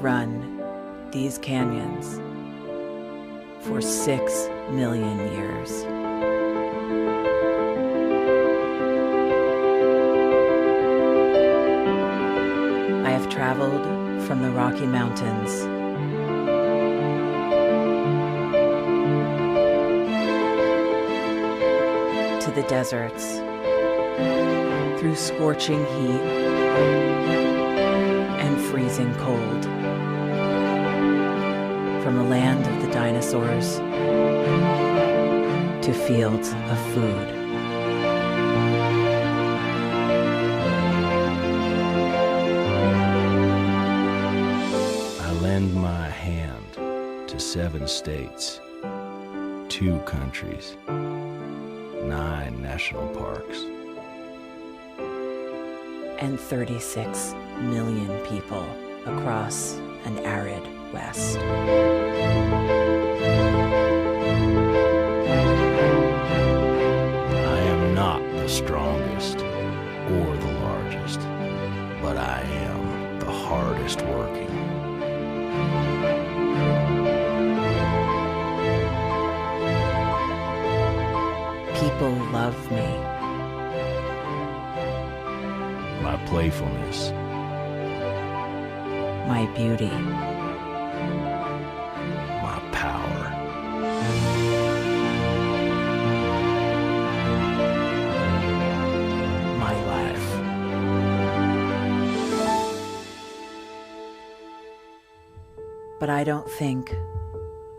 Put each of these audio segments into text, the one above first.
run these canyons for 6 million years. I have traveled from the Rocky Mountains to the deserts, through scorching heat and freezing cold, from the land of the dinosaurs to fields of food. I lend my hand to 7 states, 2 countries, 9 national parks, and 36 million people across an arid West. I am not the strongest or the largest, but I am the hardest working. People love me. My playfulness, My beauty. my power, My life. But I don't think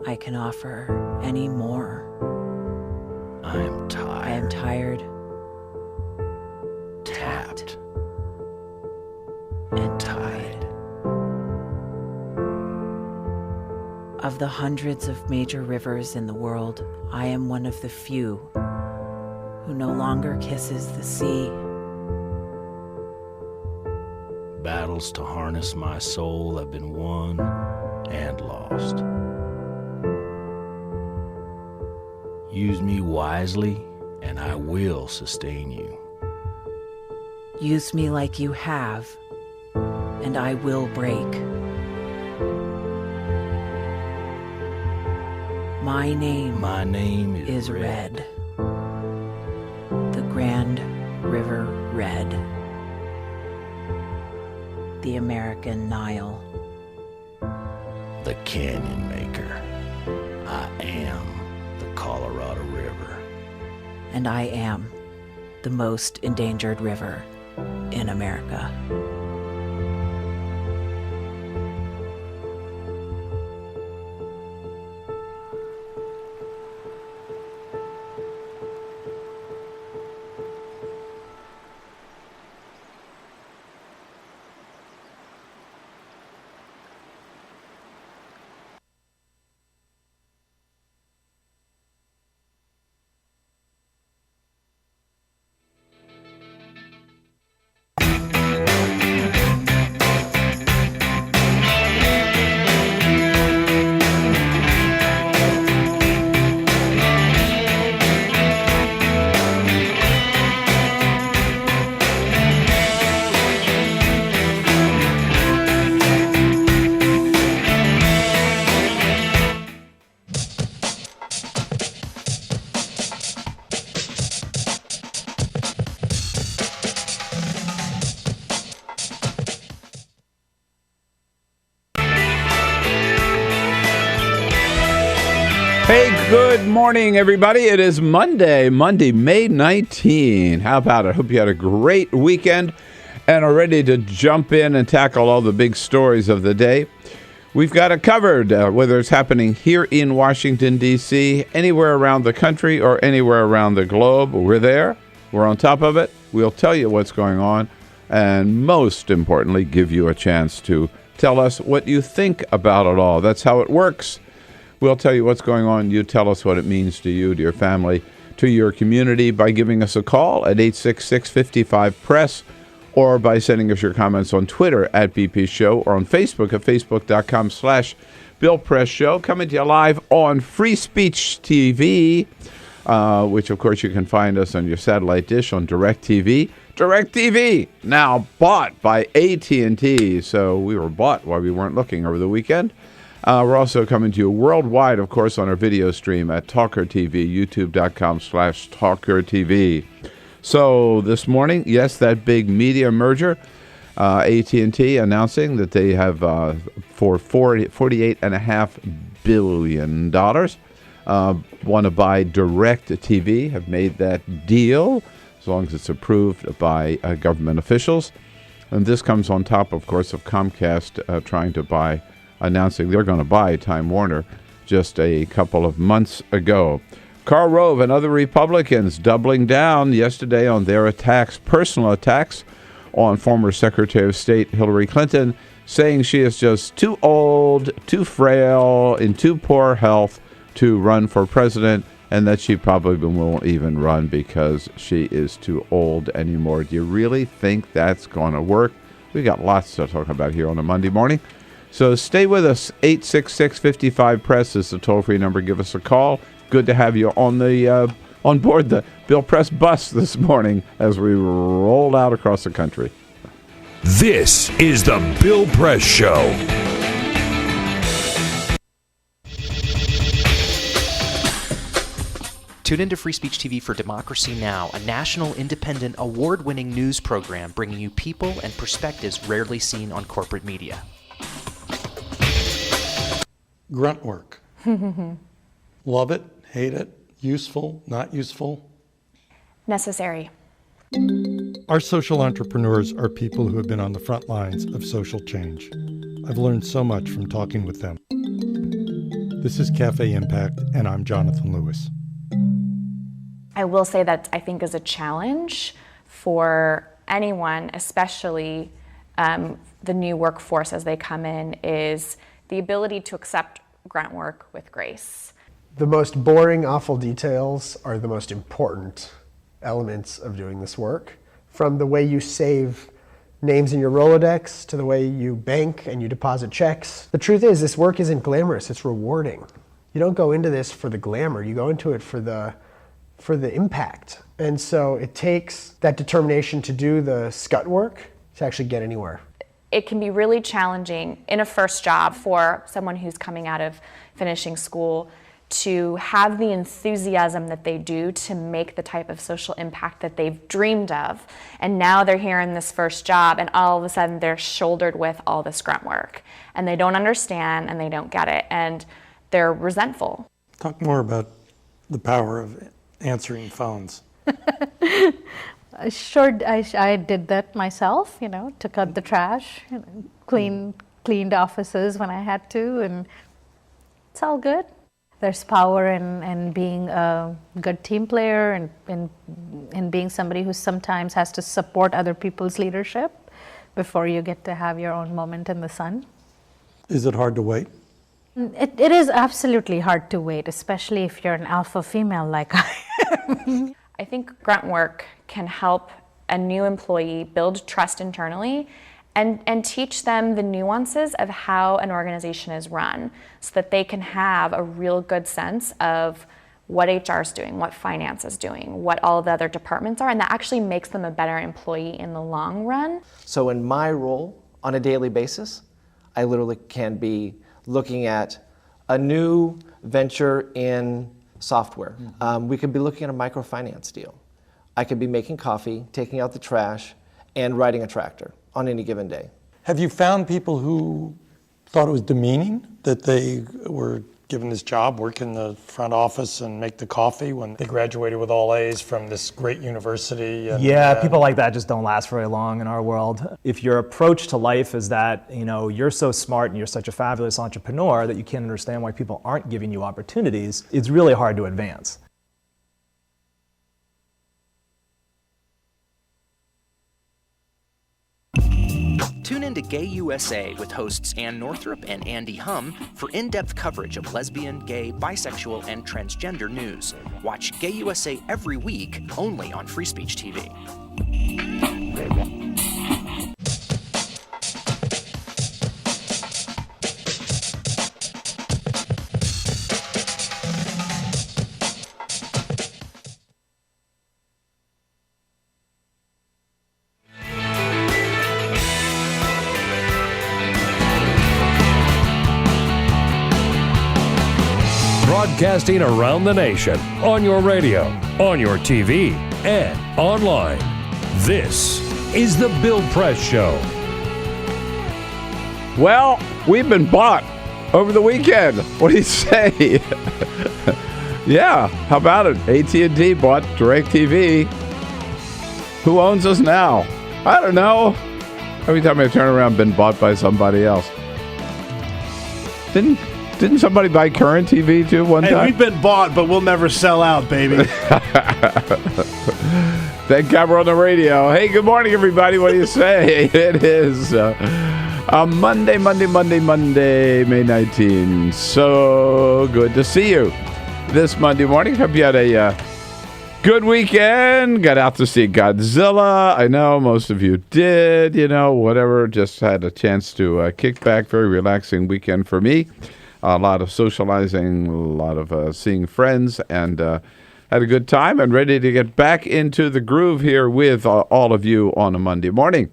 I can offer any more. I am I am tired, tired, tapped, and tied. Of the hundreds of major rivers in the world, I am one of the few who no longer kisses the sea. Battles to harness my soul have been won and lost. Use me wisely, and I will sustain you. Use me like you have, and I will break. My name is is Red. The Grand River Red. The American Nile. The Canyon Maker. I am the Colorado River. And I am the most endangered river in America. Hey, good morning, everybody. It is Monday, May 19. How about it? Hope you had a great weekend and are ready to jump in and tackle all the big stories of the day. We've got it covered, whether it's happening here in Washington, D.C., anywhere around the country or anywhere around the globe. We're there. We're on top of it. We'll tell you what's going on and, most importantly, give you a chance to tell us what you think about it all. That's how it works. We'll tell you what's going on. You tell us what it means to you, to your family, to your community by giving us a call at 866-55-PRESS or by sending us your comments on Twitter at BP Show or on Facebook at facebook.com/Bill Press Show. Coming to you live on Free Speech TV, which, of course, you can find us on your satellite dish on DirecTV. DirecTV, now bought by AT&T. So we were bought while we weren't looking over the weekend. We're also coming to you worldwide, of course, on our video stream at TawkrTV, youtube.com/TawkrTV. So this morning, yes, that big media merger, AT&T announcing that they have for $48.5 billion want to buy DirecTV, have made that deal as long as it's approved by government officials. And this comes on top, of course, of Comcast announcing they're going to buy Time Warner just a couple of months ago. Karl Rove and other Republicans doubling down yesterday on their personal attacks on former Secretary of State Hillary Clinton, saying she is just too old, too frail, in too poor health to run for president, and that she probably won't even run because she is too old anymore. Do you really think that's going to work? We got lots to talk about here on a Monday morning. So stay with us. 866-55-PRESS is the toll-free number. Give us a call. Good to have you on board the Bill Press bus this morning as we roll out across the country. This is the Bill Press Show. Tune into Free Speech TV for Democracy Now!, a national, independent, award-winning news program bringing you people and perspectives rarely seen on corporate media. Grunt work. Love it, hate it, useful, not useful. Necessary. Our social entrepreneurs are people who have been on the front lines of social change. I've learned so much from talking with them. This is Cafe Impact, and I'm Jonathan Lewis. I will say that I think is a challenge for anyone, especially the new workforce as they come in, is the ability to accept grunt work with grace. The most boring, awful details are the most important elements of doing this work. From the way you save names in your Rolodex to the way you bank and you deposit checks. The truth is, this work isn't glamorous, it's rewarding. You don't go into this for the glamour, you go into it for the impact. And so it takes that determination to do the scut work to actually get anywhere. It can be really challenging in a first job for someone who's coming out of finishing school to have the enthusiasm that they do to make the type of social impact that they've dreamed of. And now they're here in this first job and all of a sudden they're shouldered with all this grunt work. And they don't understand and they don't get it and they're resentful. Talk more about the power of answering phones. Sure, I did that myself, took out the trash, cleaned offices when I had to, and it's all good. There's power in being a good team player and in being somebody who sometimes has to support other people's leadership before you get to have your own moment in the sun. Is it hard to wait? It is absolutely hard to wait, especially if you're an alpha female like I am. I think grunt work can help a new employee build trust internally and teach them the nuances of how an organization is run so that they can have a real good sense of what HR is doing, what finance is doing, what all the other departments are, and that actually makes them a better employee in the long run. So in my role on a daily basis, I literally can be looking at a new venture in software. We could be looking at a microfinance deal. I could be making coffee, taking out the trash, and riding a tractor on any given day. Have you found people who thought it was demeaning that they were given this job, work in the front office and make the coffee when they graduated with all A's from this great university? Yeah, people like that just don't last very long in our world. If your approach to life is that, you're so smart and you're such a fabulous entrepreneur that you can't understand why people aren't giving you opportunities, it's really hard to advance. Tune in to Gay USA with hosts Ann Northrup and Andy Hum for in-depth coverage of lesbian, gay, bisexual, and transgender news. Watch Gay USA every week, only on Free Speech TV. broadcasting around the nation, on your radio, on your TV, and online. This is The Bill Press Show. Well, we've been bought over the weekend. What do you say? Yeah, how about it? AT&T bought DirecTV. Who owns us now? I don't know. Every time I turn around, been bought by somebody else. Didn't somebody buy Current TV too one time? We've been bought, but we'll never sell out, baby. Thank God we're on the radio. Hey, good morning, everybody. What do you say? It is Monday, May 19. So good to see you this Monday morning. Hope you had a good weekend. Got out to see Godzilla. I know most of you did, whatever. Just had a chance to kick back. Very relaxing weekend for me. A lot of socializing, a lot of seeing friends, and had a good time and ready to get back into the groove here with all of you on a Monday morning.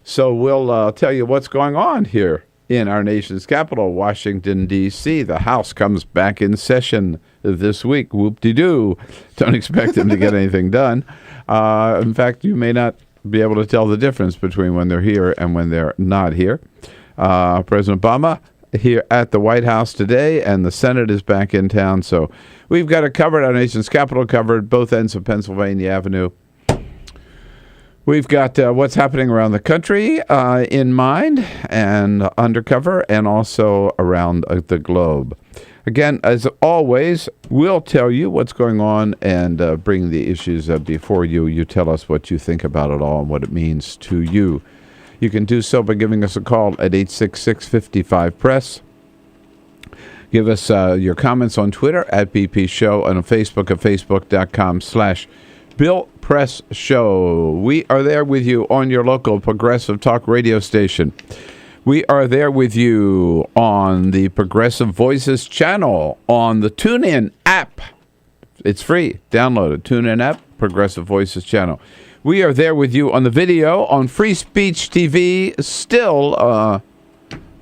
So we'll tell you what's going on here in our nation's capital, Washington, D.C. The House comes back in session this week. Whoop-de-doo. Don't expect them to get anything done. In fact, you may not be able to tell the difference between when they're here and when they're not here. President Obama here at the White House today, and the Senate is back in town. So we've got it covered, our nation's capital covered, both ends of Pennsylvania Avenue. We've got what's happening around the country in mind and undercover, and also around the globe. Again, as always, we'll tell you what's going on and bring the issues before you. You tell us what you think about it all and what it means to you. You can do so by giving us a call at 866-55-PRESS. Give us your comments on Twitter at BP Show and on Facebook at facebook.com/Bill Press Show. We are there with you on your local progressive talk radio station. We are there with you on the Progressive Voices channel, on the TuneIn app. It's free. Download it. TuneIn app, Progressive Voices channel. We are there with you on the video, on Free Speech TV, still on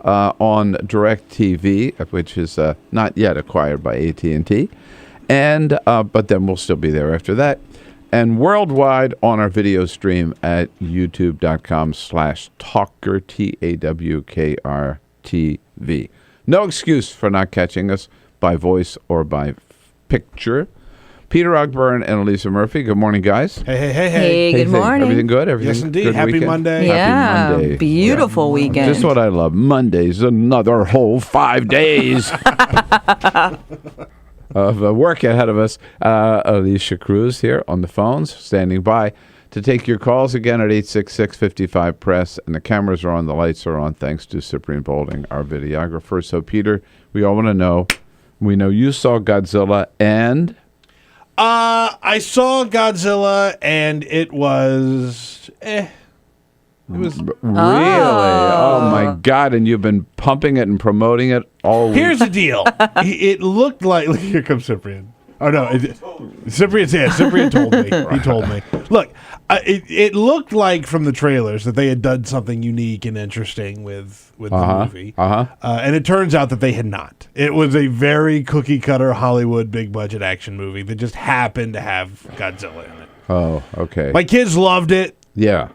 DirecTV, which is not yet acquired by AT&T. And but then we'll still be there after that. And worldwide on our video stream at youtube.com/TawkrTV. TawkrTV. No excuse for not catching us by voice or by picture. Peter Ogburn and Elisa Murphy. Good morning, guys. Hey, good morning. Everything good? Everything yes, indeed. Good Happy weekend? Monday. Yeah, Happy Monday. beautiful weekend. Just what I love. Monday's another whole 5 days of work ahead of us. Alicia Cruz here on the phones, standing by to take your calls again at 866-55-PRESS. And the cameras are on, the lights are on, thanks to Cyprian Bolding, our videographer. So, Peter, we all want to know. We know you saw Godzilla and... I saw Godzilla, and it was, It was really? Oh, my God. And you've been pumping it and promoting it all week. Here's the deal. It looked like... Here comes Cyprian. Oh, no. Cyprian told me. He told me. Look, it looked like from the trailers that they had done something unique and interesting with the movie. And it turns out that they had not. It was a very cookie-cutter Hollywood big-budget action movie that just happened to have Godzilla in it. Oh, okay. My kids loved it. Yeah.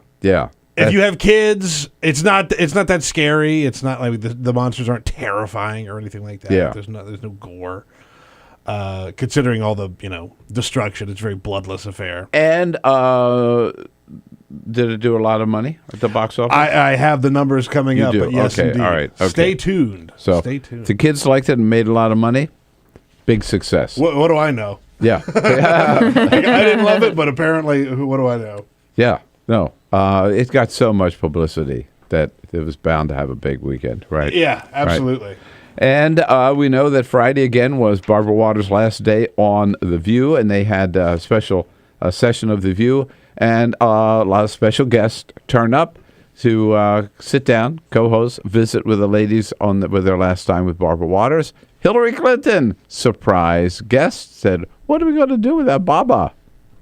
If you have kids, it's not that scary. It's not like the monsters aren't terrifying or anything like that. Yeah. There's no gore. Considering all the destruction, it's a very bloodless affair. And did it do a lot of money at the box office? I have the numbers coming up, but yes, okay, indeed. all right. Okay. Stay tuned. So Stay tuned. the kids liked it and made a lot of money. Big success. What do I know? Yeah. I didn't love it, but apparently, what do I know? Yeah. No. It got so much publicity that it was bound to have a big weekend, right? Yeah, absolutely. Right. And we know that Friday, again, was Barbara Waters' last day on The View, and they had a special session of The View, and a lot of special guests turned up to sit down, co-host, visit with the ladies with their last time with Barbara Waters. Hillary Clinton, surprise guest, said, "What are we going to do with that Baba?"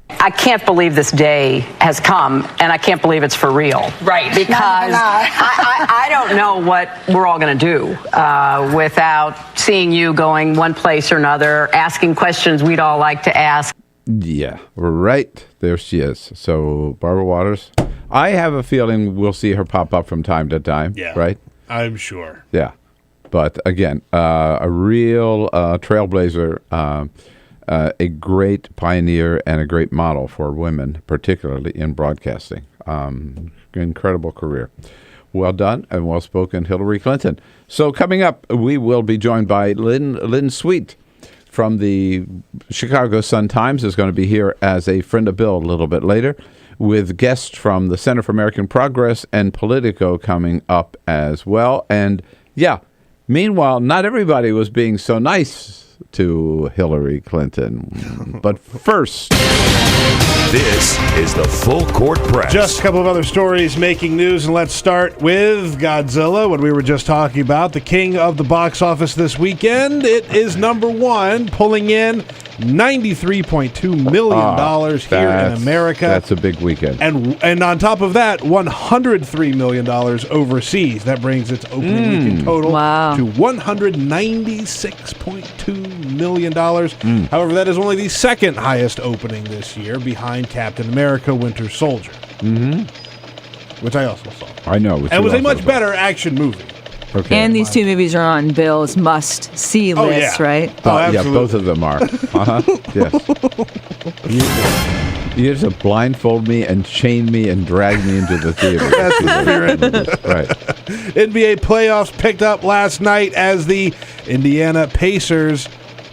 I can't believe this day has come, and I can't believe it's for real. Right. Because I don't know what we're all going to do without seeing you going one place or another, asking questions we'd all like to ask. Yeah, right. There she is. So, Barbara Waters, I have a feeling we'll see her pop up from time to time. Yeah. Right? I'm sure. Yeah. But again, a real trailblazer, a great pioneer, and a great model for women, particularly in broadcasting. Incredible career. Well done and well spoken, Hillary Clinton. So coming up, we will be joined by Lynn Sweet from the Chicago Sun-Times, is going to be here as a friend of Bill a little bit later, with guests from the Center for American Progress and Politico coming up as well. And yeah, meanwhile, not everybody was being so nice to Hillary Clinton. But first, this is the Full Court Press. Just a couple of other stories making news, and let's start with Godzilla, what we were just talking about, the king of the box office this weekend. It is number one, pulling in $93.2 million here in America. That's a big weekend. And on top of that, $103 million overseas. That brings its opening weekend total to $196.2 million. However, that is only the second highest opening this year, behind Captain America Winter Soldier, which I also saw. I know. And it was a much better action movie. Okay. And these two movies are on Bill's must-see list, right? Oh, absolutely. Yeah, both of them are. Yes. You just have to blindfold me and chain me and drag me into the theater. That's the spirit. Right. NBA playoffs picked up last night as the Indiana Pacers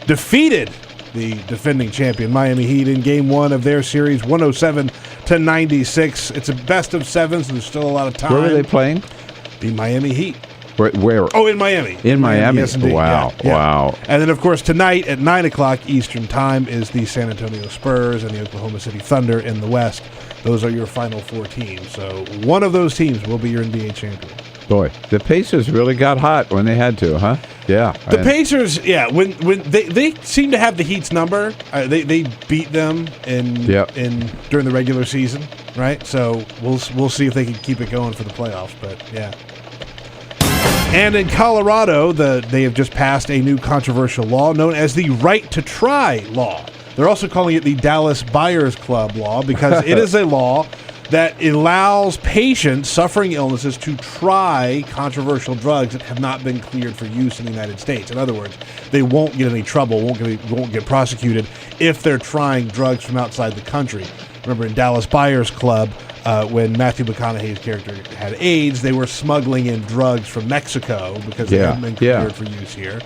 defeated the defending champion Miami Heat in Game 1 of their series, 107-96. It's a best of seven, so there's still a lot of time. Where are they playing? The Miami Heat. Where? Oh, in Miami. In Miami. Yes, indeed. Wow. Yeah. Wow. And then, of course, tonight at 9 o'clock Eastern Time is the San Antonio Spurs and the Oklahoma City Thunder in the West. Those are your final four teams. So one of those teams will be your NBA champion. Boy, the Pacers really got hot when they had to, huh? Yeah. The Pacers, when they seem to have the Heat's number. They beat them in during the regular season, right? So we'll see if they can keep it going for the playoffs. But yeah. And in Colorado, they have just passed a new controversial law known as the Right to Try law. They're also calling it the Dallas Buyers Club law because it is a law that allows patients suffering illnesses to try controversial drugs that have not been cleared for use in the United States. In other words, they won't get any trouble, won't get prosecuted if they're trying drugs from outside the country. Remember in Dallas Buyers Club, when Matthew McConaughey's character had AIDS, they were smuggling in drugs from Mexico because they hadn't been cleared for use here.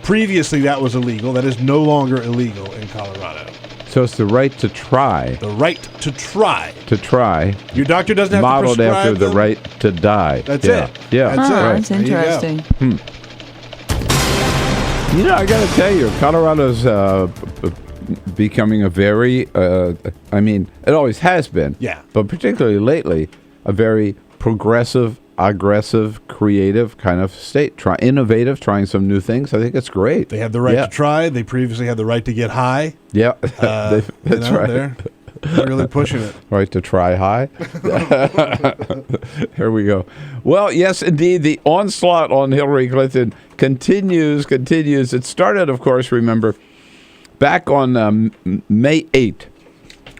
Previously, that was illegal. That is no longer illegal in Colorado. So it's the right to try. The right to try. To try. Your doctor doesn't have modeled to prescribe after the right to die. That's it. Yeah, that's it. That's interesting. You know, I got to tell you, Colorado's becoming a very, it always has been. Yeah. But particularly lately, a very progressive, aggressive, creative kind of state. Innovative, trying some new things. I think it's great. They have the right to try. They previously had the right to get high. Yeah, that's right. They're really pushing it. Right to try high. Here we go. Well, yes, indeed, the onslaught on Hillary Clinton continues. It started, of course, remember, back on May 8th,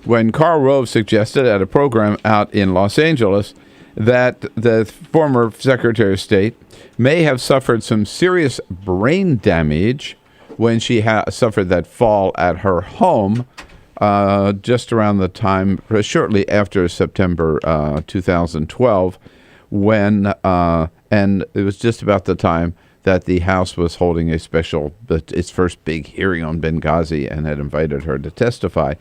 when Karl Rove suggested at a program out in Los Angeles that the former Secretary of State may have suffered some serious brain damage when she suffered that fall at her home just around the time, shortly after September 2012, when, and it was just about the time that the House was holding its first big hearing on Benghazi and had invited her to testify.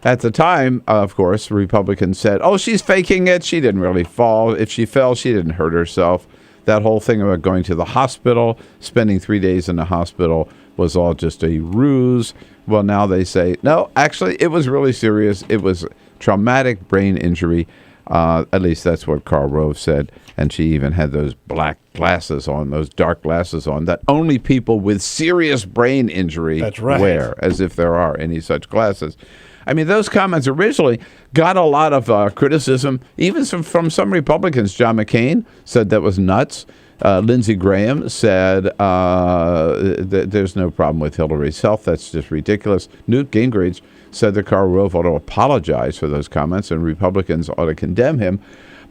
At the time, of course, Republicans said, oh, she's faking it. She didn't really fall. If she fell, she didn't hurt herself. That whole thing about going to the hospital, spending 3 days in the hospital was all just a ruse. Well, now they say, no, actually, it was really serious. It was traumatic brain injury. At least that's what Karl Rove said. And she even had those black glasses on, those dark glasses on, that only people with serious brain injury wear, as if there are any such glasses. I mean, those comments originally got a lot of criticism, even from some Republicans. John McCain said that was nuts. Lindsey Graham said there's no problem with Hillary's health. That's just ridiculous. Newt Gingrich said that Karl Rove ought to apologize for those comments and Republicans ought to condemn him.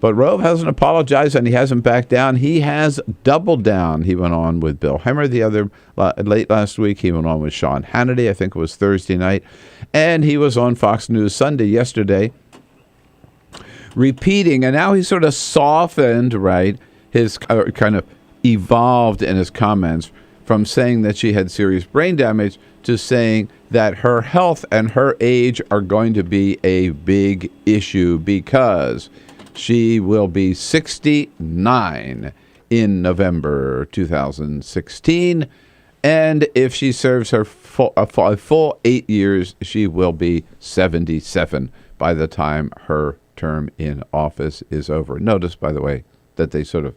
But Rove hasn't apologized and he hasn't backed down. He has doubled down. He went on with Bill Hemmer late last week. He went on with Sean Hannity, I think it was Thursday night. And he was on Fox News Sunday yesterday repeating, and now he's sort of softened, right? His kind of evolved in his comments from saying that she had serious brain damage to saying that her health and her age are going to be a big issue because she will be 69 in November 2016. And if she serves her a full 8 years, she will be 77 by the time her term in office is over. Notice, by the way, that they sort of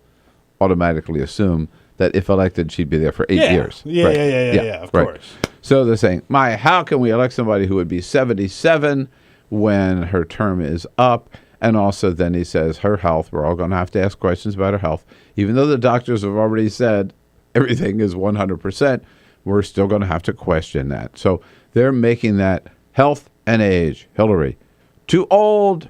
automatically assume that if elected, she'd be there for 8 years. Yeah, right. Yeah, of course. So they're saying, how can we elect somebody who would be 77 when her term is up? And also then he says her health, we're all going to have to ask questions about her health. Even though the doctors have already said everything is 100%, we're still going to have to question that. So they're making that health and age, Hillary, too old,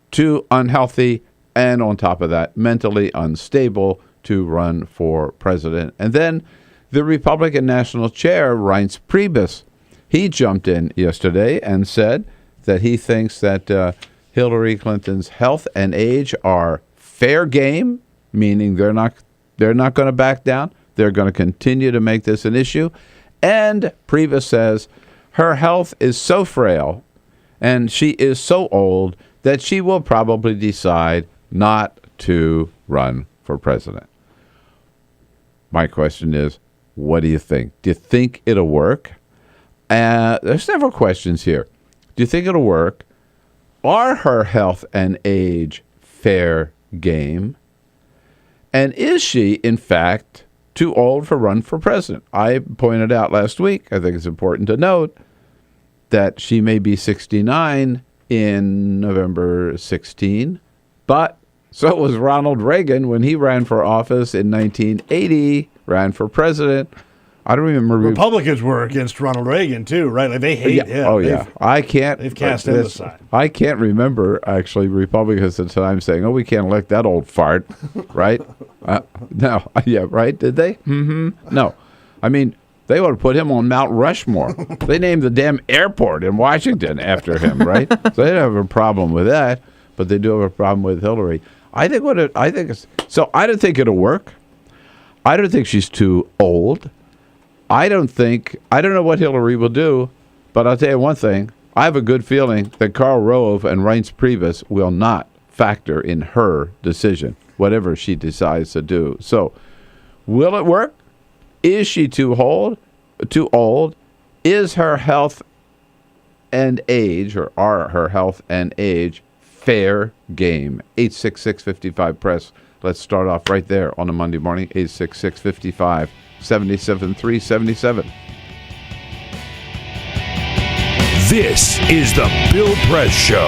too unhealthy, and on top of that, mentally unstable to run for president. And then the Republican National Chair, Reince Priebus, he jumped in yesterday and said that he thinks that Hillary Clinton's health and age are fair game, meaning they're not going to back down. They're going to continue to make this an issue. And Priebus says her health is so frail and she is so old that she will probably decide not to run for president. My question is, what do you think? Do you think it'll work? There's several questions here. Do you think it'll work? Are her health and age fair game? And is she, in fact, too old to run for president? I pointed out last week, I think it's important to note, that she may be 69 in November 16, but so was Ronald Reagan when he ran for office in 1980, ran for president. I don't remember. Republicans were against Ronald Reagan too, right? Like they hate him. Oh yeah, they've cast him aside. I can't remember actually Republicans at the time saying, "Oh, we can't elect that old fart," right? No, yeah, right? Did they? Mm-hmm. No, I mean they would have put him on Mount Rushmore. They named the damn airport in Washington after him, right? So they don't have a problem with that, but they do have a problem with Hillary. I don't think it'll work. I don't think she's too old. I don't know what Hillary will do, but I'll tell you one thing. I have a good feeling that Karl Rove and Reince Priebus will not factor in her decision, whatever she decides to do. So, will it work? Is she too old? Is her health and age, or are her health and age fair game? 866-55-PRESS. Let's start off right there on a Monday morning, 866-55-77-377. This is the Bill Press Show.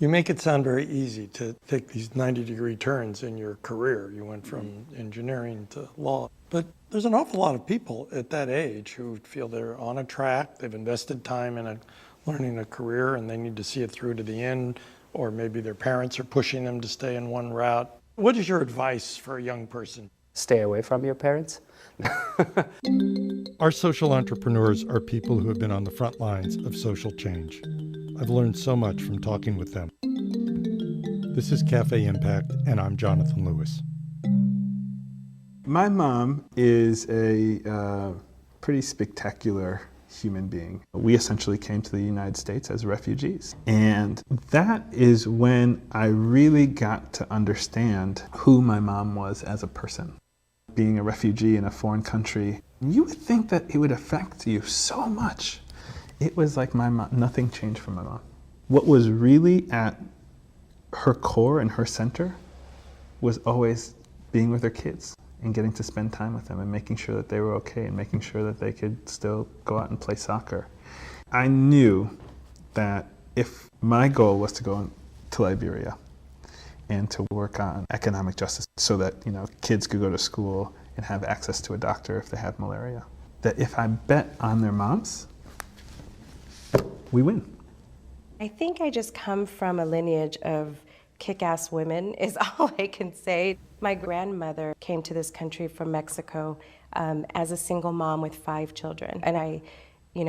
You make it sound very easy to take these 90-degree turns in your career. You went from engineering to law. But there's an awful lot of people at that age who feel they're on a track, they've invested time in learning a career, and they need to see it through to the end, or maybe their parents are pushing them to stay in one route. What is your advice for a young person? Stay away from your parents. Our social entrepreneurs are people who have been on the front lines of social change. I've learned so much from talking with them. This is Cafe Impact, and I'm Jonathan Lewis. My mom is a pretty spectacular human being. We essentially came to the United States as refugees. And that is when I really got to understand who my mom was as a person. Being a refugee in a foreign country, you would think that it would affect you so much. It was like my mom, nothing changed for my mom. What was really at her core and her center was always being with her kids and getting to spend time with them and making sure that they were okay and making sure that they could still go out and play soccer. I knew that if my goal was to go to Liberia and to work on economic justice so that, kids could go to school and have access to a doctor if they have malaria, that if I bet on their moms, we win. I think I just come from a lineage of kick-ass women is all I can say. My grandmother came to this country from Mexico as a single mom with 5 children. And I,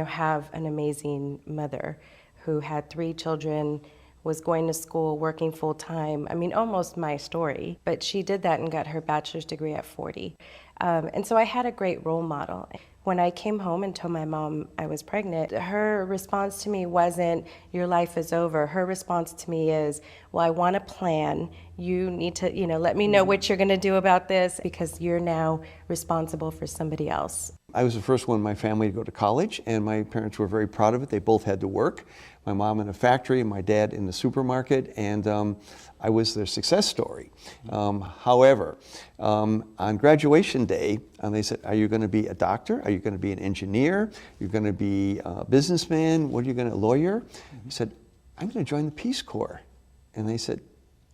have an amazing mother who had 3 children, was going to school, working full-time. I mean, almost my story. But she did that and got her bachelor's degree at 40. And so I had a great role model. When I came home and told my mom I was pregnant, her response to me wasn't, your life is over. Her response to me is, well, I want a plan. You need to, let me know what you're going to do about this because you're now responsible for somebody else. I was the first one in my family to go to college, and my parents were very proud of it. They both had to work. My mom in a factory and my dad in the supermarket, and I was their success story. However, on graduation day, they said, are you going to be a doctor? Are you going to be an engineer? You're going to be a businessman? What are you going to, lawyer? I said, I'm going to join the Peace Corps. And they said,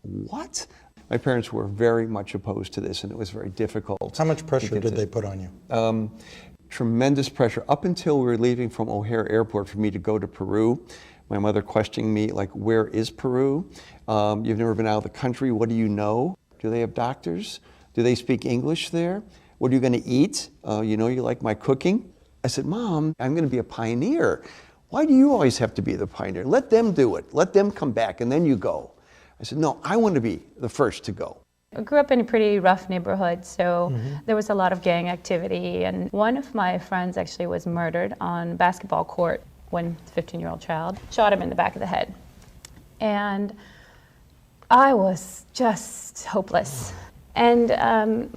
what? My parents were very much opposed to this, and it was very difficult. How much pressure did they put on you? Tremendous pressure. Up until we were leaving from O'Hare Airport for me to go to Peru, my mother questioning me, like, where is Peru? You've never been out of the country. What do you know? Do they have doctors? Do they speak English there? What are you going to eat? You like my cooking? I said, Mom, I'm going to be a pioneer. Why do you always have to be the pioneer? Let them do it. Let them come back, and then you go. I said, no, I want to be the first to go. I grew up in a pretty rough neighborhood, so there was a lot of gang activity, and one of my friends actually was murdered on a basketball court when a 15-year-old child shot him in the back of the head. And I was just hopeless. And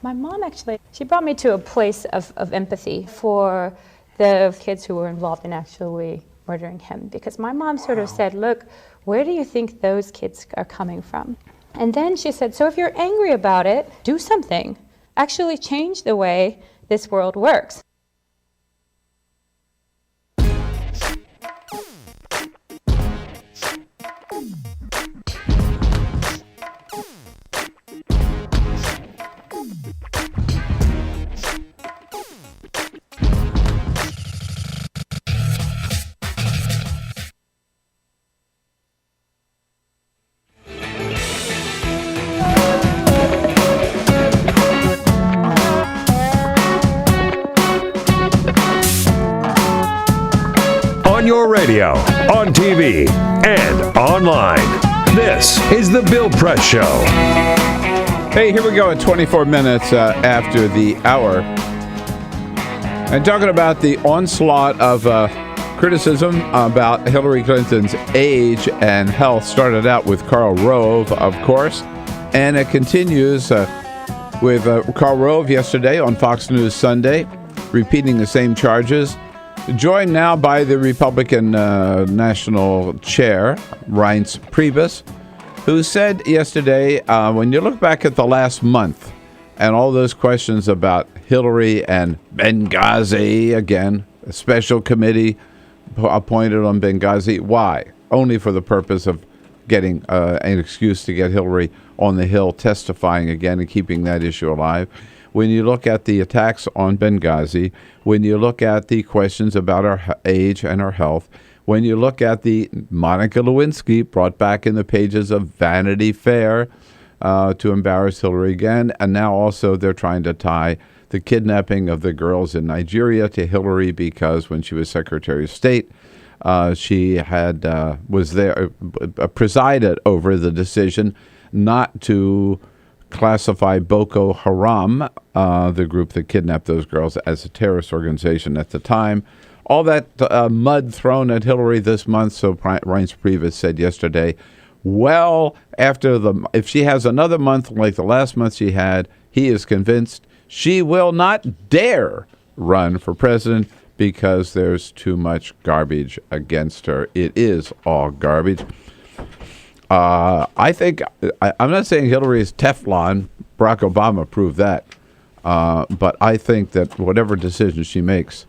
my mom actually, she brought me to a place of empathy for the kids who were involved in actually murdering him, because my mom sort of said, look, where do you think those kids are coming from? And then she said, so if you're angry about it, do something. Actually change the way this world works. On your radio, on TV, and online. This is The Bill Press Show. Hey, here we go at 24 minutes after the hour. And talking about the onslaught of criticism about Hillary Clinton's age and health started out with Karl Rove, of course, and it continues with Karl Rove yesterday on Fox News Sunday, repeating the same charges. Joined now by the Republican National Chair, Reince Priebus, who said yesterday, when you look back at the last month and all those questions about Hillary and Benghazi, again, a special committee appointed on Benghazi. Why? Only for the purpose of getting an excuse to get Hillary on the Hill testifying again and keeping that issue alive. When you look at the attacks on Benghazi, when you look at the questions about our age and our health, when you look at the Monica Lewinsky brought back in the pages of Vanity Fair to embarrass Hillary again, and now also they're trying to tie the kidnapping of the girls in Nigeria to Hillary because when she was Secretary of State, she had was there presided over the decision not to classify Boko Haram, the group that kidnapped those girls, as a terrorist organization at the time. All that mud thrown at Hillary this month, so Reince Priebus said yesterday, well, if she has another month like the last month she had, he is convinced she will not dare run for president because there's too much garbage against her. It is all garbage. I think, I'm not saying Hillary is Teflon. Barack Obama proved that. But I think that whatever decision she makes,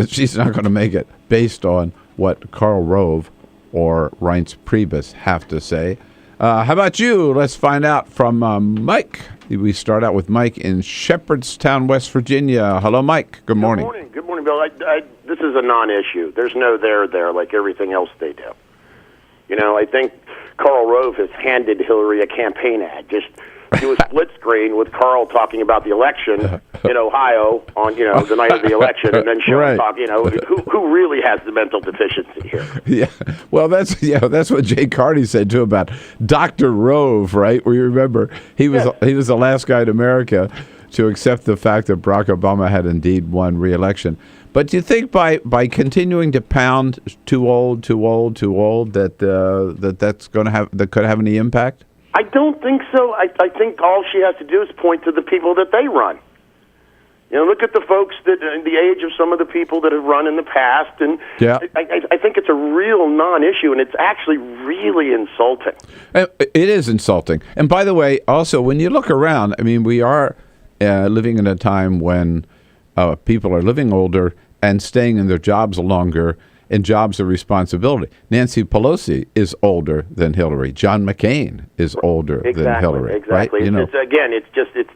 she's not going to make it based on what Karl Rove or Reince Priebus have to say. How about you? Let's find out from Mike. We start out with Mike in Shepherdstown, West Virginia. Hello, Mike. Good morning. Good morning, Bill. This is a non-issue. There's no there like everything else they do. You know, I think Karl Rove has handed Hillary a campaign ad. Just do a split screen with Karl talking about the election in Ohio on, the night of the election, and then she'll talk, who really has the mental deficiency here. Yeah, well, that's what Jay Carney said too about Dr. Rove, right? Where you remember he was the last guy in America to accept the fact that Barack Obama had indeed won re-election. But do you think by continuing to pound too old that could have any impact? I don't think so. I think all she has to do is point to the people that they run. Look at the folks that the age of some of the people that have run in the past, and I think it's a real non-issue, and it's actually really insulting. It is insulting. And by the way, also when you look around, I mean, we are living in a time when people are living older and staying in their jobs longer, and jobs of responsibility. Nancy Pelosi is older than Hillary. John McCain is older than Hillary. Exactly. Right?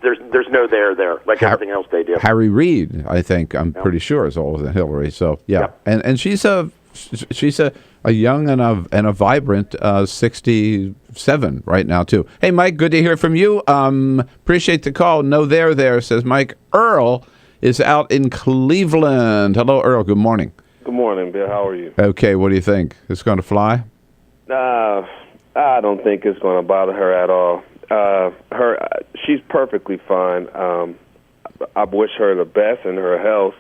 There's no there like everything else they do. Harry Reid, I think, I'm pretty sure, is older than Hillary. So and she's a young and a vibrant 67 right now too. Hey, Mike, good to hear from you. Appreciate the call. No there, says Mike. Earl is out in Cleveland. Hello, Earl. Good morning. Good morning, Bill. How are you? Okay, what do you think? It's going to fly? I don't think it's going to bother her at all. She's perfectly fine. I wish her the best in her health.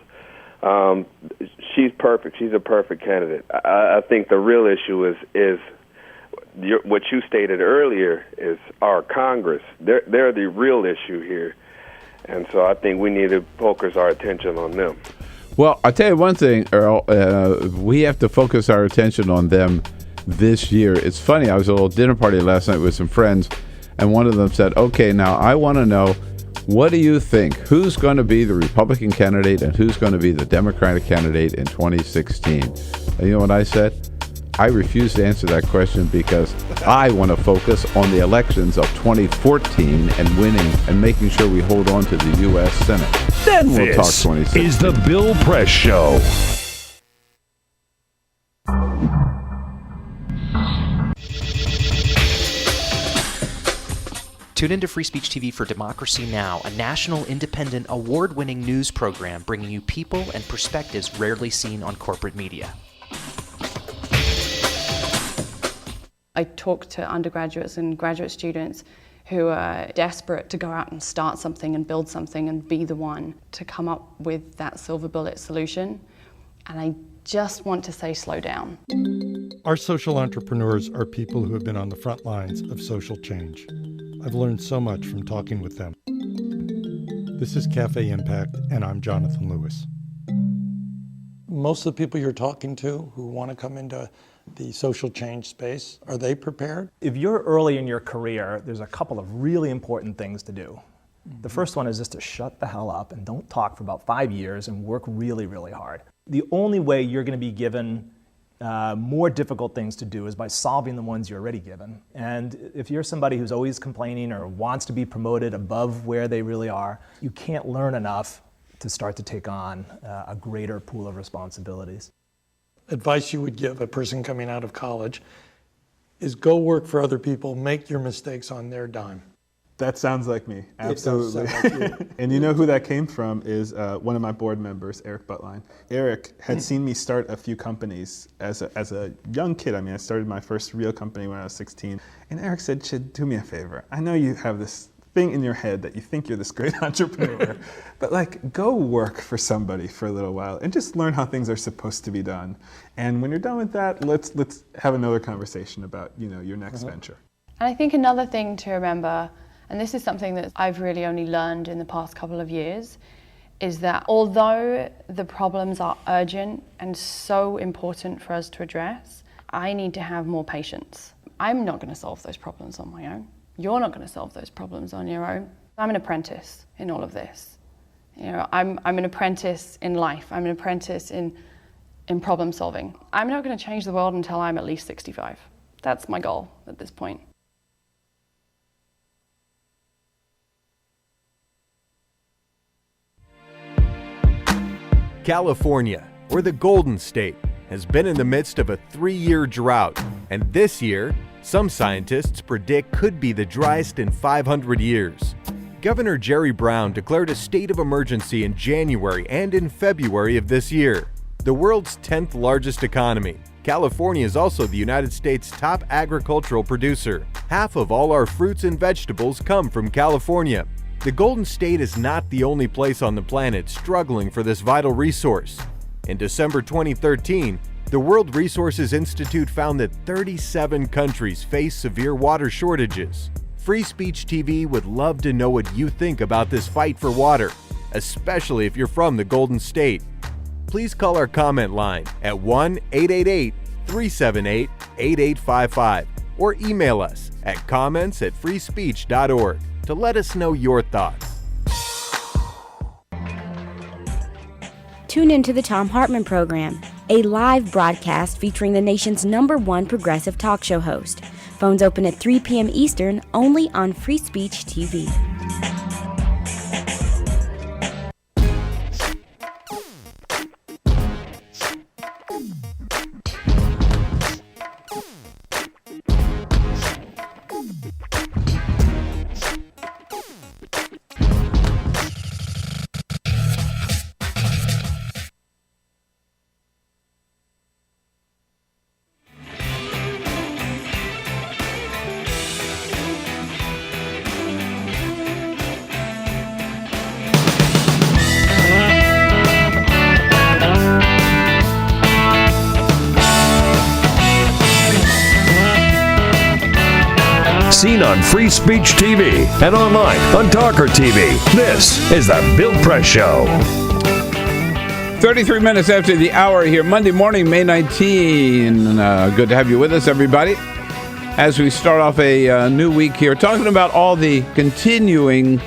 She's perfect. She's a perfect candidate. I think the real issue is what you stated earlier is our Congress. They're the real issue here. And so I think we need to focus our attention on them. Well, I'll tell you one thing, Earl. We have to focus our attention on them this year. It's funny. I was at a little dinner party last night with some friends, and one of them said, okay, now I want to know, what do you think? Who's going to be the Republican candidate and who's going to be the Democratic candidate in 2016? And you know what I said? I refuse to answer that question because I want to focus on the elections of 2014 and winning and making sure we hold on to the U.S. Senate. Then we'll talk 2016. This is the Bill Press Show. Tune into Free Speech TV for Democracy Now!, a national, independent, award-winning news program bringing you people and perspectives rarely seen on corporate media. I talk to undergraduates and graduate students who are desperate to go out and start something and build something and be the one to come up with that silver bullet solution. And I just want to say, slow down. Our social entrepreneurs are people who have been on the front lines of social change. I've learned so much from talking with them. This is Cafe Impact, and I'm Jonathan Lewis. Most of the people you're talking to who want to come into the social change space, are they prepared? If you're early in your career, there's a couple of really important things to do. The first one is just to shut the hell up and don't talk for about 5 years and work really, really hard. The only way you're going to be given more difficult things to do is by solving the ones you're already given. And if you're somebody who's always complaining or wants to be promoted above where they really are, you can't learn enough to start to take on a greater pool of responsibilities. Advice you would give a person coming out of college is go work for other people, make your mistakes on their dime. That sounds like me, absolutely. It does sound like you. And you know who that came from is one of my board members, Eric Buttline. Eric had seen me start a few companies as a young kid. I mean, I started my first real company when I was 16. And Eric said, "Chid, do me a favor. I know you have this thing in your head that you think you're this great entrepreneur, but like go work for somebody for a little while and just learn how things are supposed to be done. And when you're done with that, let's have another conversation about, your next venture." And I think another thing to remember, and this is something that I've really only learned in the past couple of years, is that although the problems are urgent and so important for us to address, I need to have more patience. I'm not going to solve those problems on my own. You're not going to solve those problems on your own. I'm an apprentice in all of this. I'm an apprentice in life. I'm an apprentice in problem solving. I'm not going to change the world until I'm at least 65. That's my goal at this point. California, or the Golden State, has been in the midst of a 3-year drought, and this year, some scientists predict could be the driest in 500 years. Governor Jerry Brown declared a state of emergency in January and in February of this year. The world's 10th largest economy, California is also the United States' top agricultural producer. Half of all our fruits and vegetables come from California. The Golden State is not the only place on the planet struggling for this vital resource. In December 2013, the World Resources Institute found that 37 countries face severe water shortages. Free Speech TV would love to know what you think about this fight for water, especially if you're from the Golden State. Please call our comment line at 1-888-378-8855 or email us at comments@freespeech.org to let us know your thoughts. Tune into the Thom Hartmann Program, a live broadcast featuring the nation's #1 progressive talk show host. Phones open at 3 p.m. Eastern, only on Free Speech TV. Seen on Free Speech TV and online on TawkrTV. This is the Bill Press Show. 33 minutes after the hour here, Monday morning, May 19. Good to have you with us, everybody. As we start off a new week here, talking about all the continuing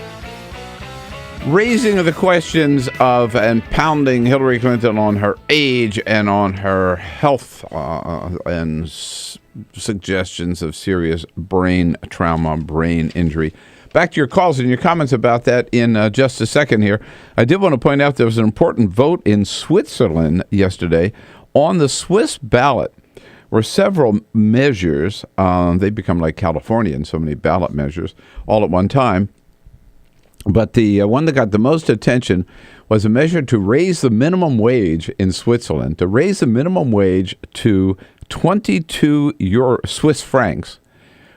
raising of the questions of and pounding Hillary Clinton on her age and on her health and suggestions of serious brain trauma, brain injury. Back to your calls and your comments about that in just a second here. I did want to point out there was an important vote in Switzerland yesterday. On the Swiss ballot were several measures. They become like California in so many ballot measures all at one time. But the one that got the most attention was a measure to raise the minimum wage in Switzerland, to raise the minimum wage to 22 Swiss francs,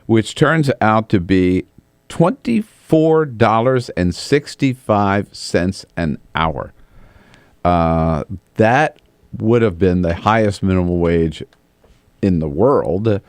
which turns out to be $24.65 an hour. That would have been the highest minimum wage in the world,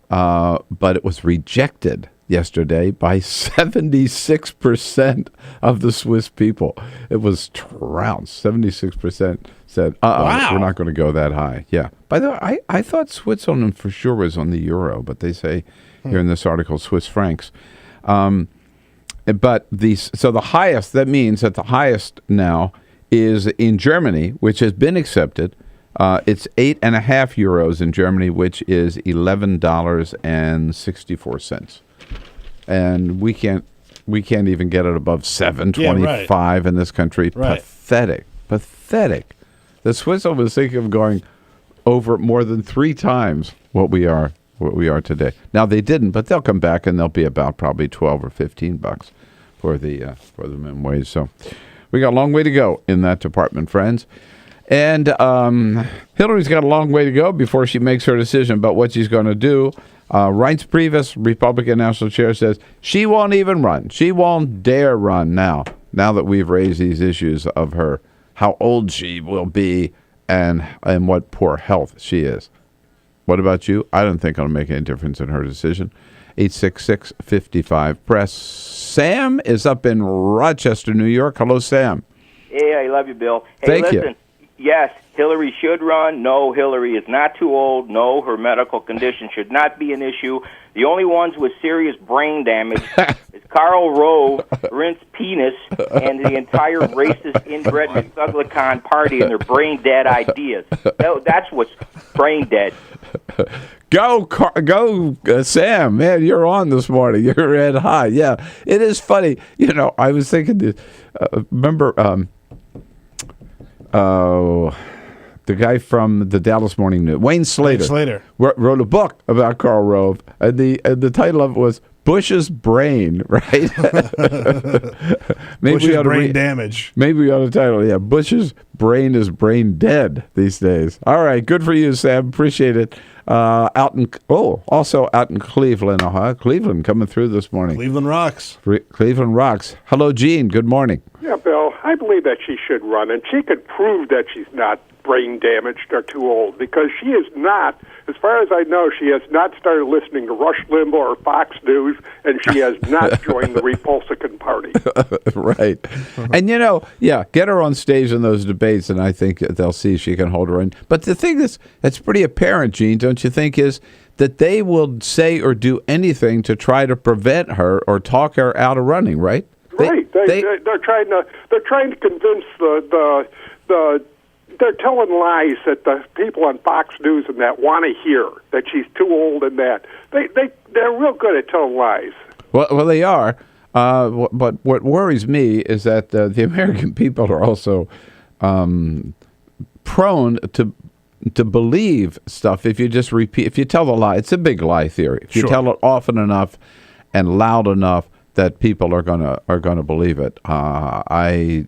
but it was rejected yesterday by 76% of the Swiss people. It was trounced. 76% said, wow, we're not going to go that high. Yeah. By the way, I thought Switzerland for sure was on the euro, but they say here in this article, Swiss francs. But so the highest, that means that the highest now is in Germany, which has been accepted. It's 8.5 euros in Germany, which is $11.64. And we can't even get it above $7.25 in this country. Right. Pathetic. The Swiss was thinking of going over more than 3 times what we are today. Now they didn't, but they'll come back and they'll be about probably $12 or $15 for the minimum wage. So we got a long way to go in that department, friends. And Hillary's got a long way to go before she makes her decision about what she's going to do. Reince Priebus, Republican National Chair, says she won't even run. She won't dare run now that we've raised these issues of her, how old she will be and what poor health she is. What about you? I don't think it'll make any difference in her decision. 866-55-PRESS. Sam is up in Rochester, New York. Hello, Sam. Hey, I love you, Bill. Hey, Thank listen. you. Yes, Hillary should run. No, Hillary is not too old. No, her medical condition should not be an issue. The only ones with serious brain damage is Karl Rove, Reince Penis, and the entire racist, inbred Republican Party and their brain-dead ideas. That's what's brain-dead. Go, Sam. Man, you're on this morning. You're red hot. Yeah, it is funny. You know, I was thinking this. Remember, the guy from the Dallas Morning News, Wayne Slater, wrote a book about Karl Rove, and the title of it was Bush's Brain, right? Bush's brain damage. Maybe we ought to title it, Bush's brain is brain dead these days. All right, good for you, Sam. Appreciate it. Also out in Cleveland, Ohio. Cleveland coming through this morning. Cleveland rocks. Cleveland rocks. Hello, Gene. Good morning. Yeah, Bill, I believe that she should run, and she could prove that she's not brain damaged or too old, because she is not, as far as I know, she has not started listening to Rush Limbaugh or Fox News, and she has not joined the Republican Party. Right. And, get her on stage in those debates, and I think they'll see she can hold her in. But the thing that's pretty apparent, Gene, don't you think, is that they will say or do anything to try to prevent her or talk her out of running, right? Right. They're trying to convince they're telling lies that the people on Fox News and that want to hear, that she's too old and that. They're real good at telling lies. Well, they are. But what worries me is that the American people are also prone to believe stuff if you just repeat. If you tell the lie, it's a big lie theory. If you tell it often enough and loud enough, that people are gonna believe it. I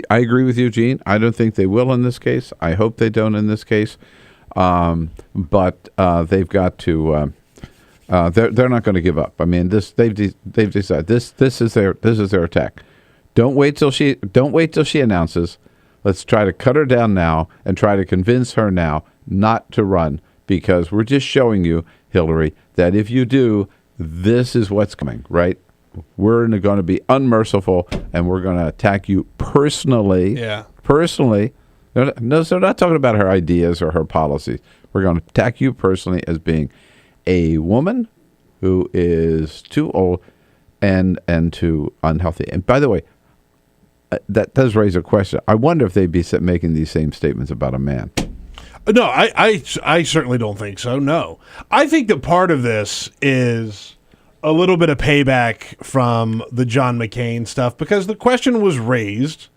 agree with you, Gene. I don't think they will in this case. I hope they don't in this case. But they've got to. They're not going to give up. I mean, they've decided this is their attack. Don't wait till she announces. Let's try to cut her down now and try to convince her now not to run, because we're just showing you, Hillary, that if you do, this is what's coming, right? We're going to be unmerciful, and we're going to attack you personally. Yeah. Personally. No, so they're not talking about her ideas or her policies. We're going to attack you personally as being a woman who is too old and too unhealthy. And by the way, that does raise a question. I wonder if they'd be making these same statements about a man. No, I certainly don't think so, no. I think that part of this is a little bit of payback from the John McCain stuff, because the question was raised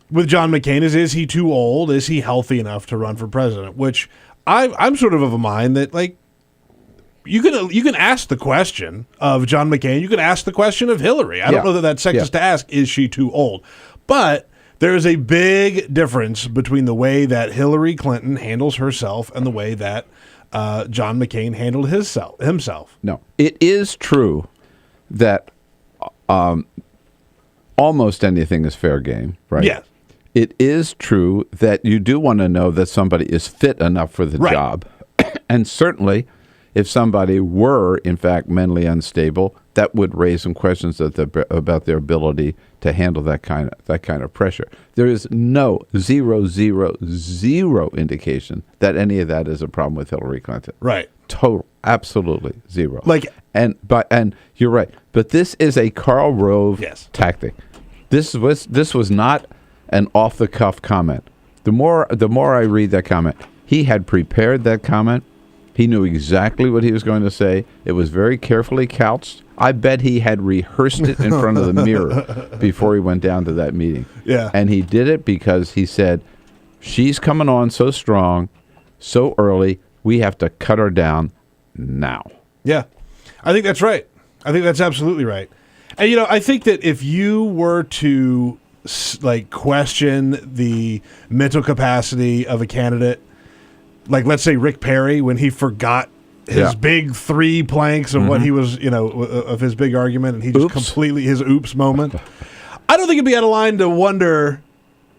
with John McCain is he too old? Is he healthy enough to run for president? Which I'm sort of a mind that, like, you can ask the question of John McCain. You can ask the question of Hillary. I don't know that that's sexist to ask, is she too old? But there is a big difference between the way that Hillary Clinton handles herself and the way that John McCain handled himself. No, it is true that almost anything is fair game, right? Yes. It is true that you do want to know that somebody is fit enough for the job. And certainly, if somebody were, in fact, mentally unstable, that would raise some questions about their ability to handle that kind of pressure. There is zero indication that any of that is a problem with Hillary Clinton. Right. Total, absolutely zero. Like, and you're right. But this is a Karl Rove tactic. This was not an off-the-cuff comment. The more I read that comment, he had prepared that comment. He knew exactly what he was going to say. It was very carefully couched. I bet he had rehearsed it in front of the mirror before he went down to that meeting. Yeah. And he did it because he said, she's coming on so strong, so early, we have to cut her down now. Yeah. I think that's right. I think that's absolutely right. And, I think that if you were to, question the mental capacity of a candidate, like, let's say Rick Perry, when he forgot his big 3 planks of what he was, of his big argument, and he just completely, his oops moment. I don't think it'd be out of line to wonder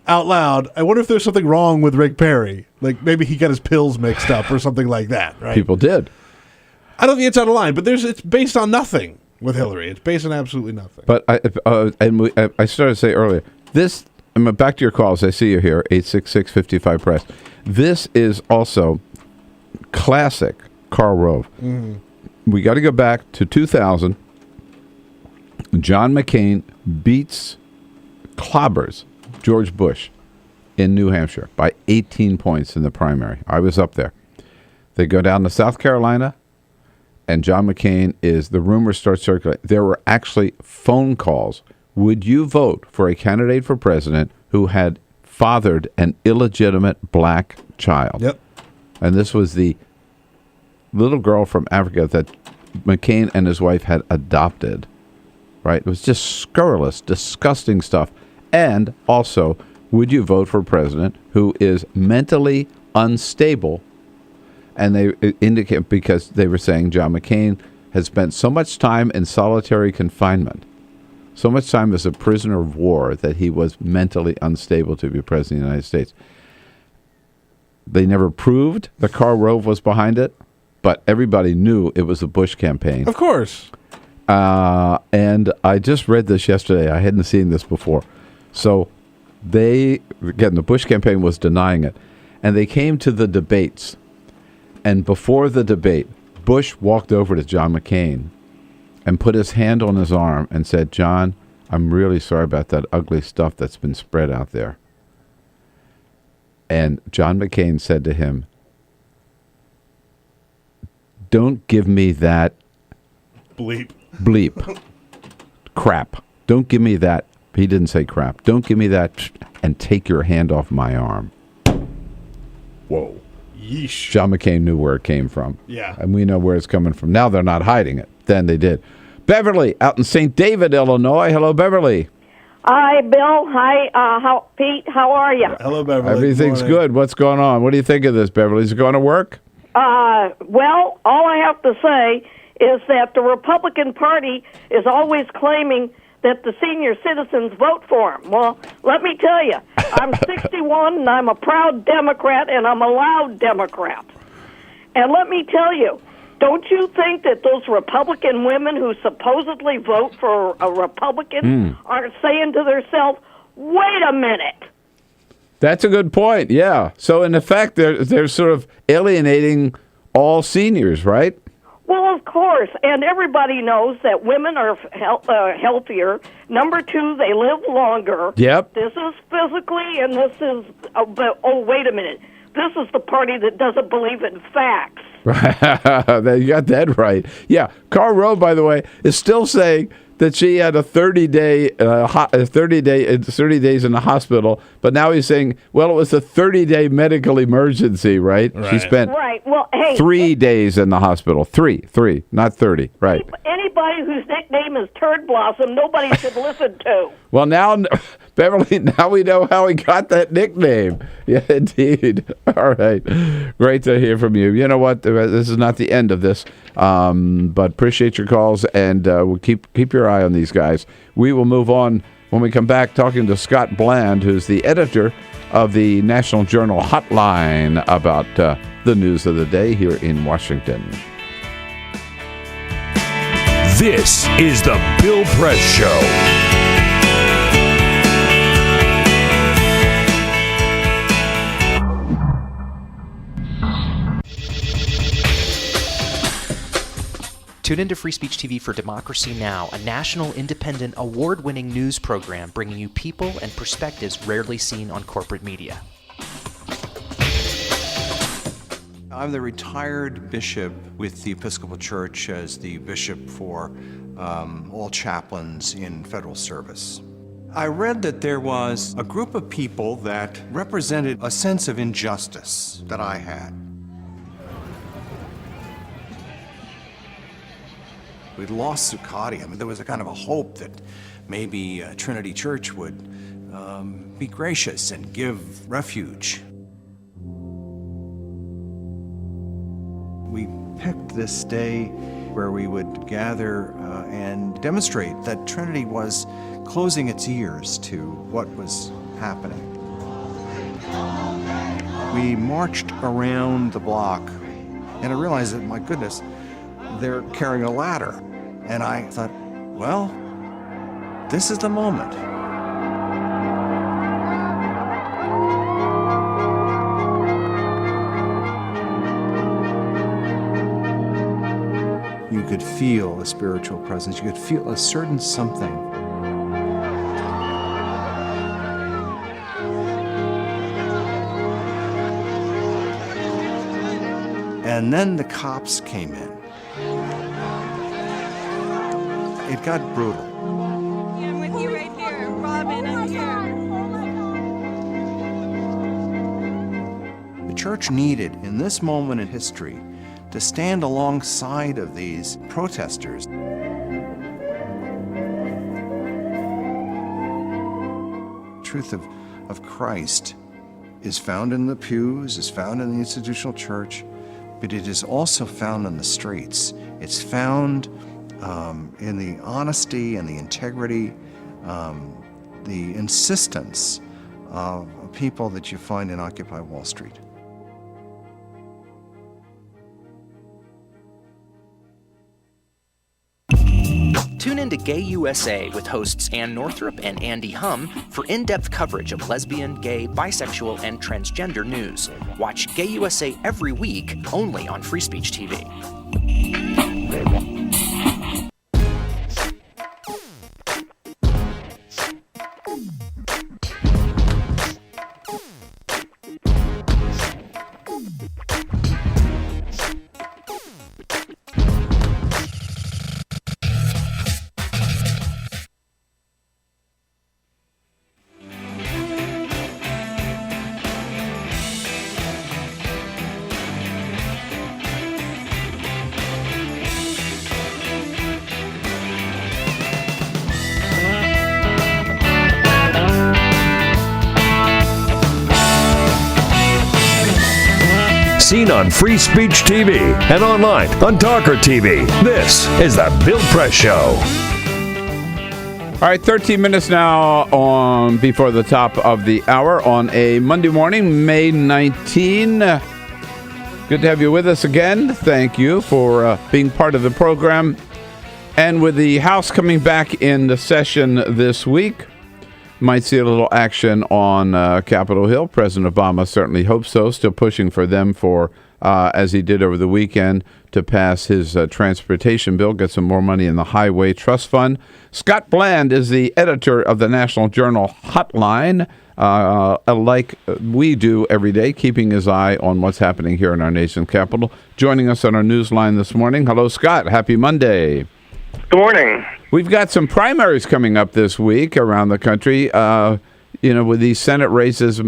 out loud, I wonder if there's something wrong with Rick Perry. Like, maybe he got his pills mixed up or something like that, right? People did. I don't think it's out of line, but it's based on nothing with Hillary. It's based on absolutely nothing. But I started to say earlier, back to your calls. I see you here, 866-55-PRESS. This is also classic Karl Rove. Mm-hmm. we got to go back to 2000. John McCain clobbers George Bush in New Hampshire by 18 points in the primary. I was up there. They go down to South Carolina, and John McCain the rumors start circulating. There were actually phone calls. Would you vote for a candidate for president who had fathered an illegitimate black child? Yep. And this was the little girl from Africa that McCain and his wife had adopted. Right? It was just scurrilous, disgusting stuff. And also, would you vote for a president who is mentally unstable? And they indicate, because they were saying John McCain has spent so much time in solitary confinement, so much time as a prisoner of war, that he was mentally unstable to be president of the United States. They never proved that Karl Rove was behind it, but everybody knew it was a Bush campaign. Of course. And I just read this yesterday. I hadn't seen this before. So the Bush campaign was denying it. And they came to the debates. And before the debate, Bush walked over to John McCain and put his hand on his arm and said, "John, I'm really sorry about that ugly stuff that's been spread out there." And John McCain said to him, "Don't give me that bleep. Crap. Don't give me that." He didn't say crap. "Don't give me that and take your hand off my arm." Whoa. Yeesh. John McCain knew where it came from. Yeah. And we know where it's coming from. Now they're not hiding it. Then they did. Beverly, out in St. David, Illinois. Hello, Beverly. Hi, Bill. Hi, Pete. How are you? Hello, Beverly. Everything's good. What's going on? What do you think of this, Beverly? Is it going to work? Well, all I have to say is that the Republican Party is always claiming that the senior citizens vote for him. Well, let me tell you, I'm 61 and I'm a proud Democrat and I'm a loud Democrat. And let me tell you, don't you think that those Republican women who supposedly vote for a Republican are saying to themselves, wait a minute? That's a good point, yeah. So, in effect, they're sort of alienating all seniors, right? Well, of course, and everybody knows that women are healthier. Number two, they live longer. Yep. This is physically, and this is, wait a minute. This is the party that doesn't believe in facts. You got that right. Yeah, Karl Rove, by the way, is still saying that she had a 30 days in the hospital, but now he's saying, well, it was a 30-day medical emergency, right? She spent Well, hey, 3 days in the hospital. Three, not 30, right? Anybody whose nickname is Turd Blossom, nobody should listen to. Well, now, Beverly, now we know how he got that nickname. Yeah, indeed. All right. Great to hear from you. You know what? This is not the end of this, but appreciate your calls, and we'll keep your eye on these guys. We will move on when we come back talking to Scott Bland, who's the editor of the National Journal Hotline, about the news of the day here in Washington. This is the Bill Press Show. Tune into Free Speech TV for Democracy Now!, a national, independent, award-winning news program bringing you people and perspectives rarely seen on corporate media. I'm the retired bishop with the Episcopal Church as the bishop for all chaplains in federal service. I read that there was a group of people that represented a sense of injustice that I had. We'd lost Zuccotti. I mean, there was a kind of a hope that maybe Trinity Church would be gracious and give refuge. We picked this day where we would gather and demonstrate that Trinity was closing its ears to what was happening. We marched around the block, and I realized that, my goodness, they're carrying a ladder. And I thought, well, this is the moment. You could feel a spiritual presence. You could feel a certain something. And then the cops came in. It got brutal. I'm with you right here. Robin, I'm here. The church needed, in this moment in history, to stand alongside of these protesters. The truth of Christ is found in the pews, is found in the institutional church, but it is also found in the streets. It's found in the honesty and the integrity, the insistence of people that you find in Occupy Wall Street. Tune in to Gay USA with hosts Ann Northrup and Andy Hum for in-depth coverage of lesbian, gay, bisexual, and transgender news. Watch Gay USA every week, only on Free Speech TV. Seen on Free Speech TV and online on TawkrTV. This is the Bill Press Show. All right, 13 minutes now on before the top of the hour on a Monday morning, May 19. Good to have you with us again. Thank you for being part of the program. And with the House coming back in the session this week, might see a little action on Capitol Hill. President Obama certainly hopes so. Still pushing for them for, as he did over the weekend, to pass his transportation bill, get some more money in the Highway Trust Fund. Scott Bland is the editor of the national journal Hotline, like we do every day, keeping his eye on what's happening here in our nation's capital. Joining us on our news line this morning. Hello, Scott. Happy Monday. Good morning. We've got some primaries coming up this week around the country, with these Senate races,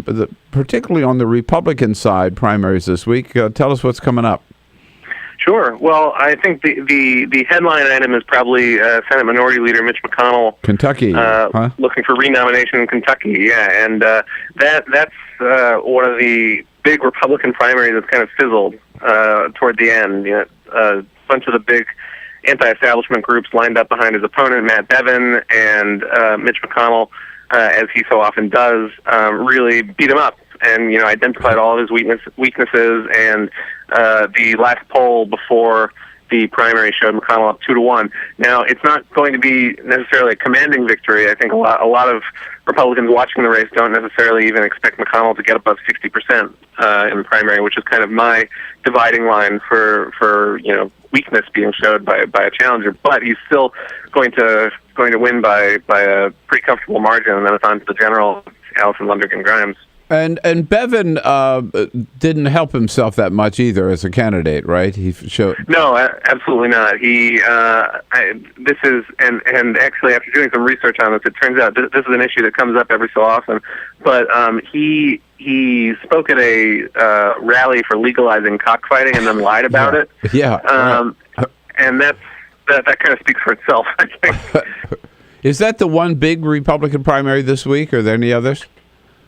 particularly on the Republican side, primaries this week. Tell us what's coming up. Sure. Well, I think the headline item is probably Senate Minority Leader Mitch McConnell, Kentucky, looking for renomination in Kentucky. Yeah, and that's one of the big Republican primaries that's kind of fizzled toward the end. A bunch of the big anti-establishment groups lined up behind his opponent, Matt Bevin, and Mitch McConnell, as he so often does, really beat him up and identified all of his weaknesses. And the last poll before the primary showed McConnell up 2-1. Now, it's not going to be necessarily a commanding victory. I think a lot of Republicans watching the race don't necessarily even expect McConnell to get above 60% in the primary, which is kind of my dividing line for weakness being showed by a challenger. But he's still going to win by a pretty comfortable margin, and then it's on to the general, Allison Lundergan Grimes. And Bevin didn't help himself that much either as a candidate, right? He showed no, absolutely not. This is actually after doing some research on this, it turns out this is an issue that comes up every so often. But he spoke at a rally for legalizing cockfighting and then lied about it. Yeah, and that kind of speaks for itself, I think. Is that the one big Republican primary this week? Are there any others?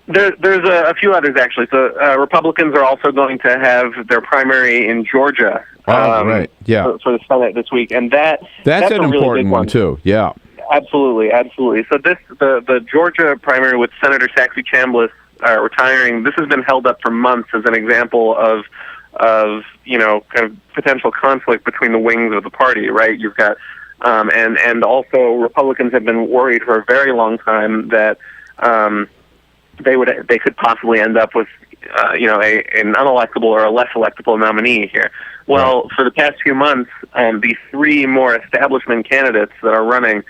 There's a few others, actually. So Republicans are also going to have their primary in Georgia right. Yeah. for the Senate this week. And that's an a really important big one, too. Yeah. Absolutely. So the Georgia primary with Senator Saxby Chambliss retiring, this has been held up for months as an example of kind of potential conflict between the wings of the party, right? You've got and also Republicans have been worried for a very long time that they could possibly end up with an unelectable or a less electable nominee here. Well, for the past few months, the three more establishment candidates that are running,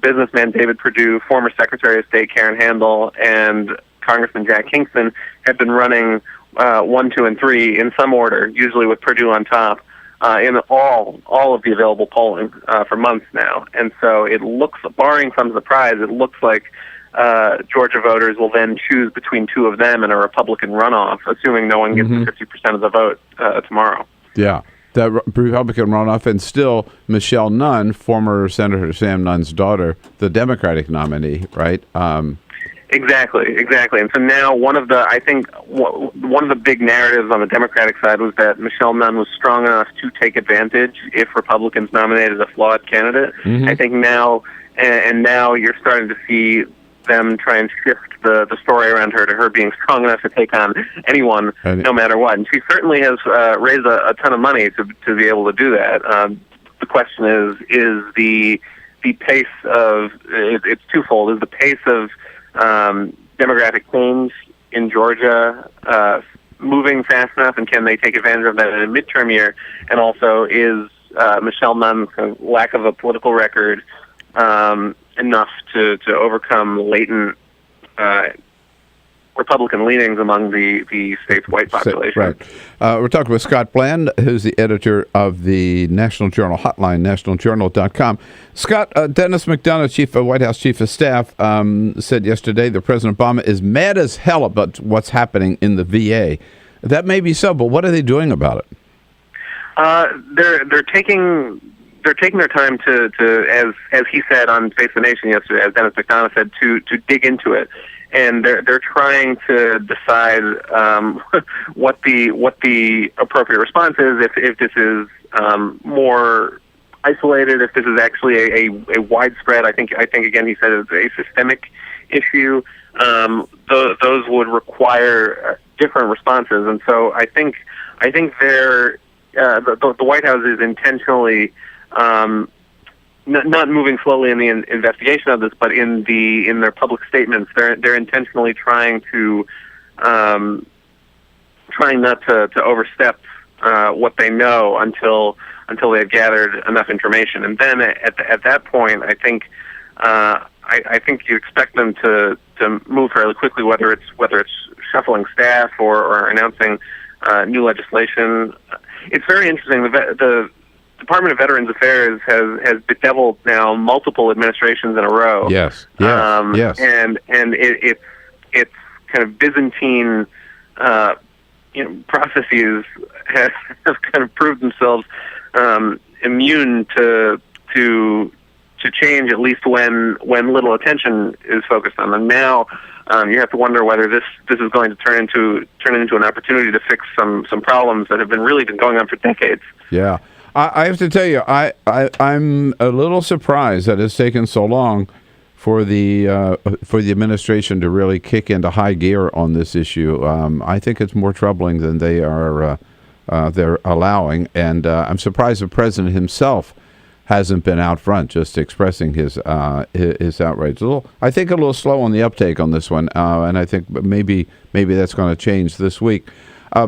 businessman David Perdue, former Secretary of State Karen Handel, and Congressman Jack Kingston, have been running 1, 2, and 3 in some order, usually with Perdue on top, in all of the available polling for months now. And so it looks, barring some surprise, it looks like Georgia voters will then choose between two of them in a Republican runoff, assuming no one gets 50% of the vote tomorrow. Yeah, the Republican runoff, and still Michelle Nunn, former Senator Sam Nunn's daughter, the Democratic nominee, right? Exactly. And so now one of the big narratives on the Democratic side was that Michelle Nunn was strong enough to take advantage if Republicans nominated a flawed candidate. I think now, and now you're starting to see them try and shift the story around her to her being strong enough to take on anyone, no matter what. And she certainly has raised a ton of money to be able to do that. The question is the pace of, it's twofold, is the pace of demographic change in Georgia moving fast enough, and can they take advantage of that in a midterm year? And also, is Michelle Nunn's lack of a political record enough to overcome latent Republican leanings among the state's white population? Right. We're talking with Scott Bland, who's the editor of the National Journal Hotline, nationaljournal.com. Scott, Dennis McDonough, White House Chief of Staff, said yesterday that President Obama is mad as hell about what's happening in the VA. That may be so, but what are they doing about it? They're taking their time to as he said on Face the Nation yesterday, as Dennis McDonough said, to dig into it. And they're trying to decide what the appropriate response is. If this is more isolated, if this is actually a widespread. I think again he said it's a systemic issue. Those would require different responses. And so I think they're the White House is intentionally not moving slowly in the investigation of this, but in their public statements, they're intentionally trying not to overstep what they know until they've gathered enough information, and then at that point, I think you expect them to move fairly quickly, whether it's shuffling staff or announcing new legislation. It's very interesting. The Department of Veterans Affairs has bedeviled now multiple administrations in a row. Yes. And it's kind of Byzantine processes have kind of proved themselves immune to change, at least when little attention is focused on them. Now you have to wonder whether this is going to turn into an opportunity to fix some problems that have really been going on for decades. Yeah. I have to tell you, I'm a little surprised that it's taken so long for the administration to really kick into high gear on this issue. I think it's more troubling than they're allowing, and I'm surprised the president himself hasn't been out front just expressing his outrage. I think a little slow on the uptake on this one, and I think maybe that's going to change this week.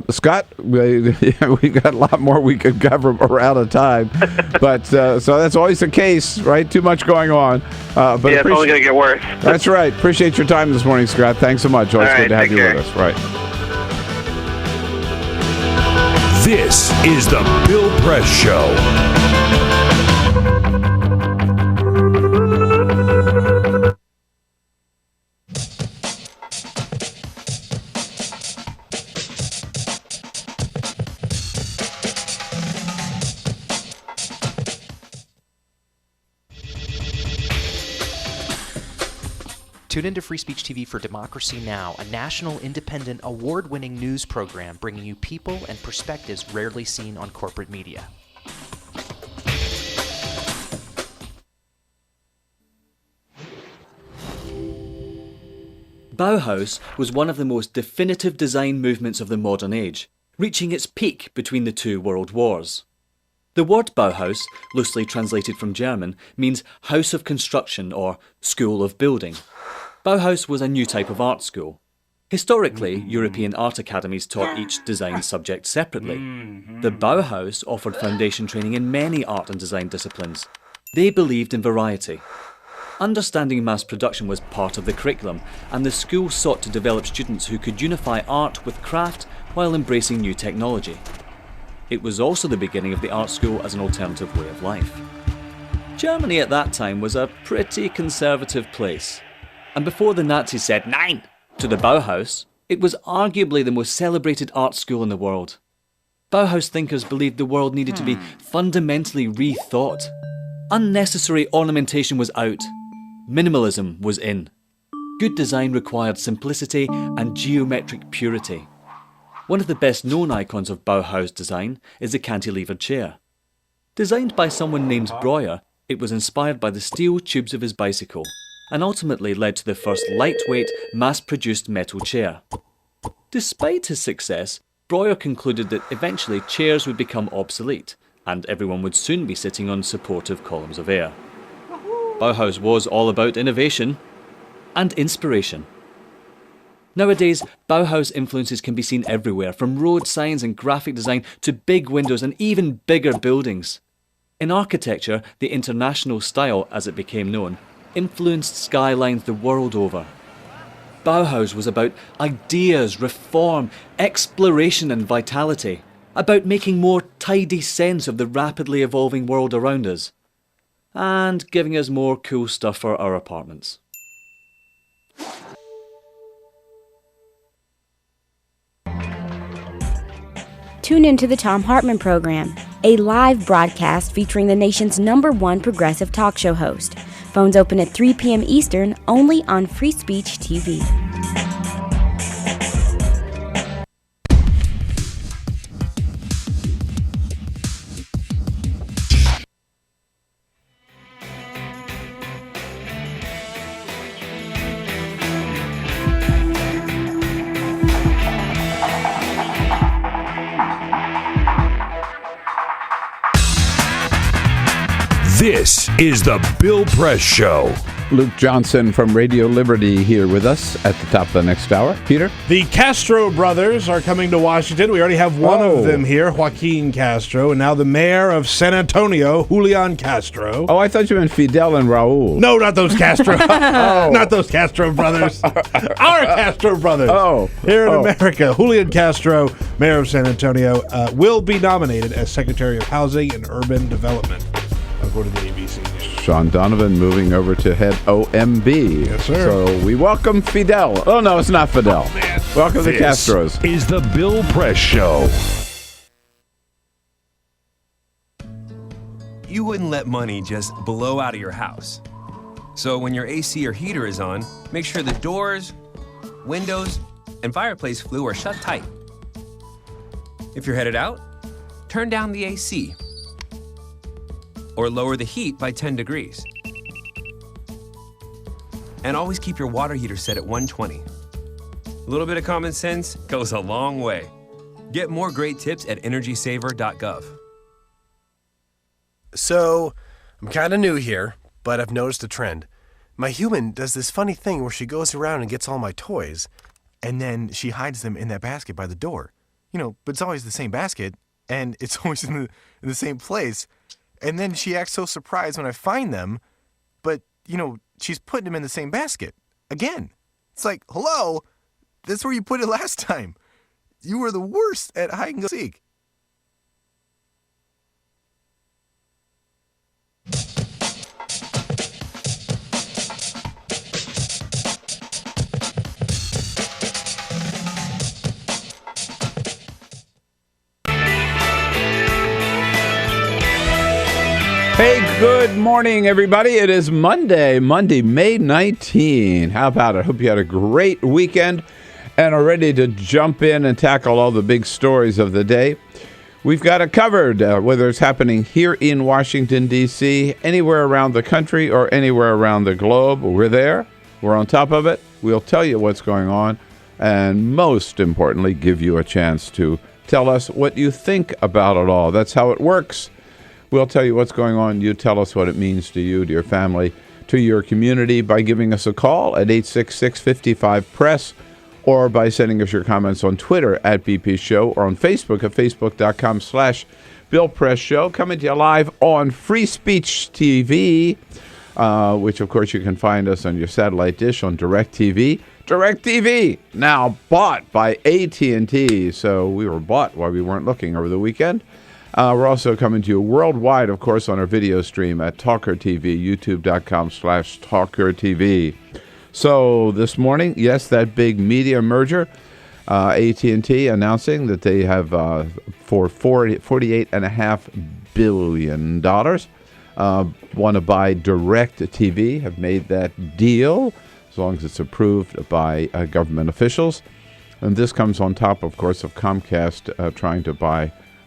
Scott, we've got a lot more we could cover. We're out of time, but so that's always the case, right? Too much going on. But it's only going to get worse. That's right. Appreciate your time this morning, Scott. Thanks so much. Always good to have you with us. Right. This is the Bill Press Show. Tune into Free Speech TV for Democracy Now!, a national, independent, award-winning news program bringing you people and perspectives rarely seen on corporate media. Bauhaus was one of the most definitive design movements of the modern age, reaching its peak between the two world wars. The word Bauhaus, loosely translated from German, means house of construction or school of building. Bauhaus was a new type of art school. Historically, European art academies taught each design subject separately. The Bauhaus offered foundation training in many art and design disciplines. They believed in variety. Understanding mass production was part of the curriculum, and the school sought to develop students who could unify art with craft while embracing new technology. It was also the beginning of the art school as an alternative way of life. Germany at that time was a pretty conservative place. And before the Nazis said "Nein" to the Bauhaus, it was arguably the most celebrated art school in the world. Bauhaus thinkers believed the world needed to be fundamentally rethought. Unnecessary ornamentation was out. Minimalism was in. Good design required simplicity and geometric purity. One of the best known icons of Bauhaus design is the cantilevered chair. Designed by someone named Breuer, it was inspired by the steel tubes of his bicycle, and ultimately led to the first lightweight, mass-produced metal chair. Despite his success, Breuer concluded that eventually chairs would become obsolete, and everyone would soon be sitting on supportive columns of air. Bauhaus was all about innovation and inspiration. Nowadays, Bauhaus influences can be seen everywhere, from road signs and graphic design to big windows and even bigger buildings. In architecture, the International style, as it became known, influenced skylines the world over. Bauhaus was about ideas, reform, exploration and vitality, about making more tidy sense of the rapidly evolving world around us, and giving us more cool stuff for our apartments. Tune into the Thom Hartmann Program, a live broadcast featuring the nation's #1 progressive talk show host. Phones open at 3 p.m. Eastern, only on Free Speech TV. This is the Bill Press Show. Luke Johnson from Radio Liberty here with us at the top of the next hour. Peter? The Castro brothers are coming to Washington. We already have one of them here, Joaquin Castro, and now the mayor of San Antonio, Julian Castro. Oh, I thought you meant Fidel and Raul. No, not those Castro. Not those Castro brothers. Our Castro brothers. Here in America, Julian Castro, mayor of San Antonio, will be nominated as Secretary of Housing and Urban Development, according to the ABC News. Sean Donovan moving over to head OMB. Yes, sir. So we welcome Fidel. Oh, no, it's not Fidel. Welcome the Castros. This is the Bill Press Show. You wouldn't let money just blow out of your house. So when your AC or heater is on, make sure the doors, windows, and fireplace flue are shut tight. If you're headed out, turn down the AC. Or lower the heat by 10 degrees. And always keep your water heater set at 120. A little bit of common sense goes a long way. Get more great tips at energysaver.gov. So, I'm kind of new here, but I've noticed a trend. My human does this funny thing where she goes around and gets all my toys, and then she hides them in that basket by the door. You know, but it's always the same basket, and it's always in the same place. And then she acts so surprised when I find them, but, you know, she's putting them in the same basket. Again. It's like, hello, that's where you put it last time. You were the worst at hide and seek. Hey, good morning, everybody. It is Monday, May 19. How about it? Hope you had a great weekend and are ready to jump in and tackle all the big stories of the day. We've got it covered, whether it's happening here in Washington, D.C., anywhere around the country or anywhere around the globe. We're there. We're on top of it. We'll tell you what's going on and, most importantly, give you a chance to tell us what you think about it all. That's how it works. We'll tell you what's going on. You tell us what it means to you, to your family, to your community by giving us a call at 866-55-PRESS or by sending us your comments on Twitter at BP Show or on Facebook at facebook.com/Bill Press Show. Coming to you live on Free Speech TV, which, of course, you can find us on your satellite dish on DirecTV. DirecTV, now bought by AT&T. So we were bought while we weren't looking over the weekend. We're also coming to you worldwide, of course, on our video stream at TawkrTV, youtube.com/TawkrTV. So this morning, yes, that big media merger, AT&T announcing that they have for $48.5 billion want to buy DirecTV, have made that deal as long as it's approved by government officials. And this comes on top, of course, of Comcast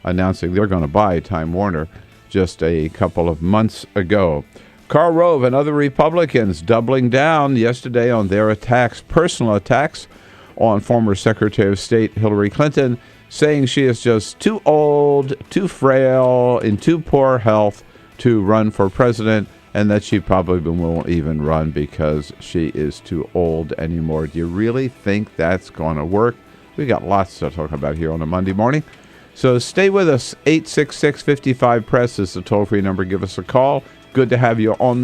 announcing they're going to buy Time Warner just a couple of months ago. Karl Rove and other Republicans doubling down yesterday on their personal attacks on former Secretary of State Hillary Clinton, saying she is just too old, too frail, in too poor health to run for president, and that she probably won't even run because she is too old anymore. Do you really think that's going to work? We got lots to talk about here on a Monday morning. So stay with us. 866-55-PRESS is the toll-free number. Give us a call. Good to have you on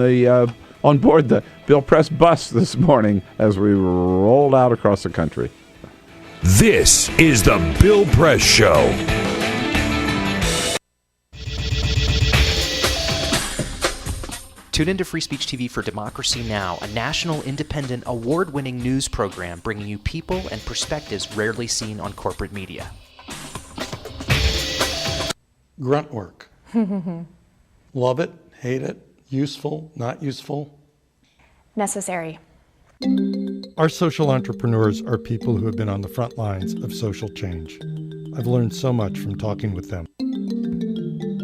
board the Bill Press bus this morning as we roll out across the country. This is the Bill Press Show. Tune into Free Speech TV for Democracy Now!, a national, independent, award-winning news program bringing you people and perspectives rarely seen on corporate media. Grunt work. Love it, hate it, useful, not useful. Necessary. Our social entrepreneurs are people who have been on the front lines of social change. I've learned so much from talking with them.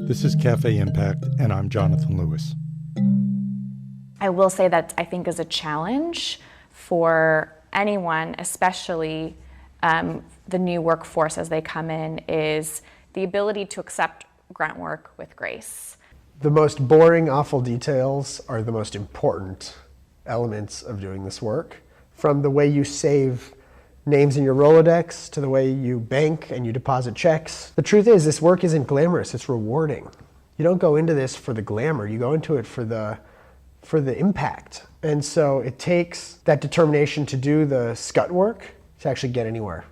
This is Cafe Impact, and I'm Jonathan Lewis. I will say that I think is a challenge for anyone, especially the new workforce as they come in, is the ability to accept grunt work with grace. The most boring, awful details are the most important elements of doing this work. From the way you save names in your Rolodex to the way you bank and you deposit checks. The truth is, this work isn't glamorous, it's rewarding. You don't go into this for the glamour, you go into it for the impact. And so it takes that determination to do the scut work to actually get anywhere.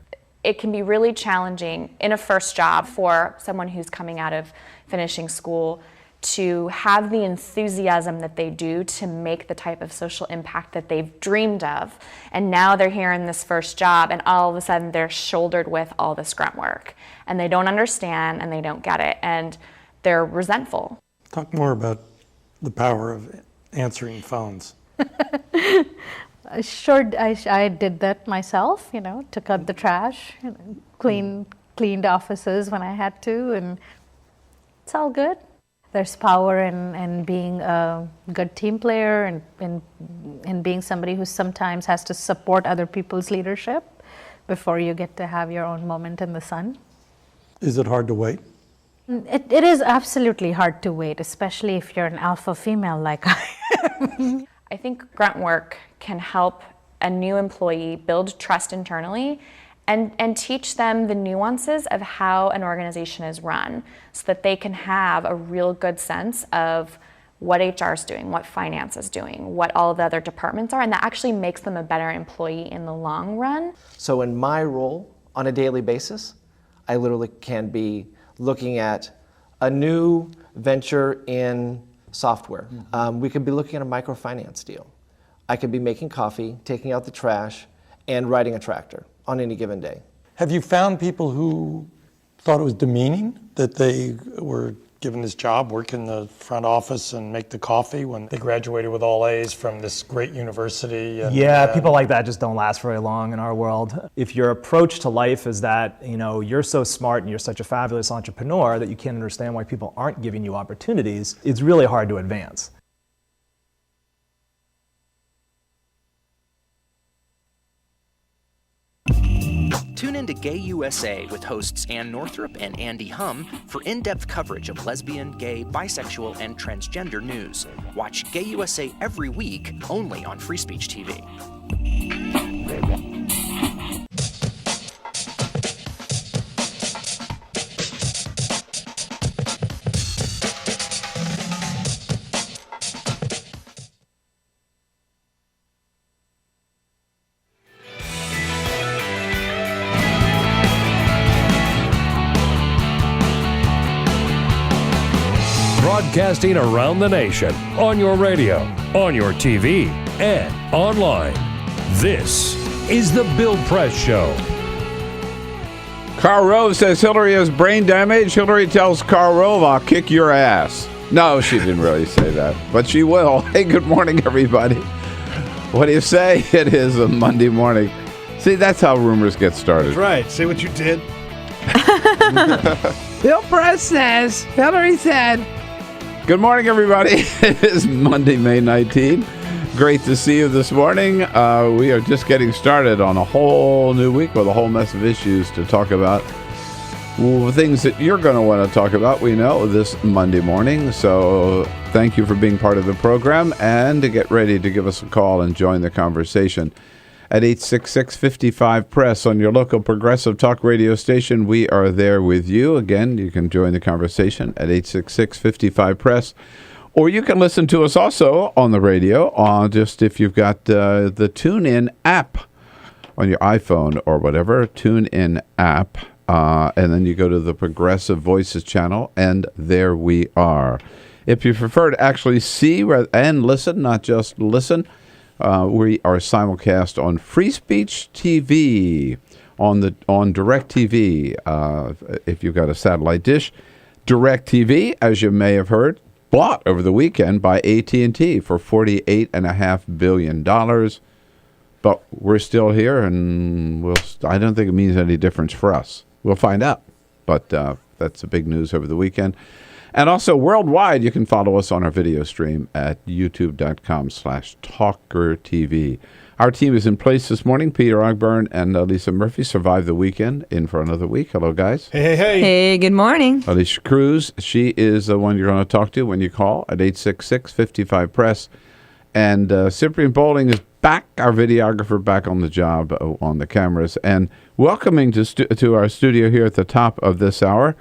It can be really challenging in a first job for someone who's coming out of finishing school to have the enthusiasm that they do to make the type of social impact that they've dreamed of. And now they're here in this first job and all of a sudden they're shouldered with all this grunt work. And they don't understand and they don't get it and they're resentful. Talk more about the power of answering phones. Sure, I did that myself, took out the trash, cleaned offices when I had to, and it's all good. There's power in being a good team player and in being somebody who sometimes has to support other people's leadership before you get to have your own moment in the sun. Is it hard to wait? It is absolutely hard to wait, especially if you're an alpha female like I am. I think grunt work can help a new employee build trust internally and teach them the nuances of how an organization is run so that they can have a real good sense of what HR is doing, what finance is doing, what all the other departments are, and that actually makes them a better employee in the long run. So in my role on a daily basis, I literally can be looking at a new venture in software. We could be looking at a microfinance deal. I could be making coffee, taking out the trash, and riding a tractor on any given day. Have you found people who thought it was demeaning that they were given this job, work in the front office and make the coffee when they graduated with all A's from this great university? And, people like that just don't last very long in our world. If your approach to life is that, you're so smart and you're such a fabulous entrepreneur that you can't understand why people aren't giving you opportunities, it's really hard to advance. Tune in to Gay USA with hosts Ann Northrup and Andy Hum for in-depth coverage of lesbian, gay, bisexual, and transgender news. Watch Gay USA every week, only on Free Speech TV. broadcasting around the nation, on your radio, on your TV, and online. This is The Bill Press Show. Karl Rove says Hillary has brain damage. Hillary tells Karl Rove, I'll kick your ass. No, she didn't really say that, but she will. Hey, good morning, everybody. What do you say? It is a Monday morning. See, that's how rumors get started. That's right. See what you did? Bill Press says, Hillary said. Good morning, everybody. It is Monday, May 19th. Great to see you this morning. We are just getting started on a whole new week with a whole mess of issues to talk about. Things that you're going to want to talk about, we know, this Monday morning. So thank you for being part of the program, and to get ready to give us a call and join the conversation at 866-55-PRESS on your local progressive talk radio station. We are there with you. Again, you can join the conversation at 866-55-PRESS. Or you can listen to us also on the radio, just if you've got the TuneIn app on your iPhone or whatever, TuneIn app. And then you go to the Progressive Voices channel, and there we are. If you prefer to actually see and listen, not just listen, we are simulcast on Free Speech TV, on DirecTV. If you've got a satellite dish, DirecTV, as you may have heard, bought over the weekend by AT&T for $48.5 billion. But we're still here, and I don't think it means any difference for us. We'll find out. But that's the big news over the weekend. And also worldwide, you can follow us on our video stream at youtube.com/TawkrTV. Our team is in place this morning. Peter Ogburn and Lisa Murphy survived the weekend, in for another week. Hello, guys. Hey, hey, hey. Hey, good morning. Alicia Cruz, she is the one you're going to talk to when you call at 866-55-PRESS. And Cyprian Bowling is back, our videographer, back on the job on the cameras. And welcoming to our studio here at the top of this hour,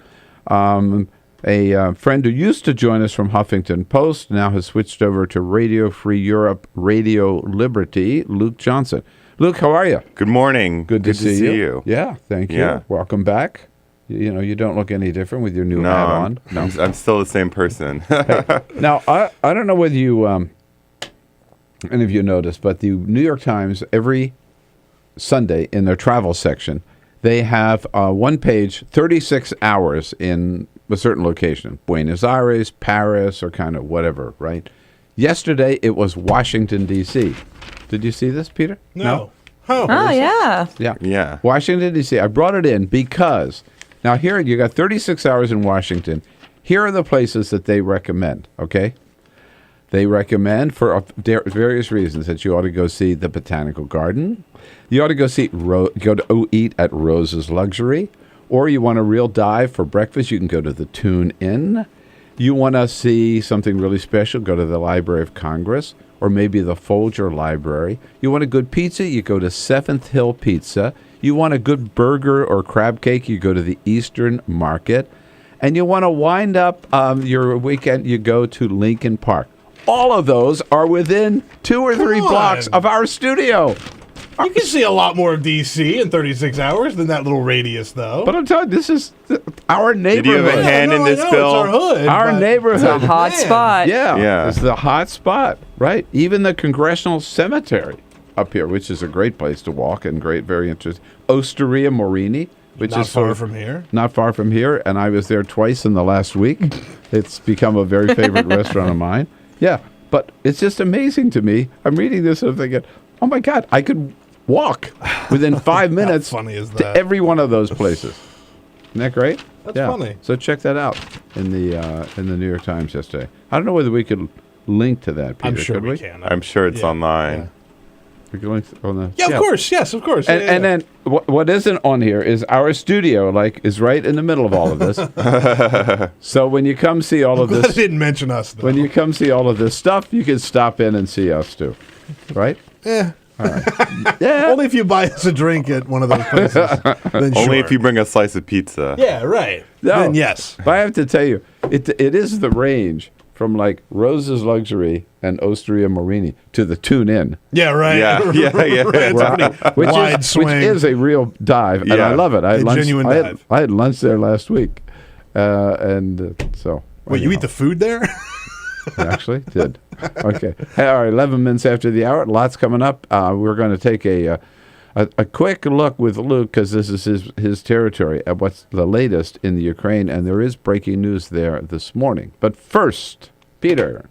a friend who used to join us from Huffington Post, now has switched over to Radio Free Europe, Radio Liberty, Luke Johnson. Luke, how are you? Good morning. Good to see you. Yeah, thank you. Yeah. Welcome back. You don't look any different with your new hat on. No, I'm still the same person. Hey, now, I don't know whether you, any of you noticed, but the New York Times, every Sunday in their travel section, they have one page, 36 hours in a certain location, Buenos Aires, Paris, or kind of whatever, right? Yesterday, it was Washington, D.C. Did you see this, Peter? No. Oh, yeah. Yeah. Washington, D.C. I brought it in because, now here you got 36 hours in Washington. Here are the places that they recommend, okay? They recommend for various reasons that you ought to go see the Botanical Garden. You ought to go eat at Rose's Luxury. Or you want a real dive for breakfast, you can go to the Tune Inn. You want to see something really special, go to the Library of Congress, or maybe the Folger Library. You want a good pizza, you go to 7th Hill Pizza. You want a good burger or crab cake, you go to the Eastern Market. And you want to wind up your weekend, you go to Lincoln Park. All of those are within 2 or 3 blocks of our studio. You can see a lot more of D.C. in 36 hours than that little radius, though. But I'm telling you, this is our neighborhood. Did you have a hand in this, Bill? It's our hood. Our neighborhood. It's a hot spot. Yeah. It's the hot spot, right? Even the Congressional Cemetery up here, which is a great place to walk and very interesting. Osteria Morini, which not is far from here. Not far from here, and I was there twice in the last week. It's become a very favorite restaurant of mine. Yeah, but it's just amazing to me. I'm reading this and I'm thinking, oh my God, I could walk within 5 minutes How funny is to that? every one of those places. Isn't that great? That's funny. So check that out in the New York Times yesterday. I don't know whether we could link to that, Peter. I'm sure could we can. I'm sure it's online. Yeah. We can link on the. Yeah, of course. Yes, of course. And then what isn't on here is our studio, is right in the middle of all of this. So when you come see all of Glad this, it didn't mention us, though. when you come see all of this stuff, you can stop in and see us too, right? Yeah. All right. Yeah. Only if you buy us a drink at one of those places. Then Only sure. if you bring a slice of pizza. Yeah, right. No, Then yes. But I have to tell you, it is the range from Rose's Luxury and Osteria Morini to the Tune Inn. Yeah, right. Yeah. It's a pretty wide swing. Which is a real dive, and Yeah. I love it. I had A genuine dive. I had lunch there last week, so Wait, you eat the food there? Actually, did. Okay. Hey, all right, 11 minutes after the hour. Lots coming up. We're going to take a quick look with Luke, because this is his territory, at what's the latest in the Ukraine, and there is breaking news there this morning. But first, Peter.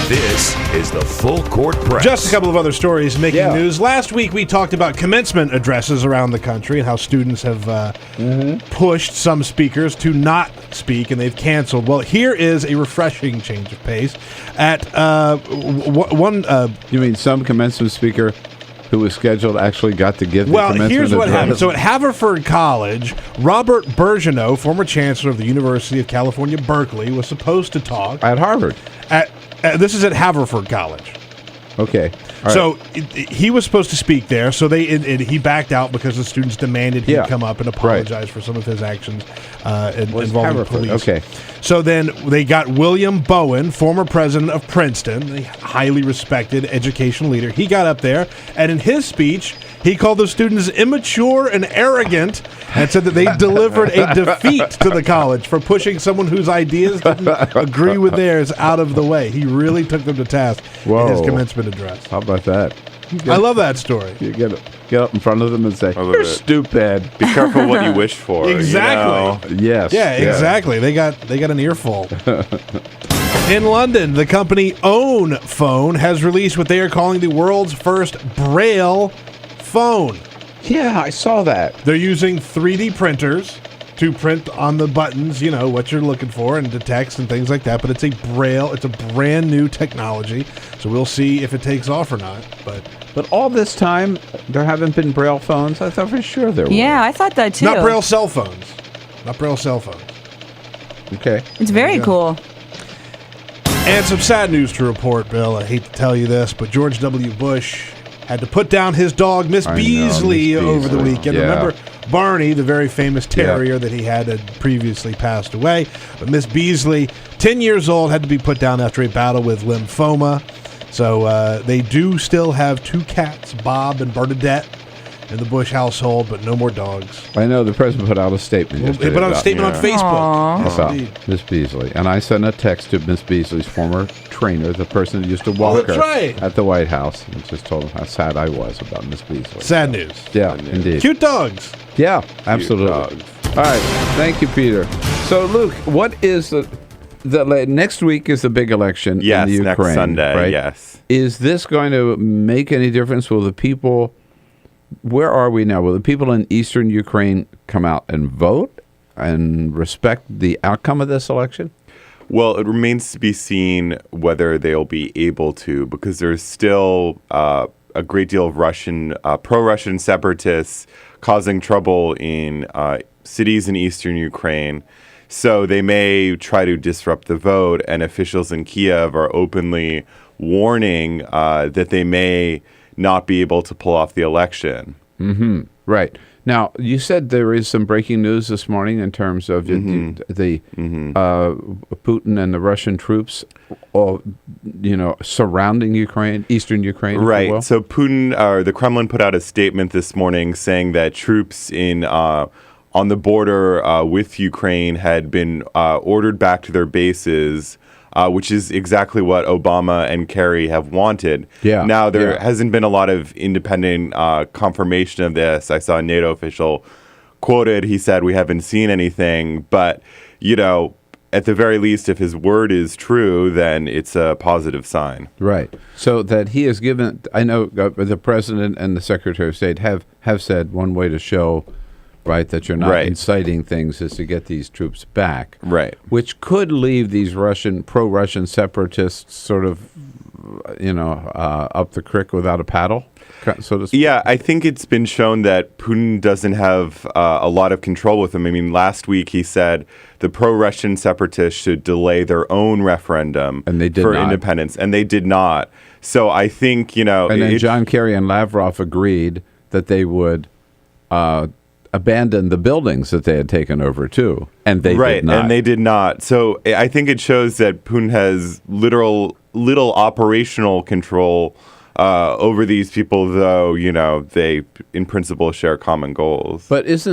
This is the Full Court Press. Just a couple of other stories making news. Last week we talked about commencement addresses around the country and how students have pushed some speakers to not speak, and they've canceled. Well, here is a refreshing change of pace. At one... you mean some commencement speaker who was scheduled actually got to give the commencement here's what address? happened. So at Haverford College, Robert Bergeneau, former chancellor of the University of California, Berkeley, was supposed to talk. At Harvard. This is at Haverford College. Okay. All So right. he was supposed to speak there. So he backed out because the students demanded he come up and apologize for some of his actions involving Haverford? police. Okay. So then they got William Bowen, former president of Princeton, a highly respected education leader. He got up there, and in his speech, he called the students immature and arrogant, and said that they delivered a defeat to the college for pushing someone whose ideas didn't agree with theirs out of the way. He really took them to task in his commencement address. How about that? I love that story. You get up in front of them and say, love "You're it. stupid." Be careful what you wish for. Exactly. You know? Yes. Yeah, exactly. They got an earful. In London, the company Own Phone has released what they are calling the world's first Braille phone. Yeah, I saw that. They're using 3D printers to print on the buttons, what you're looking for, and the text and things like that. But it's a brand new technology. So we'll see if it takes off or not. But all this time, there haven't been Braille phones? I thought for sure there were. Yeah, I thought that too. Not Braille cell phones. Not Braille cell phones. Okay. It's very cool. And some sad news to report, Bill. I hate to tell you this, but George W. Bush had to put down his dog, Miss Beasley, over the weekend. Yeah. Remember Barney, the very famous terrier that he had previously passed away. But Miss Beasley, 10 years old, had to be put down after a battle with lymphoma. So they do still have two cats, Bob and Bernadette, in the Bush household, but no more dogs. I know the president put out a statement yesterday. They put out a statement on Facebook. About Miss Beasley. And I sent a text to Miss Beasley's former trainer, the person that used to walk that's her right. at the White House, and just told him how sad I was about Miss Beasley. Sad news. Yeah, indeed. Cute dogs. Yeah, absolutely. All right. Thank you, Peter. So, Luke, what is the next week is the big election in the Ukraine. Next Sunday, right? yes. Is this going to make any difference? Will the people... Where are we now? Will the people in eastern Ukraine come out and vote and respect the outcome of this election? Well, it remains to be seen whether they'll be able to, because there's still a great deal of pro-Russian separatists causing trouble in cities in eastern Ukraine. So they may try to disrupt the vote, and officials in Kiev are openly warning that they may not be able to pull off the election. Mm-hmm. Right. Now, you said there is some breaking news this morning in terms of the Putin and the Russian troops, surrounding Ukraine, eastern Ukraine. Right. So Putin, or the Kremlin, put out a statement this morning saying that troops on the border with Ukraine had been ordered back to their bases. Which is exactly what Obama and Kerry have wanted. Yeah. Now, there hasn't been a lot of independent confirmation of this. I saw a NATO official quoted. He said, "We haven't seen anything." But, at the very least, if his word is true, then it's a positive sign. Right. So that he has given, I know the president and the secretary of state have said one way to show, right, that you're not inciting things is to get these troops back. Right. Which could leave these pro-Russian separatists sort of, up the creek without a paddle, so to speak. Yeah, I think it's been shown that Putin doesn't have a lot of control with them. I mean, last week he said the pro-Russian separatists should delay their own referendum for independence, and they did not. So I think, And then John Kerry and Lavrov agreed that they would abandon the buildings that they had taken over too, and they did not. And they did not. So I think it shows that Putin has little operational control over these people, though they in principle share common goals. But is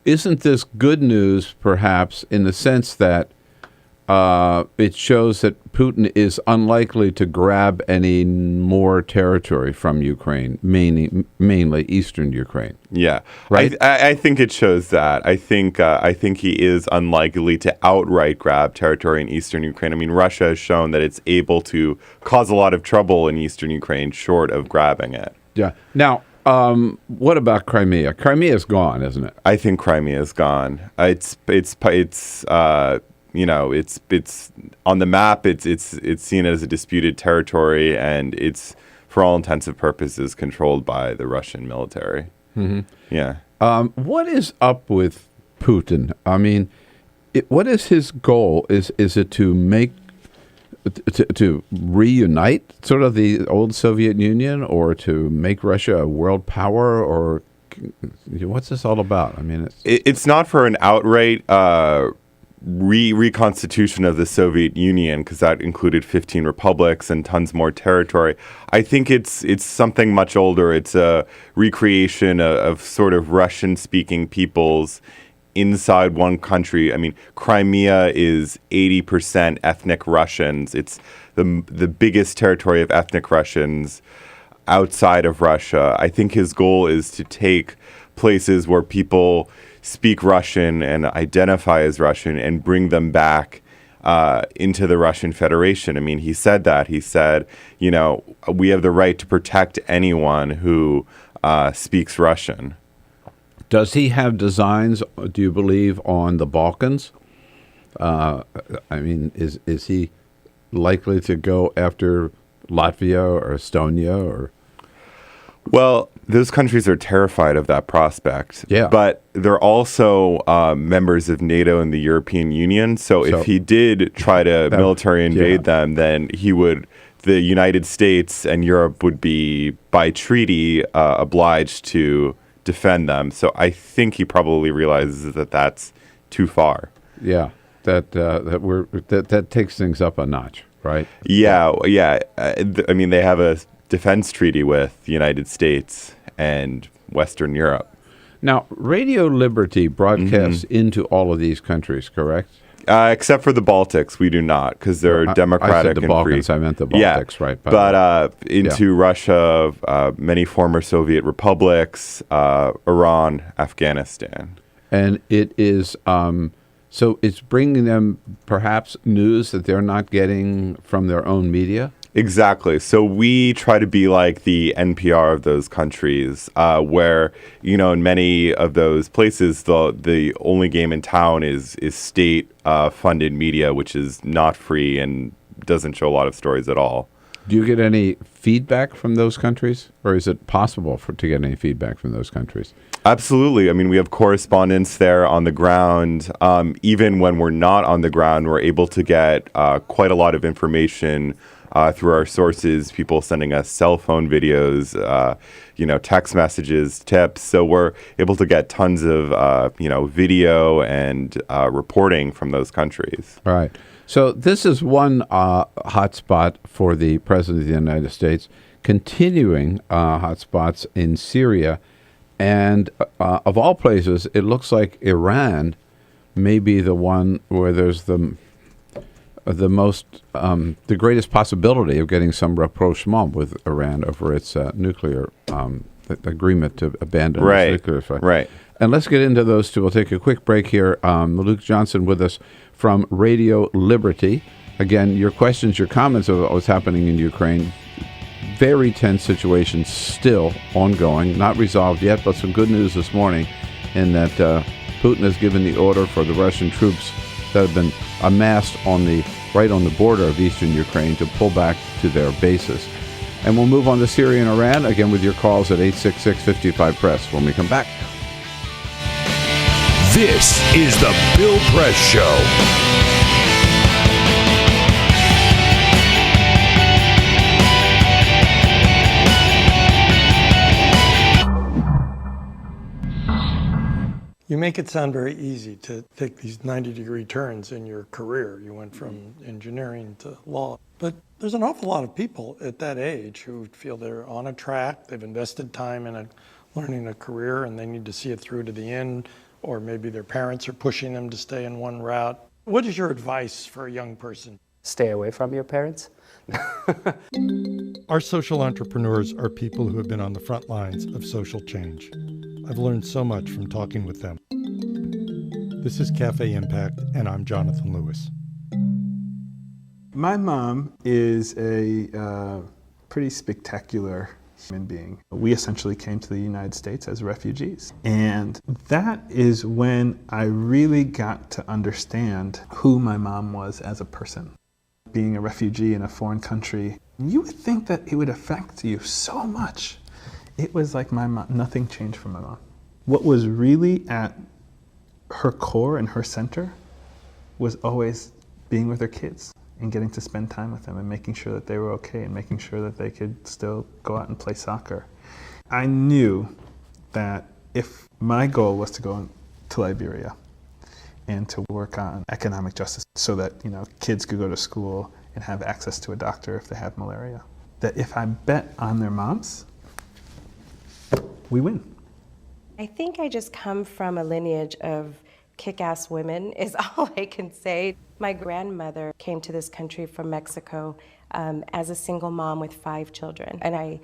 isn't this good news, perhaps, in the sense that it shows that Putin is unlikely to grab any more territory from Ukraine, mainly eastern Ukraine? Yeah, right. I think it shows that. I think he is unlikely to outright grab territory in eastern Ukraine. I mean, Russia has shown that it's able to cause a lot of trouble in eastern Ukraine, short of grabbing it. Yeah. Now, what about Crimea? Crimea is gone, isn't it? I think Crimea is gone. It's on the map. It's seen as a disputed territory, and it's for all intents and purposes controlled by the Russian military. Mm-hmm. Yeah. What is up with Putin? I mean, what is his goal? Is it to make to reunite sort of the old Soviet Union, or to make Russia a world power, or what's this all about? I mean, it's not for an outright reconstitution of the Soviet Union, because that included 15 republics and tons more territory. I think it's something much older. It's a recreation of sort of Russian-speaking peoples inside one country. I mean, Crimea is 80% ethnic Russians. It's the biggest territory of ethnic Russians outside of Russia. I think his goal is to take places where people speak Russian and identify as Russian and bring them back into the Russian Federation. I mean, he said that. He said, we have the right to protect anyone who speaks Russian. Does he have designs, do you believe, on the Balkans? I mean, is he likely to go after Latvia or Estonia or? Well, those countries are terrified of that prospect. Yeah. But they're also members of NATO and the European Union. So if he did try to military invade them, then the United States and Europe would be, by treaty, obliged to defend them. So I think he probably realizes that that's too far. Yeah, that takes things up a notch, right? Yeah. I mean, they have a defense treaty with the United States and Western Europe. Now, Radio Liberty broadcasts into all of these countries, correct? Except for the Baltics, we do not, because they're democratic I said the and Balkans, free. I meant the Baltics, right? But into Russia, many former Soviet republics, Iran, Afghanistan. And it is, so it's bringing them perhaps news that they're not getting from their own media? Exactly. So we try to be like the NPR of those countries, where, in many of those places, the only game in town is state funded media, which is not free and doesn't show a lot of stories at all. Do you get any feedback from those countries, or is it possible to get any feedback from those countries? Absolutely. I mean, we have correspondents there on the ground. Even when we're not on the ground, we're able to get quite a lot of information through our sources, people sending us cell phone videos, text messages, tips. So we're able to get tons of, video and reporting from those countries. All right. So this is one hotspot for the President of the United States, continuing hotspots in Syria. And of all places, it looks like Iran may be the one where there's the greatest possibility of getting some rapprochement with Iran over its nuclear agreement to abandon its nuclear threat. Right. And let's get into those two. We'll take a quick break here. Luke Johnson with us from Radio Liberty. Again, your questions, your comments about what's happening in Ukraine. Very tense situation still ongoing, not resolved yet, but some good news this morning in that Putin has given the order for the Russian troops that have been amassed right on the border of eastern Ukraine to pull back to their bases. And we'll move on to Syria and Iran, again with your calls at 866-55-PRESS when we come back. This is the Bill Press Show. You make it sound very easy to take these 90-degree turns in your career. You went from engineering to law. But there's an awful lot of people at that age who feel they're on a track, they've invested time in learning a career, and they need to see it through to the end, or maybe their parents are pushing them to stay in one route. What is your advice for a young person? Stay away from your parents. Our social entrepreneurs are people who have been on the front lines of social change. I've learned so much from talking with them. This is Cafe Impact, and I'm Jonathan Lewis. My mom is a pretty spectacular human being. We essentially came to the United States as refugees. And that is when I really got to understand who my mom was as a person. Being a refugee in a foreign country, you would think that it would affect you so much. It was like my mom, nothing changed for my mom. What was really at her core and her center was always being with her kids and getting to spend time with them and making sure that they were okay and making sure that they could still go out and play soccer. I knew that if my goal was to go to Liberia and to work on economic justice so that, kids could go to school and have access to a doctor if they have malaria, that if I bet on their moms, we win. I think I just come from a lineage of kick-ass women is all I can say. My grandmother came to this country from Mexico as a single mom with 5 children. And I,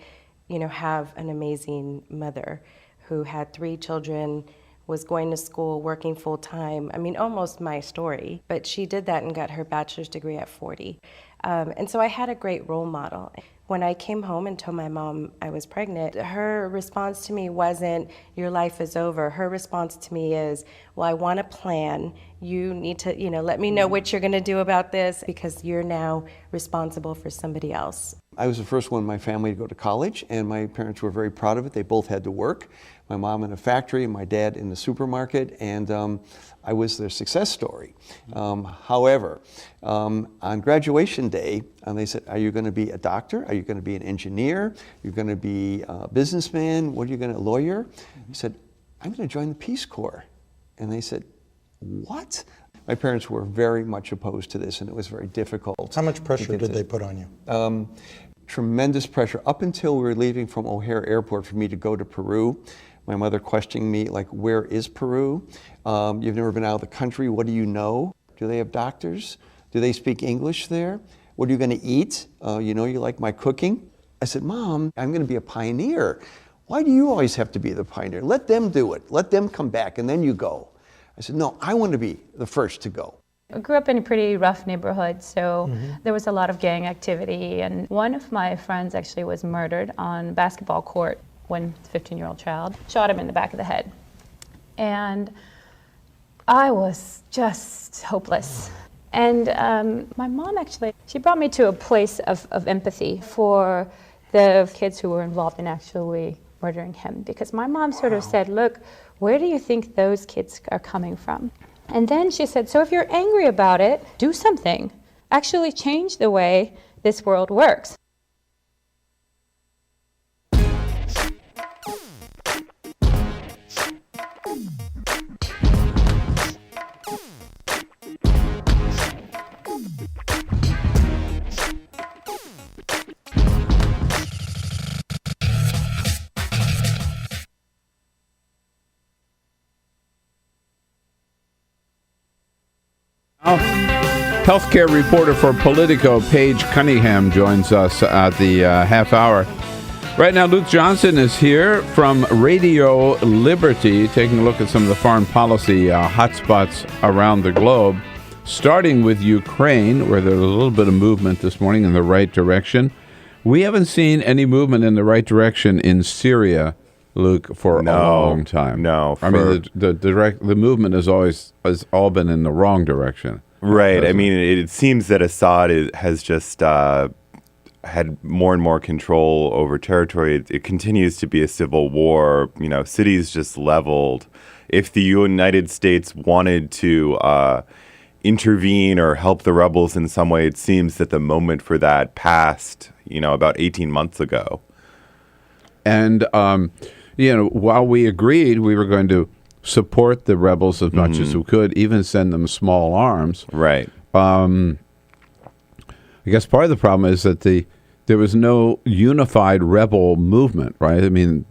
have an amazing mother who had 3 children, was going to school, working full-time. I mean, almost my story. But she did that and got her bachelor's degree at 40. And so I had a great role model. When I came home and told my mom I was pregnant, her response to me wasn't, your life is over. Her response to me is, well, I want a plan. You need to, let me know what you're going to do about this because you're now responsible for somebody else. I was the first one in my family to go to college, and my parents were very proud of it. They both had to work. My mom in a factory and my dad in the supermarket, and I was their success story. However, on graduation day, they said, are you going to be a doctor? Are you going to be an engineer? You're going to be a businessman? What are you going to, a lawyer? I said, I'm going to join the Peace Corps. And they said, what? My parents were very much opposed to this, and it was very difficult. How much pressure did they put on you? Tremendous pressure. Up until we were leaving from O'Hare Airport for me to go to Peru, my mother questioning me, like, where is Peru? You've never been out of the country. What do you know? Do they have doctors? Do they speak English there? What are you going to eat? You like my cooking? I said, Mom, I'm going to be a pioneer. Why do you always have to be the pioneer? Let them do it. Let them come back, and then you go. I said, no, I want to be the first to go. I grew up in a pretty rough neighborhood, so there was a lot of gang activity, and one of my friends actually was murdered on a basketball court when a 15-year-old child shot him in the back of the head. And I was just hopeless. And my mom actually, she brought me to a place of empathy for the kids who were involved in actually murdering him, because my mom sort of said, look, where do you think those kids are coming from? And then she said, so if you're angry about it, do something. Actually change the way this world works. Healthcare reporter for Politico, Paige Cunningham, joins us at the half hour. Right now, Luke Johnson is here from Radio Liberty, taking a look at some of the foreign policy hotspots around the globe, starting with Ukraine, where there's a little bit of movement this morning in the right direction. We haven't seen any movement in the right direction in Syria, Luke, for a long time. No, I mean the movement has all been in the wrong direction. Right. I mean, it seems that Assad has just had more and more control over territory. It continues to be a civil war. Cities just leveled. If the United States wanted to intervene or help the rebels in some way, it seems that the moment for that passed, about 18 months ago. And, while we agreed we were going to support the rebels as much as we could, even send them small arms. Right. I guess part of the problem is that there was no unified rebel movement, right? I mean,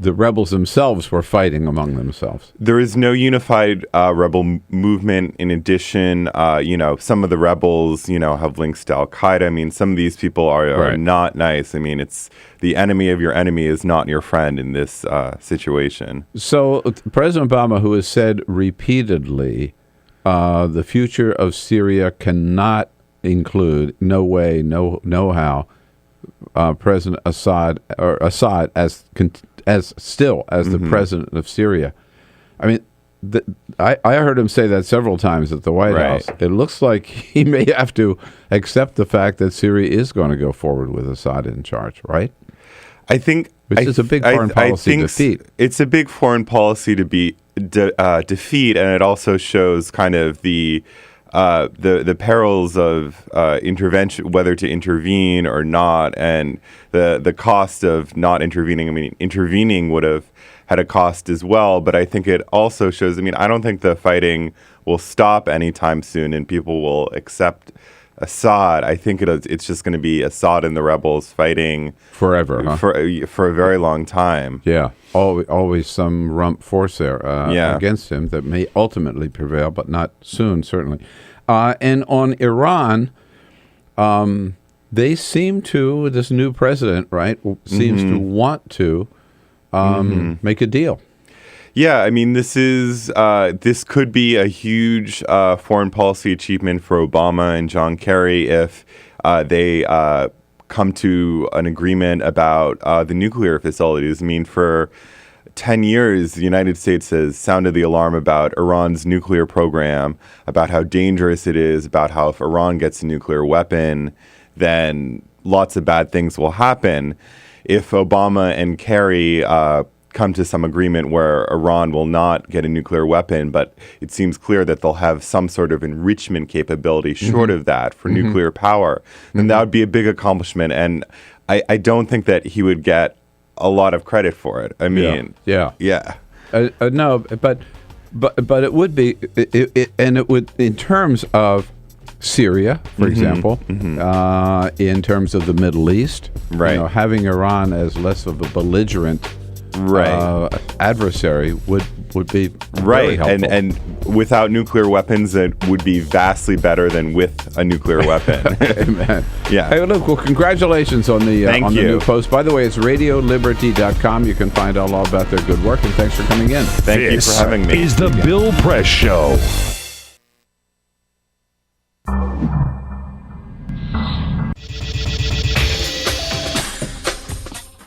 the rebels themselves were fighting among themselves. There is no unified rebel movement. In addition, some of the rebels, have links to Al-Qaeda. I mean, some of these people are not nice. I mean, it's the enemy of your enemy is not your friend in this situation. So President Obama, who has said repeatedly, the future of Syria cannot include, no way, no how, President Assad as the president of Syria. I mean, I heard him say that several times at the White House. It looks like he may have to accept the fact that Syria is going to go forward with Assad in charge, right? I think which is a big foreign policy defeat. It's a big foreign policy to be defeat, and it also shows kind of the perils of intervention, whether to intervene or not, and the cost of not intervening. I mean, intervening would have had a cost as well, but I think it also shows, I don't think the fighting will stop anytime soon and people will accept Assad. I think it's just going to be Assad and the rebels fighting forever, huh? for a very long time. Yeah, always some rump force there against him that may ultimately prevail, but not soon, certainly. And on Iran, they seem to, this new president, right, seems to want to make a deal. Yeah, I mean, this could be a huge foreign policy achievement for Obama and John Kerry if they come to an agreement about the nuclear facilities. I mean, for 10 years, the United States has sounded the alarm about Iran's nuclear program, about how dangerous it is, about how if Iran gets a nuclear weapon, then lots of bad things will happen. If Obama and Kerry come to some agreement where Iran will not get a nuclear weapon, but it seems clear that they'll have some sort of enrichment capability short of that for nuclear power, then that would be a big accomplishment. And I don't think that he would get a lot of credit for it. I mean, yeah. No, but it would be, and it would, in terms of Syria, for example, in terms of the Middle East, having Iran as less of a belligerent adversary would be very helpful. And without nuclear weapons, it would be vastly better than with a nuclear weapon. Amen. Yeah. Hey, look, well, congratulations on the new post. By the way, it's radioliberty.com. You can find out all about their good work, and thanks for coming in. Thank you for having me. This is the Bill Press Show.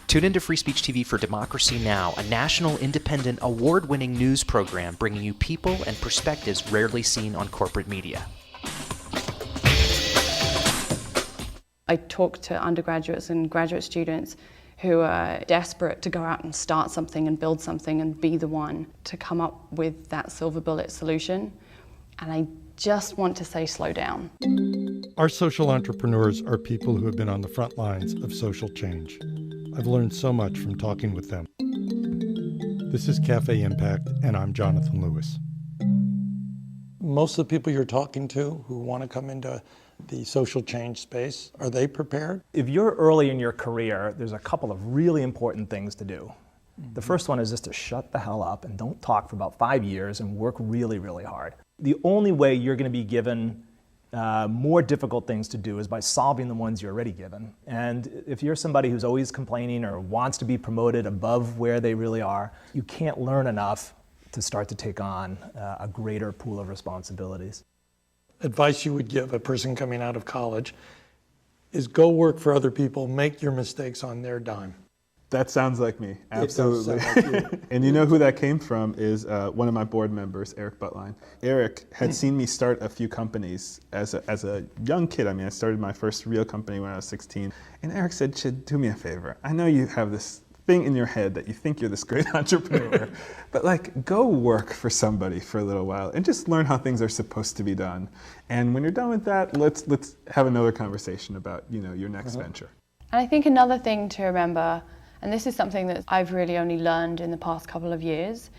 Tune into Free Speech TV for Democracy Now!, a national, independent, award-winning news program bringing you people and perspectives rarely seen on corporate media. I talk to undergraduates and graduate students who are desperate to go out and start something and build something and be the one to come up with that silver bullet solution. And I just want to say, slow down. Our social entrepreneurs are people who have been on the front lines of social change. I've learned so much from talking with them. This is Cafe Impact, and I'm Jonathan Lewis. Most of the people you're talking to who want to come into the social change space, are they prepared? If you're early in your career, there's a couple of really important things to do. The first one is just to shut the hell up and don't talk for about 5 years and work really, really hard. The only way you're going to be given more difficult things to do is by solving the ones you're already given. And if you're somebody who's always complaining or wants to be promoted above where they really are, you can't learn enough to start to take on a greater pool of responsibilities. Advice you would give a person coming out of college is go work for other people, make your mistakes on their dime. That sounds like me, absolutely. Like and you know who that came from is one of my board members, Eric Buttline. Eric had seen me start a few companies as a young kid. I mean, I started my first real company when I was 16. And Eric said, "Chid, do me a favor. I know you have this thing in your head that you think you're this great entrepreneur, but like go work for somebody for a little while and just learn how things are supposed to be done. And when you're done with that, let's have another conversation about, your next venture." And I think another thing to remember, and this is something that I've really only learned in the past couple of years,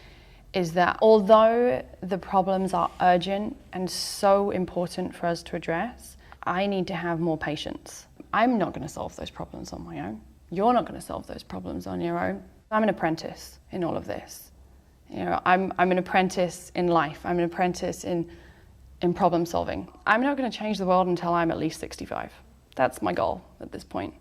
is that although the problems are urgent and so important for us to address, I need to have more patience. I'm not going to solve those problems on my own. You're not going to solve those problems on your own. I'm an apprentice in all of this. I'm an apprentice in life. I'm an apprentice in problem solving. I'm not going to change the world until I'm at least 65. That's my goal at this point.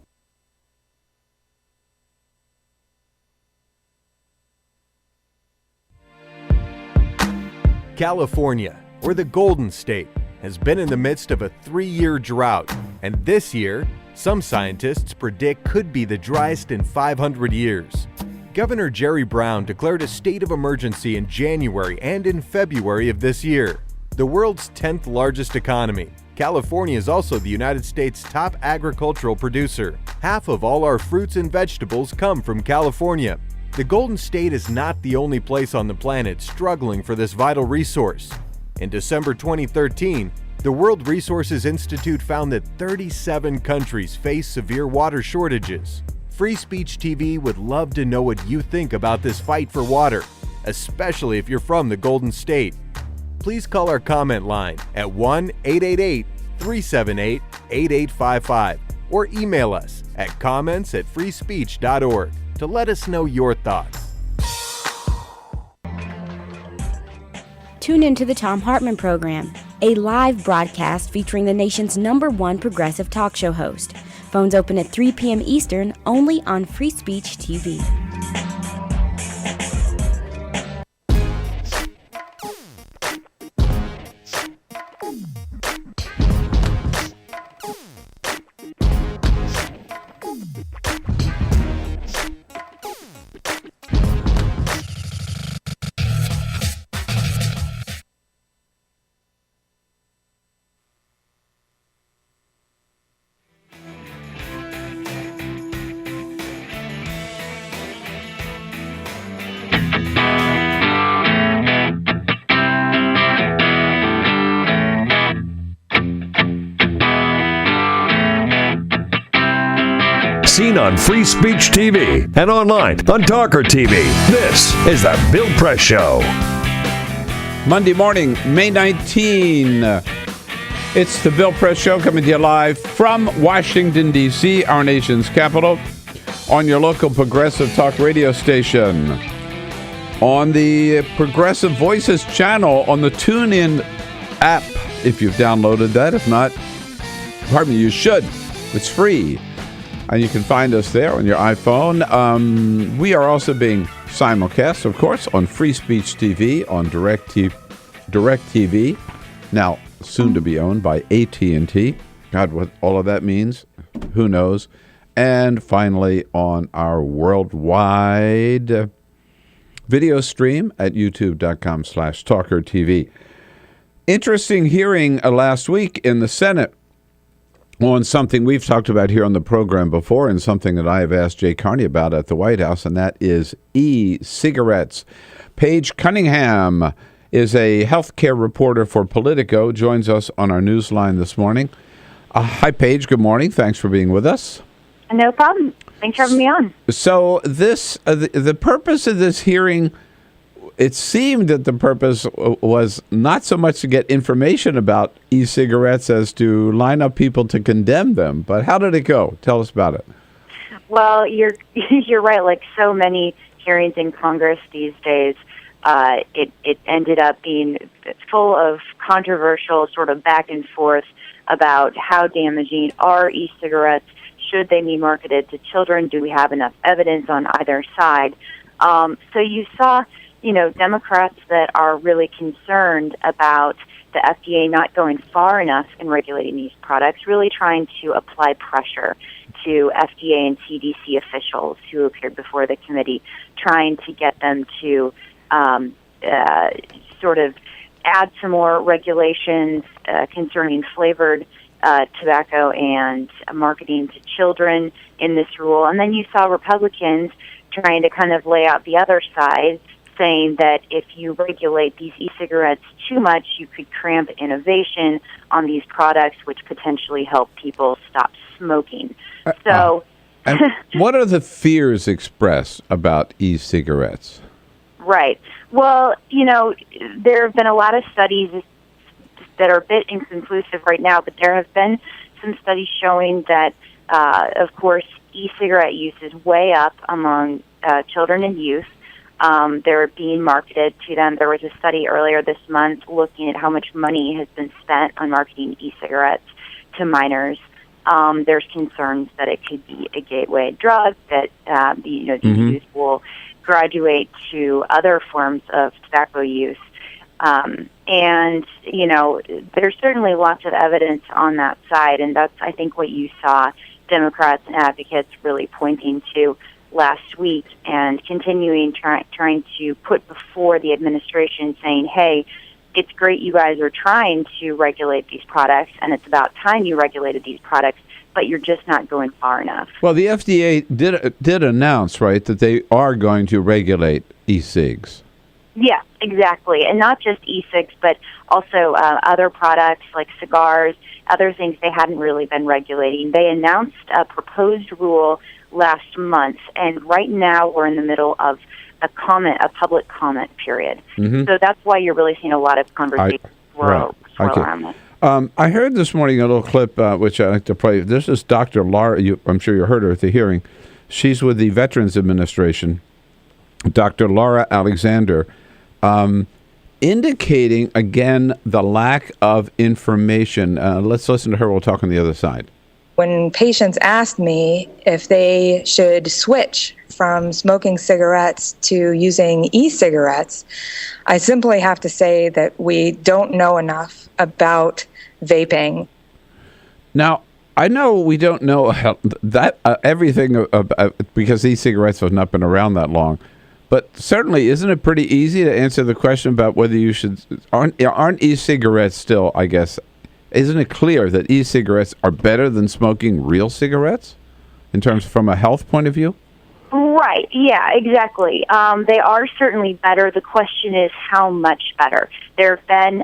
California, or the Golden State, has been in the midst of a 3-year drought, and this year, some scientists predict could be the driest in 500 years. Governor Jerry Brown declared a state of emergency in January and in February of this year. The world's 10th largest economy, California is also the United States' top agricultural producer. Half of all our fruits and vegetables come from California. The Golden State is not the only place on the planet struggling for this vital resource. In December 2013, the World Resources Institute found that 37 countries face severe water shortages. Free Speech TV would love to know what you think about this fight for water, especially if you're from the Golden State. Please call our comment line at 1-888-378-8855 or email us at comments@freespeech.org to let us know your thoughts. Tune into the Thom Hartmann Program, a live broadcast featuring the nation's #1 progressive talk show host. Phones open at 3 p.m. Eastern, only on Free Speech TV. Seen on Free Speech TV and online on TawkrTV. This is the Bill Press Show. Monday morning, May 19. It's the Bill Press Show coming to you live from Washington, D.C., our nation's capital, on your local progressive talk radio station, on the Progressive Voices channel, on the TuneIn app, if you've downloaded that. If not, pardon me, you should. It's free. And you can find us there on your iPhone. We are also being simulcast, of course, on Free Speech TV, on DirecTV, now soon to be owned by AT&T. God, what all of that means, who knows. And finally, on our worldwide video stream at youtube.com/TawkrTV. Interesting hearing last week in the Senate on something we've talked about here on the program before, and something that I have asked Jay Carney about at the White House, and that is e-cigarettes. Paige Cunningham is a healthcare reporter for Politico, joins us on our news line this morning. Hi, Paige. Good morning. Thanks for being with us. No problem. Thanks for having me on. So this, the purpose of this hearing, it seemed that the purpose was not so much to get information about e-cigarettes as to line up people to condemn them. But how did it go? Tell us about it. Well, you're right. Like so many hearings in Congress these days, it ended up being full of controversial sort of back and forth about how damaging are e-cigarettes. Should they be marketed to children? Do we have enough evidence on either side? So you saw, Democrats that are really concerned about the FDA not going far enough in regulating these products, really trying to apply pressure to FDA and CDC officials who appeared before the committee, trying to get them to sort of add some more regulations concerning flavored tobacco and marketing to children in this rule. And then you saw Republicans trying to kind of lay out the other side, saying that if you regulate these e-cigarettes too much, you could cramp innovation on these products, which potentially help people stop smoking. So, and what are the fears expressed about e-cigarettes? Right. Well, there have been a lot of studies that are a bit inconclusive right now, but there have been some studies showing that, of course, e-cigarette use is way up among children and youth. They're being marketed to them. There was a study earlier this month looking at how much money has been spent on marketing e-cigarettes to minors. There's concerns that it could be a gateway drug, that the youth will graduate to other forms of tobacco use. And, there's certainly lots of evidence on that side, and that's, I think, what you saw Democrats and advocates really pointing to last week and continuing trying to put before the administration, saying, hey, it's great you guys are trying to regulate these products, and it's about time you regulated these products, but you're just not going far enough. Well, the FDA did announce, right, that they are going to regulate e-cigs. Yeah, exactly. And not just e-cigs, but also other products like cigars, other things they hadn't really been regulating. They announced a proposed rule last month, and right now we're in the middle of a public comment period. Mm-hmm. So that's why you're really seeing a lot of conversation swirl around this. I heard this morning a little clip, which I like to play. This is Dr. Laura. I'm sure you heard her at the hearing. She's with the Veterans Administration, Dr. Laura Alexander, indicating, again, the lack of information. Let's listen to her. We'll talk on the other side. When patients ask me if they should switch from smoking cigarettes to using e-cigarettes, I simply have to say that we don't know enough about vaping. Now, I know we don't know everything because e-cigarettes have not been around that long. But certainly, isn't it pretty easy to answer the question about whether you should... Aren't e-cigarettes still, I guess... Isn't it clear that e-cigarettes are better than smoking real cigarettes in terms from a health point of view? Right. Yeah, exactly. They are certainly better. The question is how much better. There have been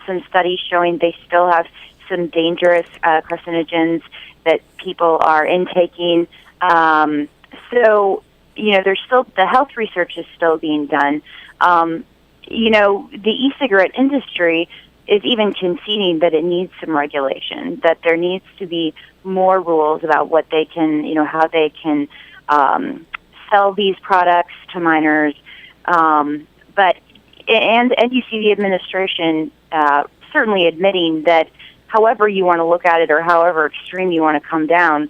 some studies showing they still have some dangerous carcinogens that people are intaking. So, there's still, the health research is still being done. The e-cigarette industry is even conceding that it needs some regulation, that there needs to be more rules about what they can, how they can sell these products to minors. But you see the administration certainly admitting that however you want to look at it or however extreme you want to come down,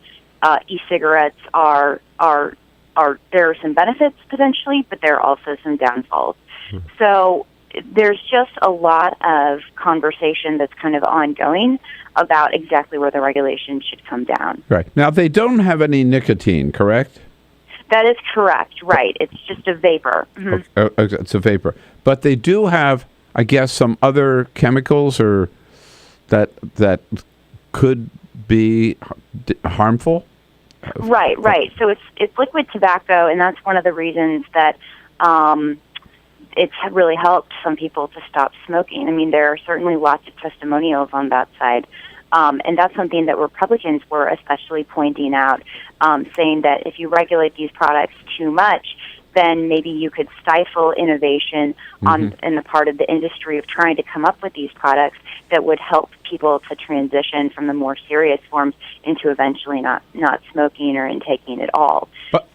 e-cigarettes are there are some benefits potentially, but there are also some downfalls. So there's just a lot of conversation that's kind of ongoing about exactly where the regulation should come down. Right. Now, they don't have any nicotine, correct? That is correct, right. It's just a vapor. Mm-hmm. It's a vapor. But they do have, I guess, some other chemicals or that could be harmful? Right. So it's liquid tobacco, and that's one of the reasons that it's really helped some people to stop smoking. I mean, there are certainly lots of testimonials on that side. And that's something that Republicans were especially pointing out, saying that if you regulate these products too much, then maybe you could stifle innovation in the part of the industry of trying to come up with these products that would help people to transition from the more serious forms into eventually not smoking or intaking at all.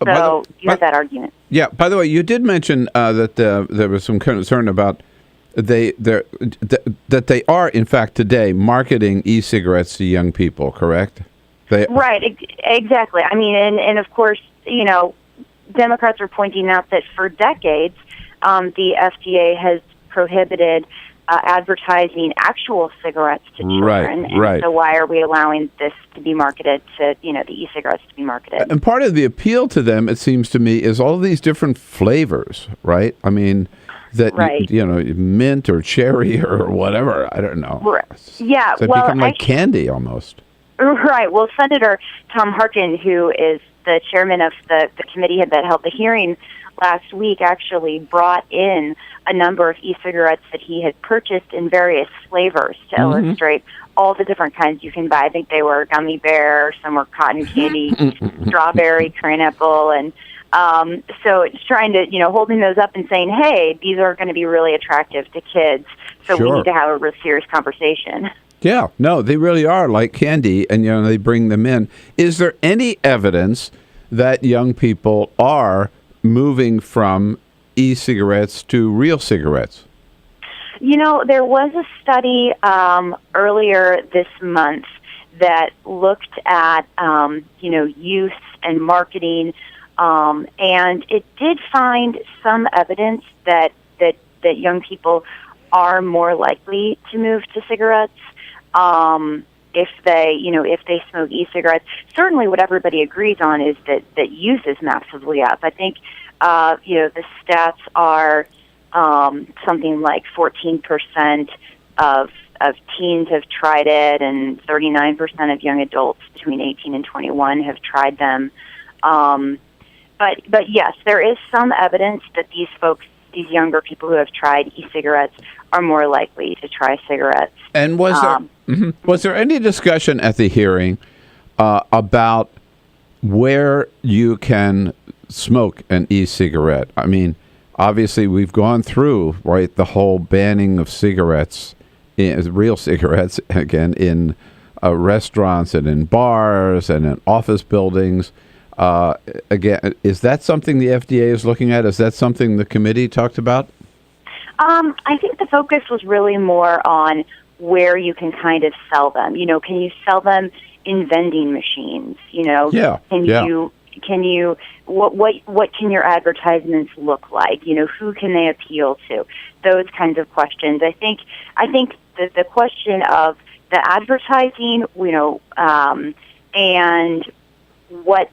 So you have that argument. Yeah. By the way, you did mention that there was some concern about that they are, in fact, today marketing e-cigarettes to young people, correct? Right, exactly. I mean, and of course, Democrats are pointing out that for decades, the FDA has prohibited advertising actual cigarettes to children. Right. So why are we allowing this to be marketed to, the e-cigarettes to be marketed? And part of the appeal to them, it seems to me, is all these different flavors, right? I mean, that, mint or cherry or whatever. I don't know. Right. Yeah. So they become like candy almost. Right. Well, Senator Tom Harkin, who is the chairman of the committee that held the hearing last week, actually brought in a number of e-cigarettes that he had purchased in various flavors to illustrate all the different kinds you can buy. I think they were gummy bear, some were cotton candy, strawberry, pineapple, and so it's trying to, holding those up and saying, hey, these are going to be really attractive to kids, so we need to have a real serious conversation. Yeah, no, they really are like candy, and they bring them in. Is there any evidence that young people are moving from e-cigarettes to real cigarettes? There was a study earlier this month that looked at, use and marketing, and it did find some evidence that young people are more likely to move to cigarettes if they smoke e-cigarettes. Certainly, what everybody agrees on is that use is massively up. I think the stats are something like 14% of teens have tried it, and 39% of young adults between 18 and 21 have tried them. But yes, there is some evidence that these younger people who have tried e-cigarettes are more likely to try cigarettes. And was there any discussion at the hearing about where you can smoke an e-cigarette? I mean, obviously, we've gone through, right, the whole banning of cigarettes, real cigarettes, again, in restaurants and in bars and in office buildings. Again, is that something the FDA is looking at? Is that something the committee talked about? I think the focus was really more on where you can kind of sell them. Can you sell them in vending machines? Can you what can your advertisements look like? Who can they appeal to? Those kinds of questions. I think the question of the advertising, and what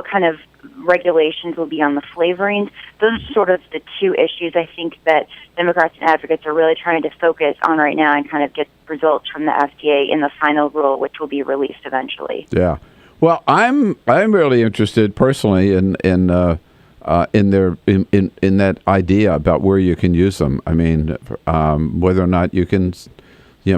kind of regulations will be on the flavorings. Those are sort of the two issues I think that Democrats and advocates are really trying to focus on right now and kind of get results from the FDA in the final rule, which will be released eventually. Yeah. Well, I'm really interested personally in that idea about where you can use them. I mean, whether or not you can,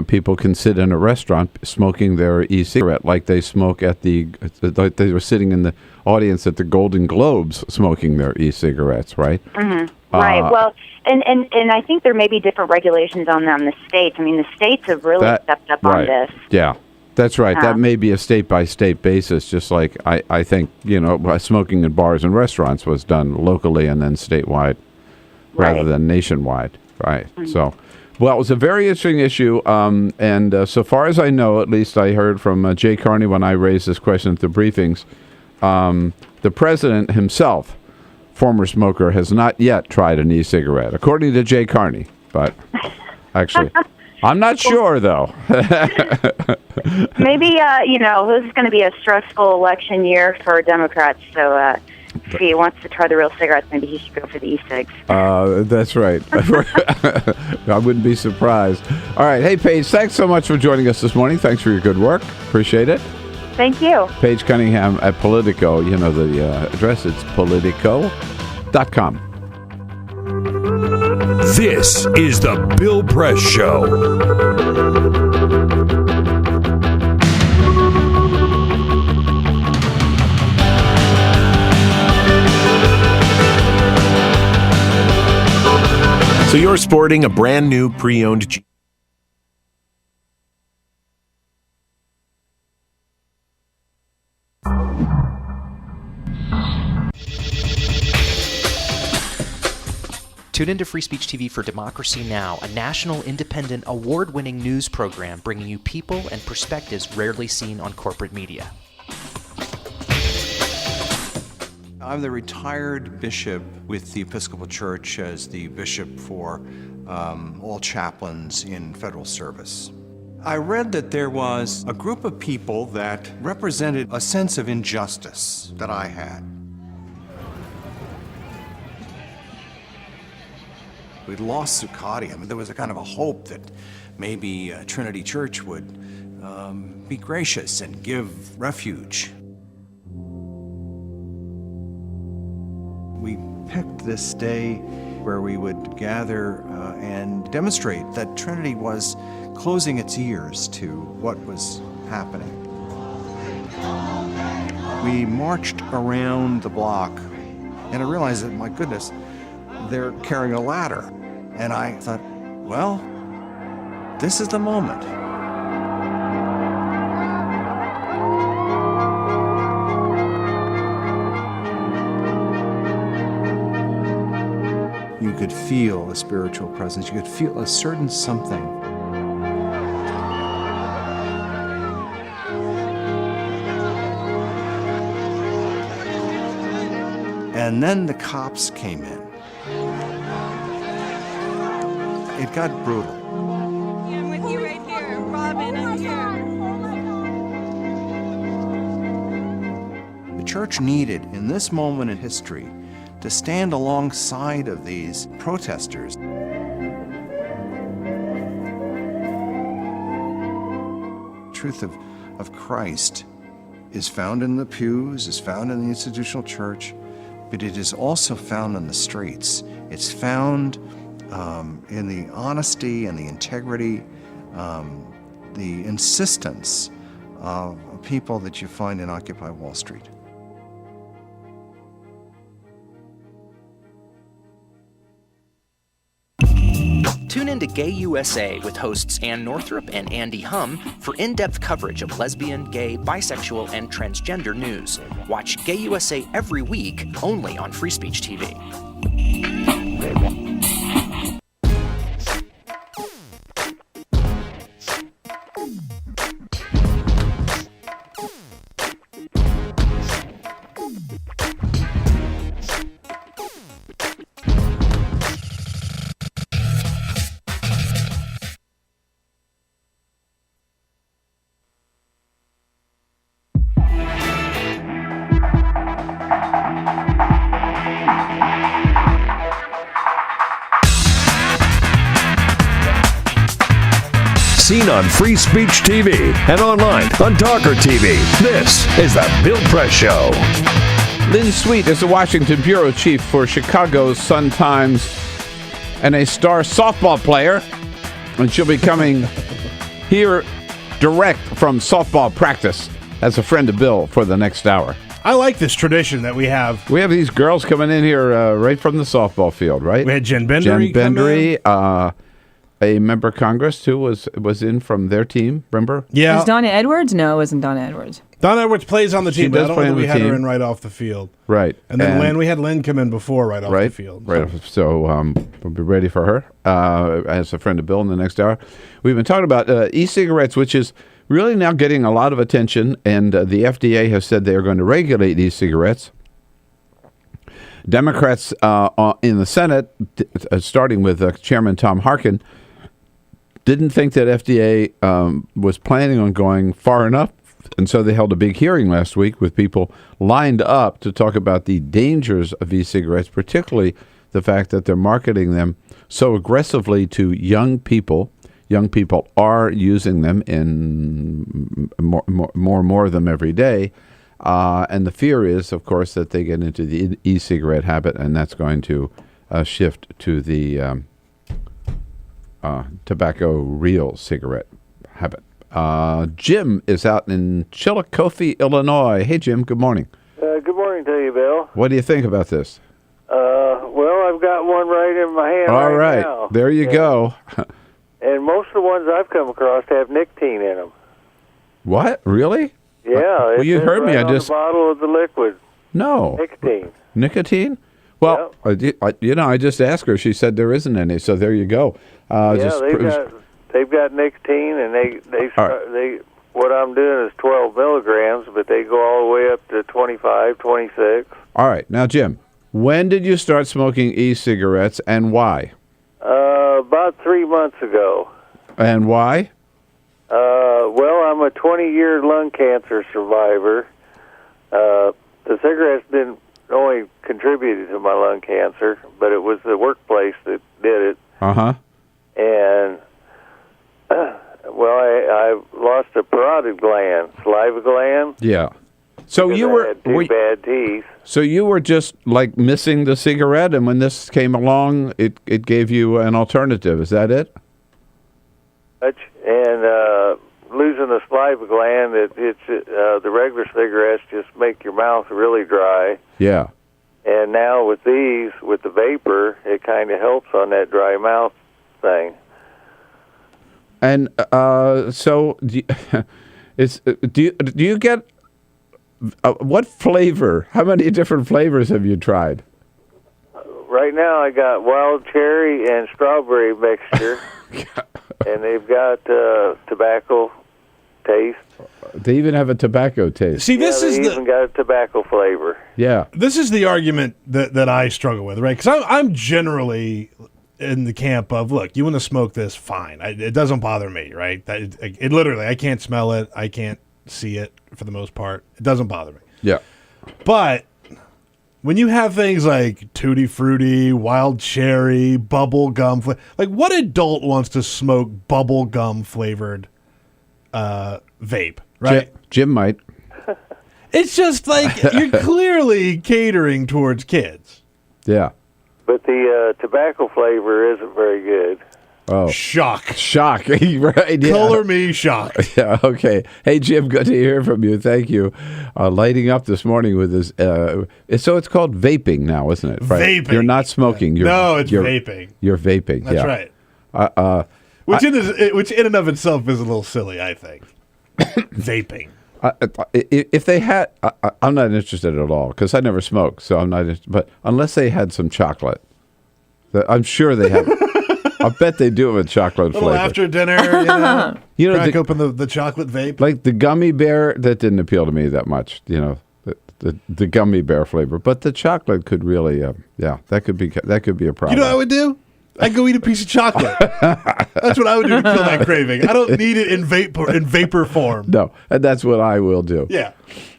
people can sit in a restaurant smoking their e-cigarette like they smoke like they were sitting in the audience at the Golden Globes smoking their e-cigarettes, right? Mm-hmm. Right. Well, and I think there may be different regulations on them in the states. I mean, the states have really stepped up on this. Yeah. That's right. That may be a state-by-state basis, just like I think, smoking in bars and restaurants was done locally and then statewide rather than nationwide. Right. Mm-hmm. So, well, it was a very interesting issue. And so far as I know, at least I heard from Jay Carney when I raised this question at the briefings, the president himself, former smoker, has not yet tried an e-cigarette, according to Jay Carney. But actually... I'm not sure, though. Maybe, this is going to be a stressful election year for Democrats, so if he wants to try the real cigarettes, maybe he should go for the e-cigs. That's right. I wouldn't be surprised. All right. Hey, Paige, thanks so much for joining us this morning. Thanks for your good work. Appreciate it. Thank you. Paige Cunningham at Politico. You know the address. It's politico.com. This is the Bill Press Show. So you're sporting a brand new pre-owned Jeep. Tune into Free Speech TV for Democracy Now!, a national, independent, award-winning news program bringing you people and perspectives rarely seen on corporate media. I'm the retired bishop with the Episcopal Church as the bishop for all chaplains in federal service. I read that there was a group of people that represented a sense of injustice that I had. We'd lost Zuccotti. I mean, there was a kind of a hope that maybe Trinity Church would be gracious and give refuge. We picked this day where we would gather and demonstrate that Trinity was closing its ears to what was happening. We marched around the block, and I realized that, my goodness, they're carrying a ladder. And I thought, well, this is the moment. could feel a spiritual presence. You could feel a certain something. And then the cops came in. It got brutal. I'm with you right here. Robin, I'm here. The church needed, in this moment in history, to stand alongside of these protesters. The truth of Christ is found in the pews, is found in the institutional church, but it is also found in the streets. It's found in the honesty and the integrity, the insistence of people that you find in Occupy Wall Street. Tune in to Gay USA with hosts Ann Northrup and Andy Hum for in-depth coverage of lesbian, gay, bisexual, and transgender news. Watch Gay USA every week, only on Free Speech TV. Seen on Free Speech TV and online on TawkrTV. This is the Bill Press Show. Lynn Sweet is the Washington bureau chief for Chicago's Sun-Times and a star softball player, and she'll be coming here direct from softball practice as a friend of Bill for the next hour. I like this tradition that we have. We have these girls coming in here right from the softball field, right? We had Jen Bendery a member of Congress who was in from their team, remember? Yeah. Was Donna Edwards? No, it wasn't Donna Edwards. Donna Edwards plays on the team, but I don't know that we had her in right off the field. Right. And then Lynn, we had Lynn come in before right off the field. Right. So we'll be ready for her as a friend of Bill in the next hour. We've been talking about e-cigarettes, which is really now getting a lot of attention, and the FDA has said they are going to regulate e-cigarettes. Democrats in the Senate, starting with Chairman Tom Harkin, didn't think that FDA was planning on going far enough, and so they held a big hearing last week with people lined up to talk about the dangers of e-cigarettes, particularly the fact that they're marketing them so aggressively to young people. Young people are using them in more and more of them every day, and the fear is, of course, that they get into the e-cigarette habit, and that's going to shift to the tobacco real cigarette habit. Jim is out in Chillicothe, Illinois. Hey, Jim, good morning. Good morning to you, Bill. What do you think about this? Well, I've got one right in my hand All right, now. There you go. And most of the ones I've come across have nicotine in them. What? Really? Yeah. Well, you heard me. Right on the bottle of the liquid. No. Nicotine. Nicotine? Well, I just asked her. She said there isn't any. So there you go. They've got nicotine, and they what I'm doing is 12 milligrams, but they go all the way up to 25, 26. All right. Now, Jim, when did you start smoking e-cigarettes, and why? About 3 months ago. And why? Well, I'm a 20-year lung cancer survivor. The cigarettes didn't only contributed to my lung cancer, but it was the workplace that did it. Uh-huh. And, well, I lost a parotid gland, saliva gland. Yeah. So you were... I had two bad teeth. So you were just, like, missing the cigarette, and when this came along, it gave you an alternative. Is that it? And losing the saliva gland, the regular cigarettes just make your mouth really dry. Yeah. And now with these, with the vapor, it kind of helps on that dry mouth thing. And so, do you get what flavor? How many different flavors have you tried? right now I got wild cherry and strawberry mixture, and they've got tobacco taste. They even have a tobacco taste. See, this They is even got a tobacco flavor. Yeah. This is the argument that I struggle with, right? Because I'm generally in the camp of, look, you want to smoke this, fine. It doesn't bother me, right? It literally, I can't smell it. I can't see it for the most part. It doesn't bother me. Yeah. But when you have things like Tutti Frutti, wild cherry, bubble gum, like what adult wants to smoke bubble gum flavored vape, right? Jim might. It's just like you're clearly catering towards kids. Yeah. But the tobacco flavor isn't very good. Oh. Shock. Right. Yeah. Color me shocked. Yeah, okay. Hey, Jim, good to hear from you. Thank you. Lighting up this morning with this. So it's called vaping now, isn't it? Right. Vaping. You're not smoking. You're vaping. You're vaping. That's right. Which in and of itself is a little silly, I think. Vaping. If they had, I'm not interested at all because I never smoke, so I'm not. But unless they had some chocolate, I'm sure they have. I bet they do have a chocolate flavor. After dinner, crack open the chocolate vape. Like the gummy bear, that didn't appeal to me that much. The gummy bear flavor, but the chocolate could really, that could be a problem. You know what I would do? I'd go eat a piece of chocolate. That's what I would do to kill that craving. I don't need it in vapor form. No, and that's what I will do. Yeah.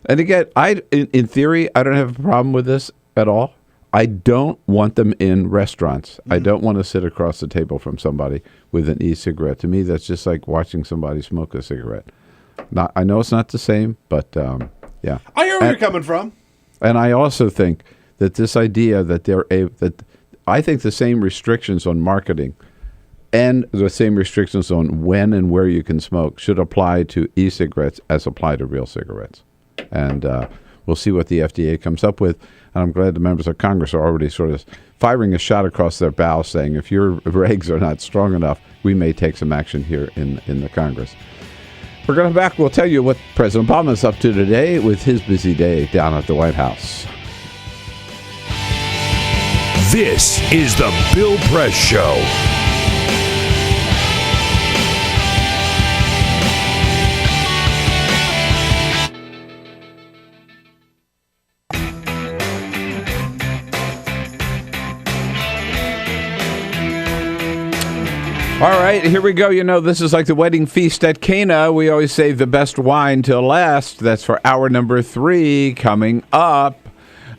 And again, in theory, I don't have a problem with this at all. I don't want them in restaurants. I don't want to sit across the table from somebody with an e-cigarette. To me, that's just like watching somebody smoke a cigarette. I know it's not the same, but yeah. I hear where you're coming from. And I also think that this idea that I think the same restrictions on marketing and the same restrictions on when and where you can smoke should apply to e-cigarettes as apply to real cigarettes. And we'll see what the FDA comes up with. And I'm glad the members of Congress are already sort of firing a shot across their bow saying, if your regs are not strong enough, we may take some action here in the Congress. We're going to come back. We'll tell you what President Obama is up to today with his busy day down at the White House. This is the Bill Press Show. All right, here we go. This is like the wedding feast at Cana. We always save the best wine till last. That's for hour number 3 coming up.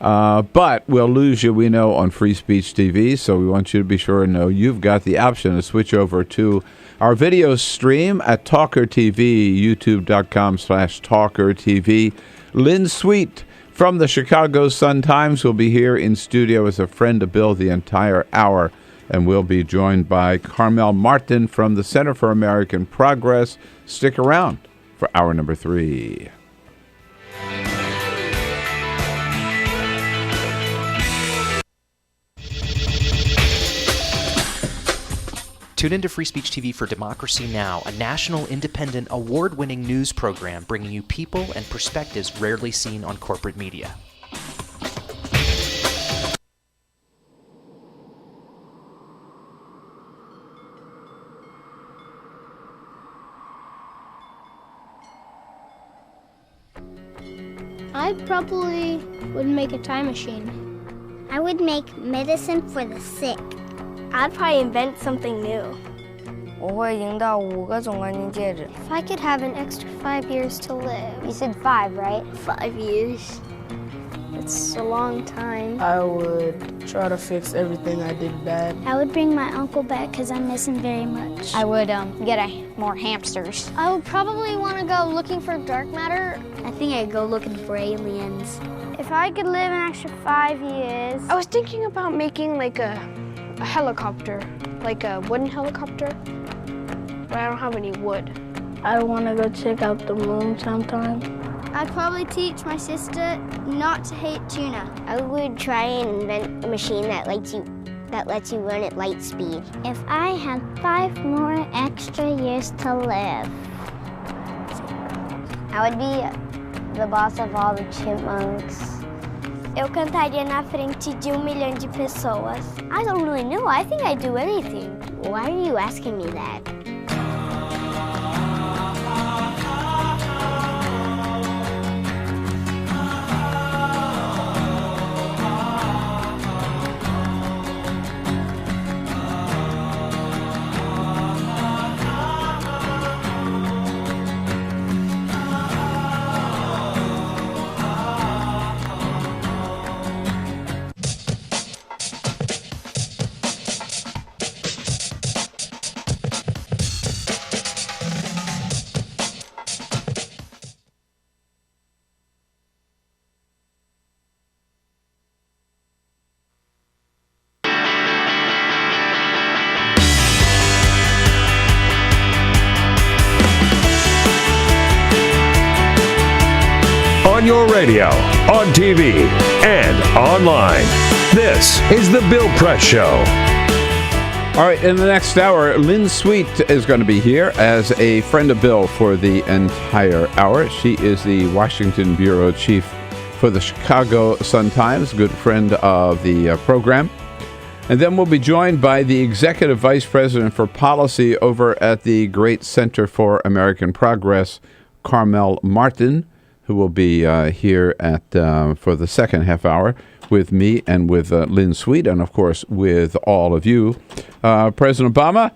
But we'll lose you, we know, on Free Speech TV. So we want you to be sure to know you've got the option to switch over to our video stream at TawkrTV, youtube.com/TawkrTV. Lynn Sweet from the Chicago Sun-Times will be here in studio as a friend of Bill the entire hour. And we'll be joined by Carmel Martin from the Center for American Progress. Stick around for hour number 3. Tune into Free Speech TV for Democracy Now!, a national, independent, award-winning news program bringing you people and perspectives rarely seen on corporate media. I probably would make a time machine. I would make medicine for the sick. I'd probably invent something new. 我会赢到5个总冠军戒指。 If I could have an extra 5 years to live. You said 5, right? 5 years. It's a long time. I would try to fix everything I did bad. I would bring my uncle back because I miss him very much. I would get more hamsters. I would probably want to go looking for dark matter. I think I'd go looking for aliens. If I could live an extra 5 years. I was thinking about making like a helicopter, like a wooden helicopter, but I don't have any wood. I want to go check out the moon sometime. I'd probably teach my sister not to hate tuna. I would try and invent a machine that lets you run at light speed. If I had 5 more extra years to live. I would be the boss of all the chipmunks. Eu cantaria na frente de 1 milhão de pessoas. I don't really know. I think I'd do anything. Why are you asking me that? On your radio, on TV, and online. This is The Bill Press Show. All right, in the next hour, Lynn Sweet is going to be here as a friend of Bill for the entire hour. She is the Washington bureau chief for the Chicago Sun-Times, good friend of the program. And then we'll be joined by the executive vice president for policy over at the Great Center for American Progress, Carmel Martin, who will be here at for the second half hour with me and with Lynn Sweet, and of course with all of you. President Obama,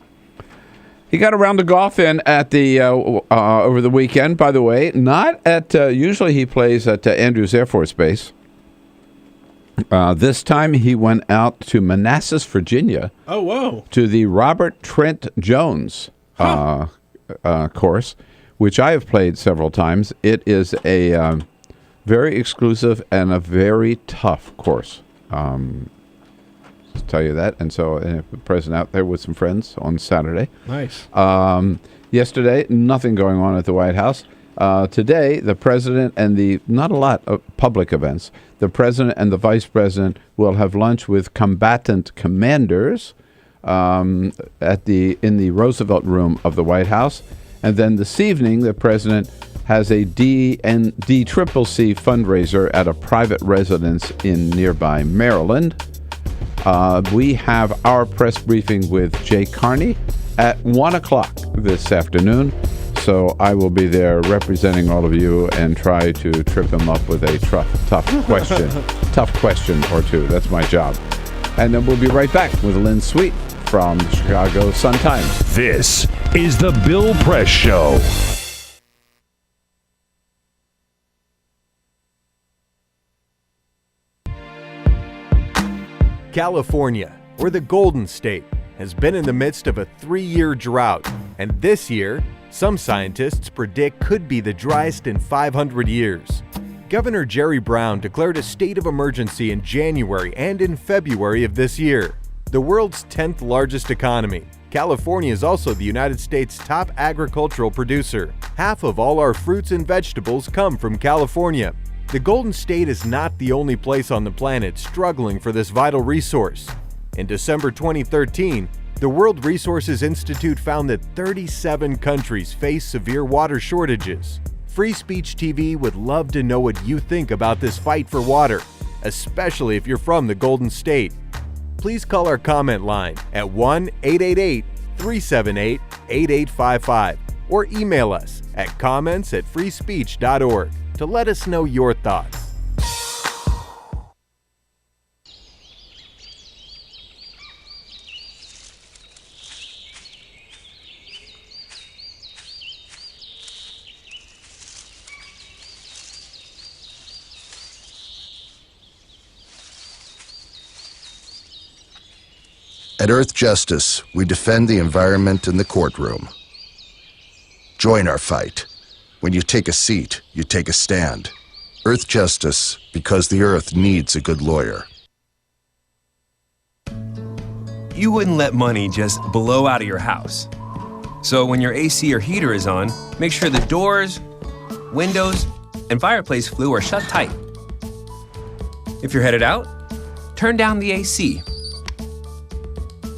he got a round of golf in at the over the weekend. By the way, not at usually he plays at Andrews Air Force Base. This time he went out to Manassas, Virginia. Oh, whoa! To the Robert Trent Jones course, which I have played several times. It is a very exclusive and a very tough course. Just tell you that. And so the president out there with some friends on Saturday. Nice. Yesterday, nothing going on at the White House. Today, the president and not a lot of public events. The president and the vice president will have lunch with combatant commanders in the Roosevelt Room of the White House. And then this evening, the president has a DCCC fundraiser at a private residence in nearby Maryland. We have our press briefing with Jay Carney at 1 o'clock this afternoon. So I will be there representing all of you and try to trip him up with a tough question or two. That's my job. And then we'll be right back with Lynn Sweet from the Chicago Sun-Times. This is the Bill Press Show. California, or the Golden State, has been in the midst of a 3-year drought, and this year, some scientists predict could be the driest in 500 years. Governor Jerry Brown declared a state of emergency in January and in February of this year. The world's 10th largest economy, California is also the United States' top agricultural producer. Half of all our fruits and vegetables come from California. The Golden State is not the only place on the planet struggling for this vital resource. In December 2013, the World Resources Institute found that 37 countries face severe water shortages. Free Speech TV would love to know what you think about this fight for water, especially if you're from the Golden State. Please call our comment line at 1-888-378-8855 or email us at comments@freespeech.org to let us know your thoughts. At Earth Justice, we defend the environment in the courtroom. Join our fight. When you take a seat, you take a stand. Earth Justice, because the Earth needs a good lawyer. You wouldn't let money just blow out of your house. So when your AC or heater is on, make sure the doors, windows, and fireplace flue are shut tight. If you're headed out, turn down the AC.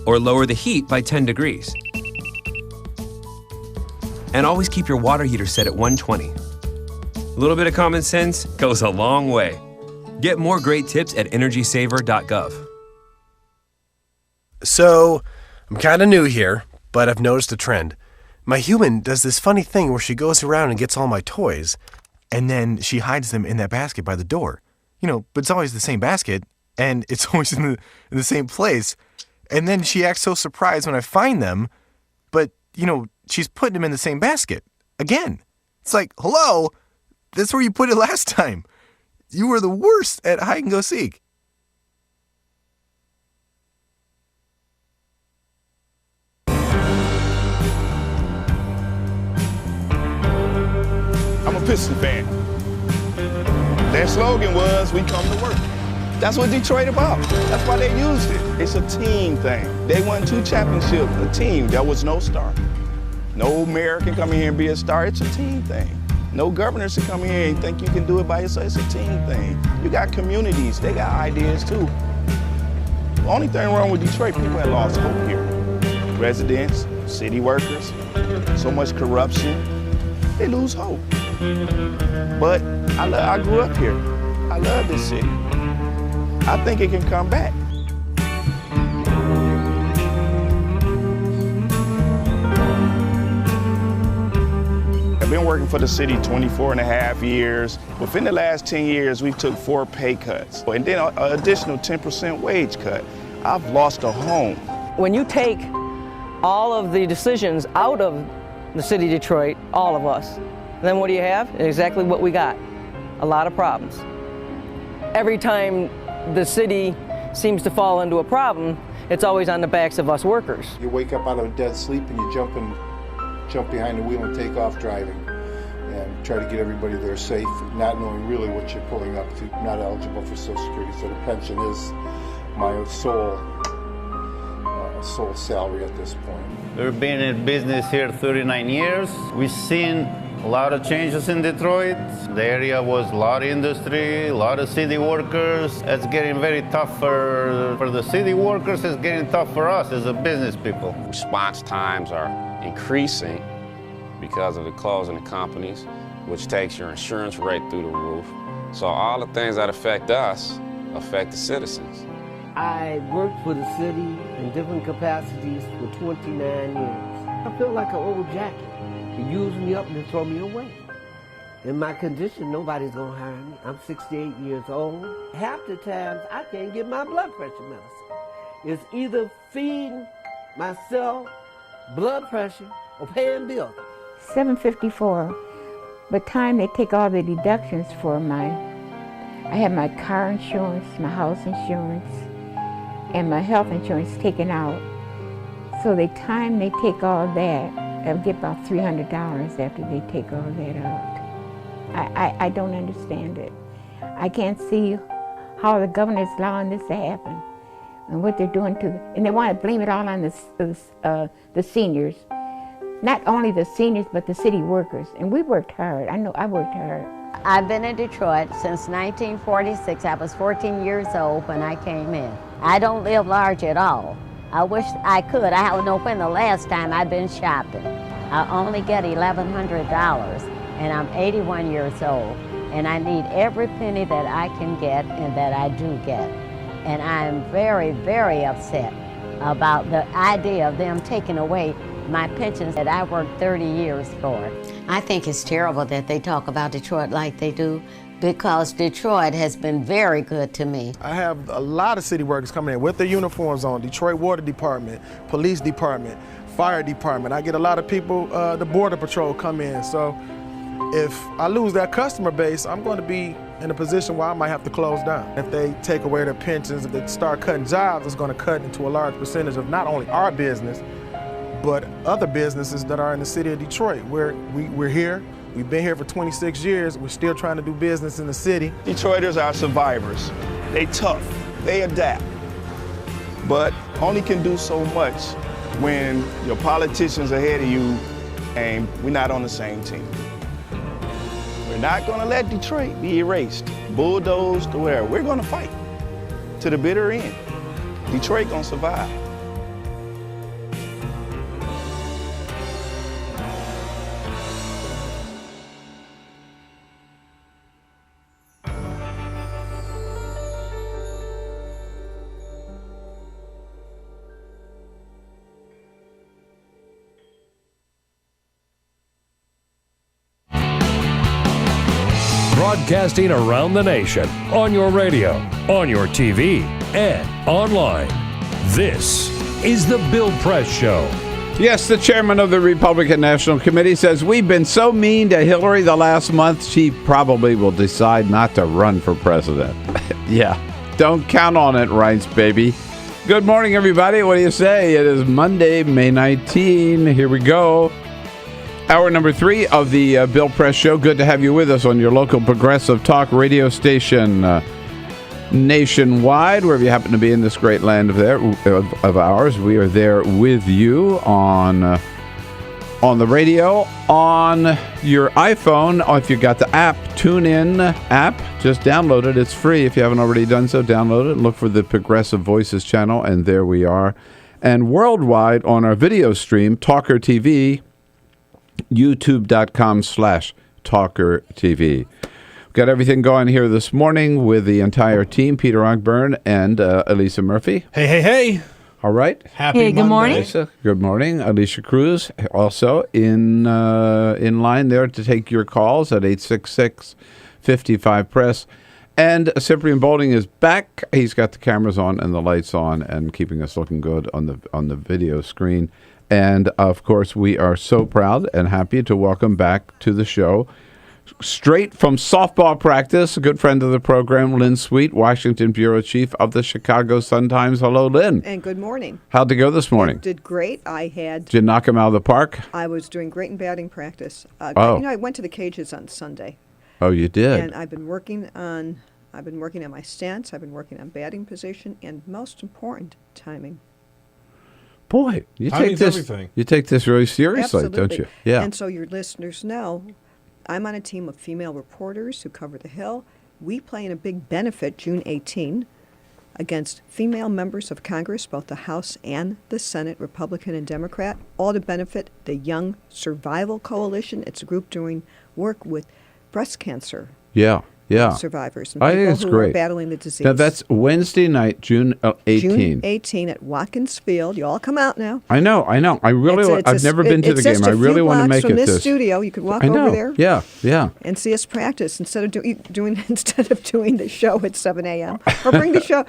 Or lower the heat by 10 degrees. And always keep your water heater set at 120. A little bit of common sense goes a long way. Get more great tips at energysaver.gov. So, I'm kind of new here, but I've noticed a trend. My human does this funny thing where she goes around and gets all my toys, and then she hides them in that basket by the door. But it's always the same basket, and it's always in the same place. And then she acts so surprised when I find them, but, she's putting them in the same basket. Again. It's like, hello, that's where you put it last time. You were the worst at hide and go seek. I'm a Pistons fan. Their slogan was, "We come to work." That's what Detroit about. That's why they used it. It's a team thing. They won 2 championships, a team. There was no star. No mayor can come in here and be a star. It's a team thing. No governors can come in here and think you can do it by yourself. It's a team thing. You got communities. They got ideas too. The only thing wrong with Detroit, people have lost hope here. Residents, city workers, so much corruption, they lose hope. But I grew up here. I love this city. I think it can come back. I've been working for the city 24 and a half years. Within the last 10 years, we took 4 pay cuts, and then an additional 10% wage cut. I've lost a home. When you take all of the decisions out of the city of Detroit, all of us, then what do you have? Exactly what we got, a lot of problems. Every time the city seems to fall into a problem, it's always on the backs of us workers. You wake up out of a dead sleep and you jump behind the wheel and take off driving and try to get everybody there safe, not knowing really what you're pulling up to, not eligible for Social Security. So the pension is my sole salary at this point. We've been in business here 39 years. We've seen a lot of changes in Detroit. The area was a lot of industry, a lot of city workers. It's getting very tough for the city workers. It's getting tough for us as a business people. Response times are increasing because of the closing of companies, which takes your insurance rate through the roof. So all the things that affect us affect the citizens. I worked for the city in different capacities for 29 years. I feel like an old jacket. They use me up and throw me away. In my condition, nobody's gonna hire me. I'm 68 years old. Half the times, I can't get my blood pressure medicine. It's either feeding myself blood pressure or paying bills. $754. By the time they take all the deductions for I have my car insurance, my house insurance, and my health insurance taken out. So the time they take all that, I'll get about $300 after they take all that out. I don't understand it. I can't see how the governor's allowing this to happen and what they're doing and they want to blame it all on the seniors. Not only the seniors, but the city workers. And we worked hard. I know I worked hard. I've been in Detroit since 1946. I was 14 years old when I came in. I don't live large at all. I wish I could. I don't know when the last time I've been shopping. I only get $1,100, and I'm 81 years old, and I need every penny that I can get and that I do get. And I'm very, very upset about the idea of them taking away my pensions that I worked 30 years for. I think it's terrible that they talk about Detroit like they do, because Detroit has been very good to me. I have a lot of city workers coming in with their uniforms on, Detroit Water Department, Police Department, Fire Department. I get a lot of people, the Border Patrol come in. So if I lose that customer base, I'm going to be in a position where I might have to close down. If they take away their pensions, if they start cutting jobs, it's going to cut into a large percentage of not only our business, but other businesses that are in the city of Detroit. We're here. We've been here for 26 years. We're still trying to do business in the city. Detroiters are survivors. They tough. They adapt. But only can do so much when your politicians are ahead of you and we're not on the same team. We're not going to let Detroit be erased, bulldozed to where. We're going to fight to the bitter end. Detroit going to survive. broadcasting around the nation, on your radio, on your TV, and online. This is the Bill Press Show. Yes, the chairman of the Republican National Committee says we've been so mean to Hillary the last month, she probably will decide not to run for president. Yeah, don't count on it, Reince, baby. Good morning, everybody. What do you say? It is Monday, May 19. Here we go. Hour number 3 of the Bill Press Show. Good to have you with us on your local progressive talk radio station nationwide, wherever you happen to be in this great land of ours. We are there with you on the radio, on your iPhone. If you've got the app, TuneIn app, just download it. It's free. If you haven't already done so, download it and look for the Progressive Voices channel, and there we are. And worldwide on our video stream, TawkrTV, youtube.com/TawkrTV. Got everything going here this morning with the entire team, Peter Ogburn and Elisa Murphy. Hey. All right. Happy good morning. Elisa, good morning. Alicia Cruz also in line there to take your calls at 866-55-PRESS. And Cyprian Bolding is back. He's got the cameras on and the lights on and keeping us looking good on the video screen. And, of course, we are so proud and happy to welcome back to the show, straight from softball practice, a good friend of the program, Lynn Sweet, Washington Bureau Chief of the Chicago Sun-Times. Hello, Lynn. And good morning. How'd it go this morning? It did great. Did you knock him out of the park? I was doing great in batting practice. I went to the cages on Sunday. Oh, you did? And I've been working on my stance. I've been working on batting position, and most important, timing. Boy, you take this really seriously, Absolutely. don't you? Yeah. And so your listeners know, I'm on a team of female reporters who cover the Hill. We play in a big benefit June 18 against female members of Congress, both the House and the Senate, Republican and Democrat, all to benefit the Young Survival Coalition. It's a group doing work with breast cancer survivors and I think people it's who great. are battling the disease. Now, that's Wednesday night, June 18. June 18 at Watkins Field. You all come out now. I know. I really want. I've never been to the game. I really want to make it from this this. studio. You could walk over there. Yeah. And see us practice instead of doing the show at 7 a.m. Or bring the show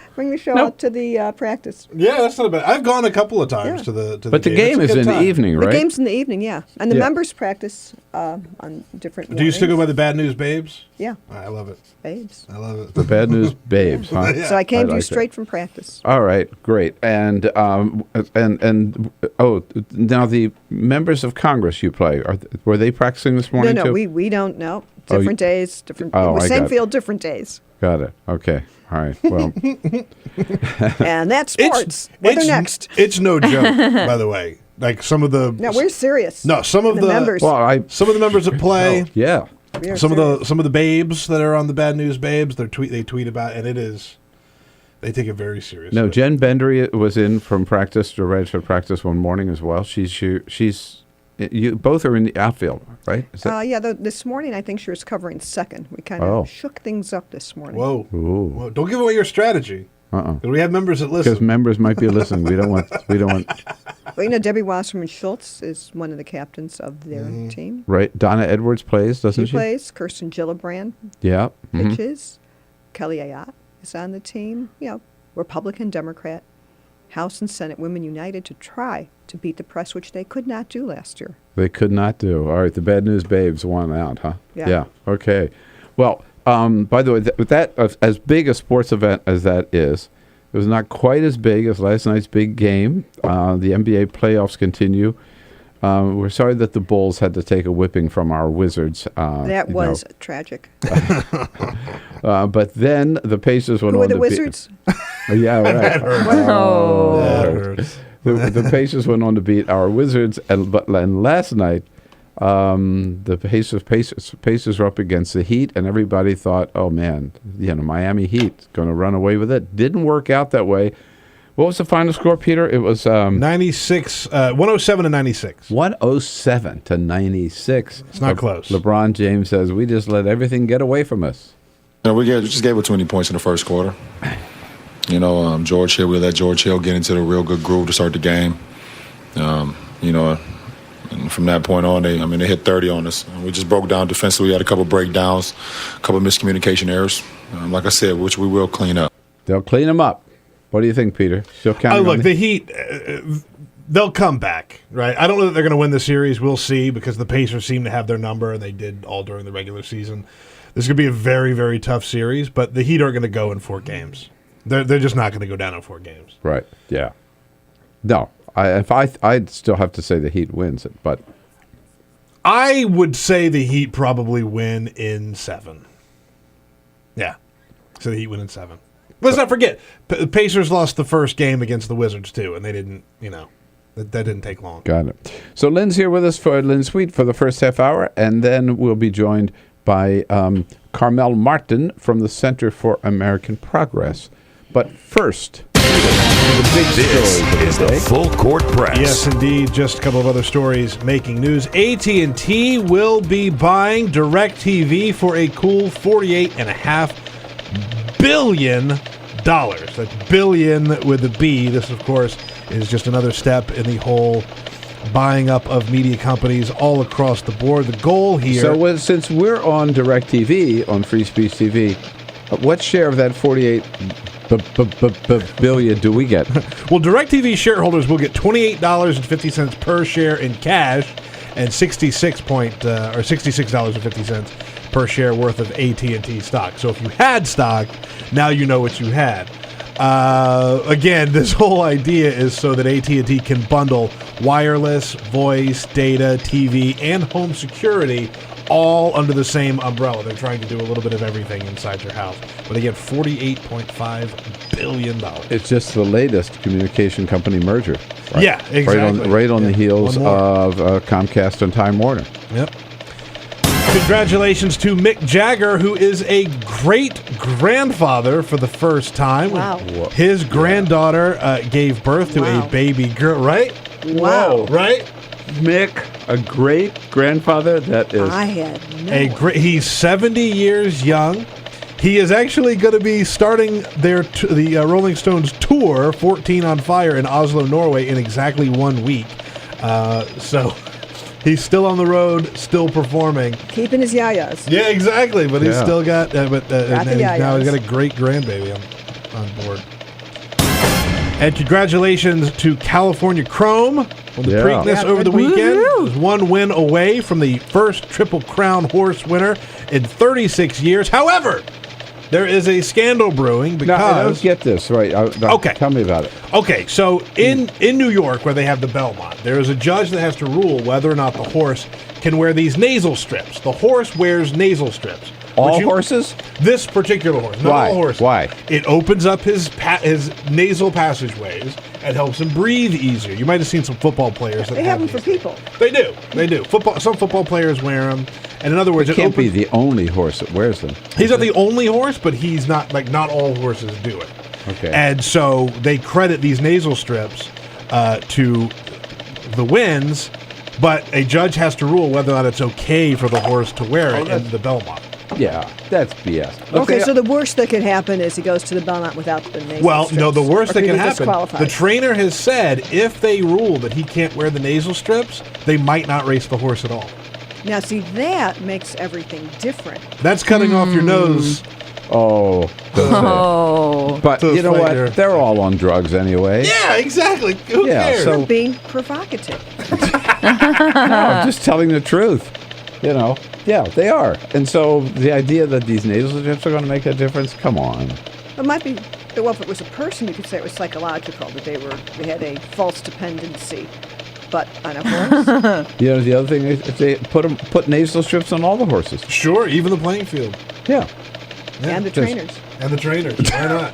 out to the practice. Yeah, that's not bad. I've gone a couple of times to the But the game is in the evening, right? The game's in the evening, yeah. And the members practice on different Do you still go by the Bad News Babes? Yeah. I love it. Babes. I love it. The Bad News Babes, huh? So I came to you straight from practice. All right, great. And now the members of Congress you play, were they practicing this morning No, too? we don't know. Different days, different. Same field, different days. Got it. Okay. All right. Well. And that's sports. Next. It's no joke, by the way. Like some of the. No, we're serious. No, some of the members. Some of the members that play. Yeah. Some of the babes that are on the Bad News Babes, they tweet about, and it is. They take it very seriously. No, Jen Bendry was in from practice to ready for practice one morning as well. You both are in the outfield, right? This morning I think she was covering second. We kind of shook things up this morning. Whoa. Whoa! Don't give away your strategy. We have members that listen. Because members might be listening. We don't want. Well, Debbie Wasserman Schultz is one of the captains of their team. Right. Donna Edwards plays, doesn't she? She plays. Kirsten Gillibrand. Yeah. Pitches. Kelly Ayotte is on the team. Republican, Democrat, House and Senate Women United to try to beat the press, which they could not do last year. They could not do. All right. The Bad News Babes won out, huh? Yeah. Okay. Well, by the way, with that, as big a sports event as that is, it was not quite as big as last night's big game. The NBA playoffs continue. We're sorry that the Bulls had to take a whipping from our Wizards. That was tragic. But then the Pacers went on to the Wizards? Yeah, right. That hurts. That hurts. The Pacers went on to beat our Wizards, and last night the Pacers were up against the Heat, and everybody thought, oh man, Miami Heat going to run away with it. Didn't work out that way. What was the final score, Peter? It was 96, 107 to 96. 107 to 96. It's not close. LeBron James says, we just let everything get away from us. We just gave up 20 points in the first quarter. George Hill, we let George Hill get into the real good groove to start the game. And from that point on, they hit 30 on us. We just broke down defensively. We had a couple breakdowns, a couple miscommunication errors. Like I said, which we will clean up. They'll clean them up. What do you think, Peter? Still counting Look, on the Heat, they'll come back, right? I don't know that they're going to win the series. We'll see, because the Pacers seem to have their number, and they did all during the regular season. This is going to be a very, very tough series, but the Heat aren't going to go in 4 games. They're just not going to go down in 4 games. Right, yeah. No, I'd still have to say the Heat wins it, but I would say the Heat probably win in 7. Yeah, so the Heat win in 7. Let's not forget, the Pacers lost the first game against the Wizards, too, and they didn't, that didn't take long. Got it. So Lynn's here with us for Lynn Sweet for the first half hour, and then we'll be joined by Carmel Martin from the Center for American Progress. But first, the big story is the Full Court Press. Yes, indeed. Just a couple of other stories making news. AT&T will be buying DirecTV for a cool $48.5 billion. That's billion with a B. This, of course, is just another step in the whole buying up of media companies all across the board. The goal here... So since we're on DirecTV, on Free Speech TV, what share of that 48 billion do we get? Well, DirecTV shareholders will get $28.50 per share in cash and $66.50 per share worth of AT&T stock. So if you had stock, now you know what you had. Again, this whole idea is so that AT&T can bundle wireless, voice, data, TV, and home security all under the same umbrella. They're trying to do a little bit of everything inside your house. But they get $48.5 billion. It's just the latest communication company merger. Right? Yeah, exactly. Right on the heels of Comcast and Time Warner. Yep. Congratulations to Mick Jagger, who is a great-grandfather for the first time. Wow. His granddaughter gave birth to a baby girl, right? Wow. Right? Mick, a great-grandfather? That is... I had no He's 70 years young. He is actually going to be starting the Rolling Stones tour, 14 on Fire, in Oslo, Norway, in exactly 1 week. So... He's still on the road, still performing. Keeping his yayas. Yeah, exactly. But he's still got... now he's got a great grandbaby on board. And congratulations to California Chrome on the Preakness over the weekend. It was 1 win away from the first Triple Crown horse winner in 36 years. However, there is a scandal brewing because... No, I don't get this. Right. Okay. Tell me about it. Okay, so in New York, where they have the Belmont, there is a judge that has to rule whether or not the horse can wear these nasal strips. The horse wears nasal strips. All horses? This particular horse. Not all horses. Why? It opens up his nasal passageways and helps him breathe easier. You might have seen some football players that They have them for people. They do. Some football players wear them. And in other words, it can't be the only horse that wears them. He's not the only horse, but he's not, not all horses do it. Okay. And so they credit these nasal strips to the wins, but a judge has to rule whether or not it's okay for the horse to wear it in the Belmont. Yeah, that's BS. Okay, so the worst that could happen is he goes to the Belmont without the nasal strips. No, the worst that can happen, disqualified? the trainer has said if they rule that he can't wear the nasal strips, they might not race the horse at all. Now, see, that makes everything different. That's cutting off your nose. Oh. But you know what? They're all on drugs anyway. Yeah, exactly. Who cares? You're being provocative. No, I'm just telling the truth. Yeah, they are. And so the idea that these nasal strips are going to make a difference, come on. It might be, well, if it was a person, you could say it was psychological, that they had a false dependency. But on a horse? The other thing is if they put nasal strips on all the horses. Sure, even the playing field. Yeah. And the trainers. And the trainers. Why not?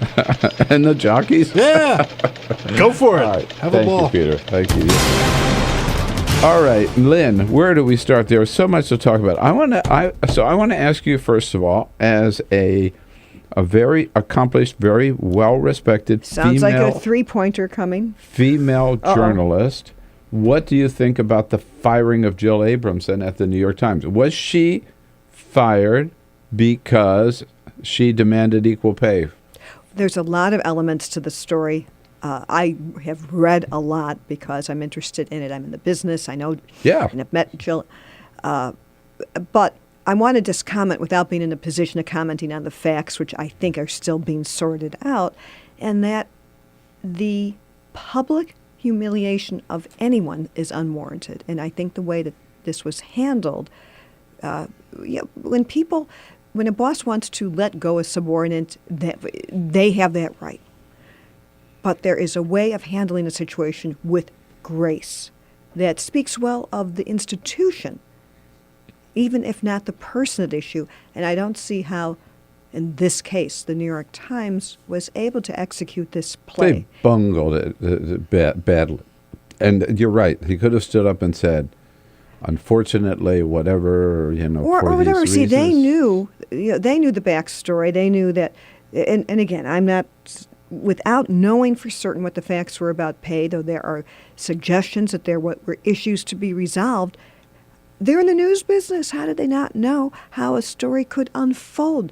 And the jockeys. Yeah. Go for it. All right. Have a ball. Thank you, Peter. Thank you. All right, Lynn, where do we start? There's so much to talk about. I want to ask you, first of all, as a very accomplished, very well-respected Sounds like a three-pointer coming. Female journalist. What do you think about the firing of Jill Abramson at the New York Times? Was she fired because she demanded equal pay? There's a lot of elements to the story. I have read a lot because I'm interested in it. I'm in the business. I know. Yeah. And I've met Jill. But I want to just comment without being in a position of commenting on the facts, which I think are still being sorted out, and that the public humiliation of anyone is unwarranted. And I think the way that this was handled, when a boss wants to let go a subordinate, they have that right. But there is a way of handling a situation with grace that speaks well of the institution, even if not the person at issue. And I don't see how, in this case, the New York Times was able to execute this play. They bungled it badly. And you're right. He could have stood up and said, unfortunately, whatever, or for whatever. these See, reasons. they knew the backstory. They knew that, and again, I'm not, without knowing for certain what the facts were about pay, though there are suggestions that there were issues to be resolved. They're in the news business. How did they not know how a story could unfold?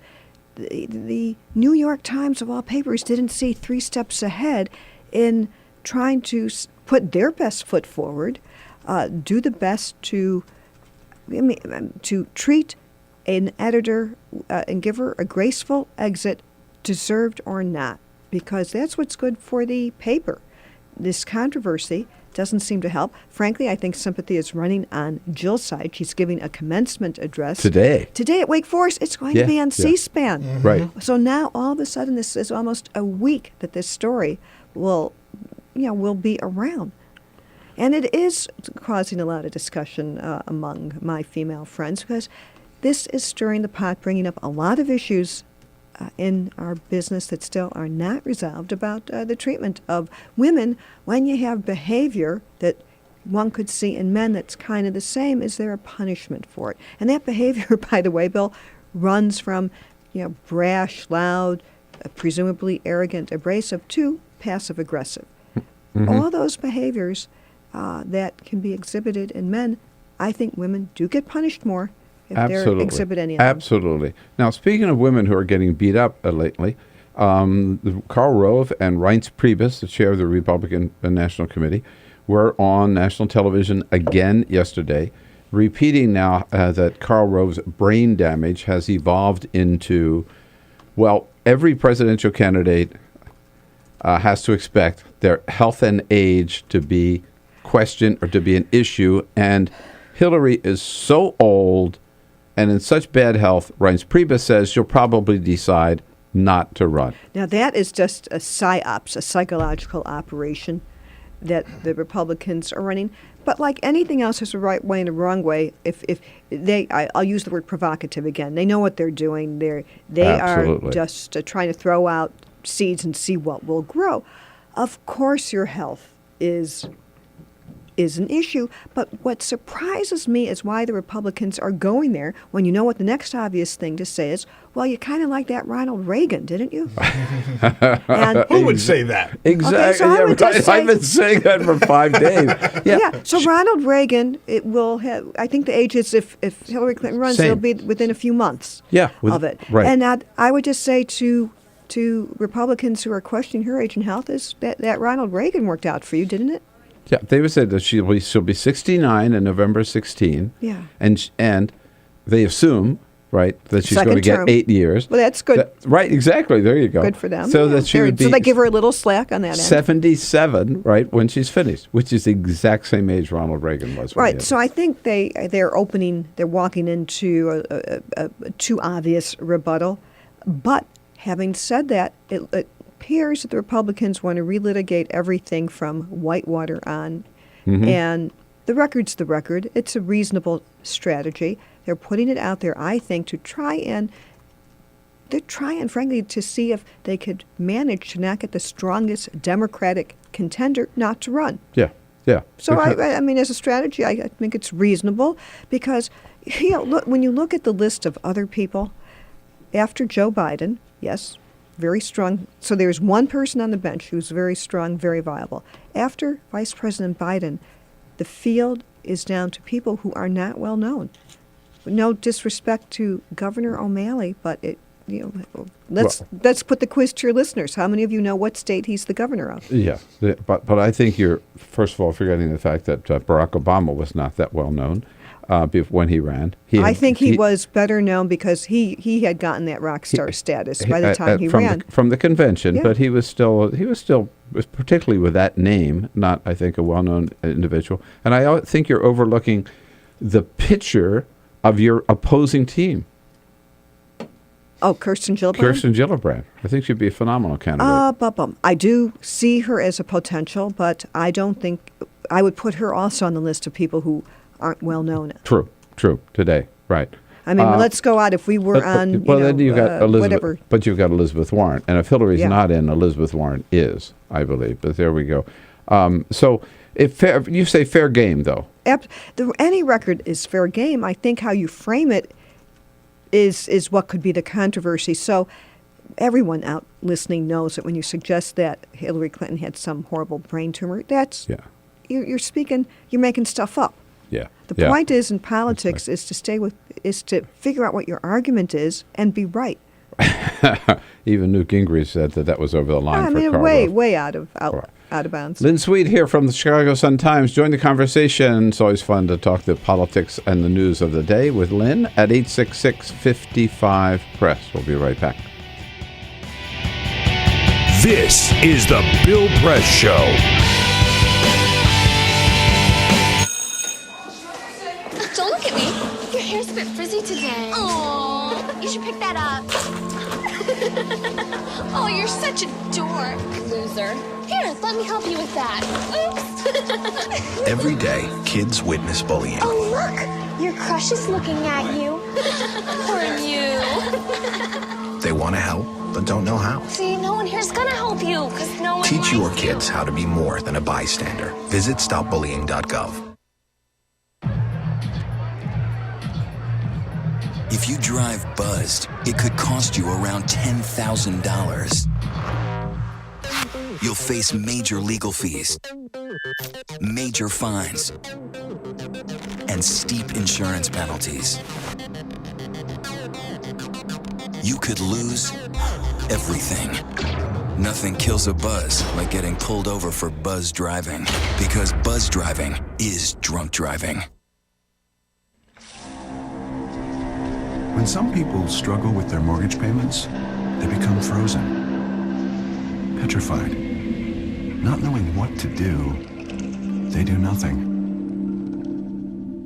The New York Times, of all papers, didn't see 3 steps ahead in trying to put their best foot forward, do the best to treat an editor and give her a graceful exit, deserved or not, because that's what's good for the paper. This controversy doesn't seem to help. Frankly, I think sympathy is running on Jill's side. She's giving a commencement address. Today at Wake Forest. It's going to be on C-SPAN. Mm-hmm. Right. So now, all of a sudden, this is almost a week that this story will be around. And it is causing a lot of discussion among my female friends, because this is stirring the pot, bringing up a lot of issues in our business that still are not resolved about the treatment of women when you have behavior that one could see in men that's kind of the same. Is there a punishment for it? And that behavior, by the way, Bill, runs from brash, loud, presumably arrogant, abrasive, to passive-aggressive. Mm-hmm. All those behaviors that can be exhibited in men, I think women do get punished more if they exhibit any of them. Absolutely. Now, speaking of women who are getting beat up lately, Karl Rove and Reince Priebus, the chair of the Republican National Committee, were on national television again yesterday, repeating now that Karl Rove's brain damage has evolved into, every presidential candidate has to expect their health and age to be questioned or to be an issue, and Hillary is so old and in such bad health, Reince Priebus says she'll probably decide not to run. Now, that is just a psyops, a psychological operation that the Republicans are running. But like anything else, there's a right way and a wrong way. I'll use the word provocative again. They know what they're doing. They are just trying to throw out seeds and see what will grow. Of course, your health is an issue, but what surprises me is why the Republicans are going there when you know what the next obvious thing to say is, well, you kind of like that Ronald Reagan, didn't you? Who would say that? Exactly. Okay, so I've been saying that for 5 days. Yeah. So Ronald Reagan, it will have, I think the age is, if Hillary Clinton runs, it'll be within a few months of it. Right. And I would just say to Republicans who are questioning her age and health is that Ronald Reagan worked out for you, didn't it? Yeah, they would say that she'll be 69 in November 16. Yeah. And they assume, right, that she's Second going to get term. 8 years. Well, that's good. Right, exactly. There you go. Good for them. So that she would be. So they give her a little slack on that end. 77, right, when she's finished, which is the exact same age Ronald Reagan was. Right. So I think they're walking into a too obvious rebuttal. But having said that, it appears that the Republicans want to relitigate everything from Whitewater on. Mm-hmm. And the record's the record. It's a reasonable strategy. They're putting it out there, I think, to try and frankly, to see if they could manage to not get the strongest Democratic contender not to run. Yeah. So, I mean, as a strategy, I think it's reasonable because, look, when you look at the list of other people, after Joe Biden, yes, very strong. So there's one person on the bench who's very strong, very viable. After Vice President Biden, the field is down to people who are not well known. No disrespect to Governor O'Malley, but let's put the quiz to your listeners. How many of you know what state he's the governor of? Yeah, but I think you're, first of all, forgetting the fact that Barack Obama was not that well known when he ran. I think he was better known because he had gotten that rock star status by the time he ran. From the convention, Yeah. but he was still, particularly with that name, not, I think, a well-known individual. And I think you're overlooking the picture of your opposing team. Oh, Kirsten Gillibrand? Kirsten Gillibrand. I think she'd be a phenomenal candidate. I do see her as a potential, but I don't think I would put her also on the list of people who aren't well known. True. Today, right. I mean, let's go out if we were on, then you've got Elizabeth, whatever. But you've got Elizabeth Warren. And if Hillary's not in, Elizabeth Warren is, I believe. But there we go. So you say fair game, though. Any record is fair game. I think how you frame it is what could be the controversy. So everyone out listening knows that when you suggest that Hillary Clinton had some horrible brain tumor, that's you're making stuff up. Yeah. The point is in politics is to figure out what your argument is and be right. Even Newt Gingrich said that was over the line. I mean, way out of bounds. Lynn Sweet here from the Chicago Sun-Times. Join the conversation. It's always fun to talk the politics and the news of the day with Lynn at 866-55-PRESS. We'll be right back. This is the Bill Press Show. Don't look at me. Your hair's a bit frizzy today. Oh, you should pick that up. Oh, you're such a dork. Loser. Here, let me help you with that. Oops. Every day, kids witness bullying. Oh, look. Your crush is looking at you. Poor you. They want to help, but don't know how. See, no one here's gonna help you, because no one Teach your likes kids how to be more than a bystander. Visit stopbullying.gov. If you drive buzzed, it could cost you around $10,000. You'll face major legal fees, major fines, and steep insurance penalties. You could lose everything. Nothing kills a buzz like getting pulled over for buzz driving, because buzz driving is drunk driving. When some people struggle with their mortgage payments, they become frozen, petrified. Not knowing what to do, they do nothing.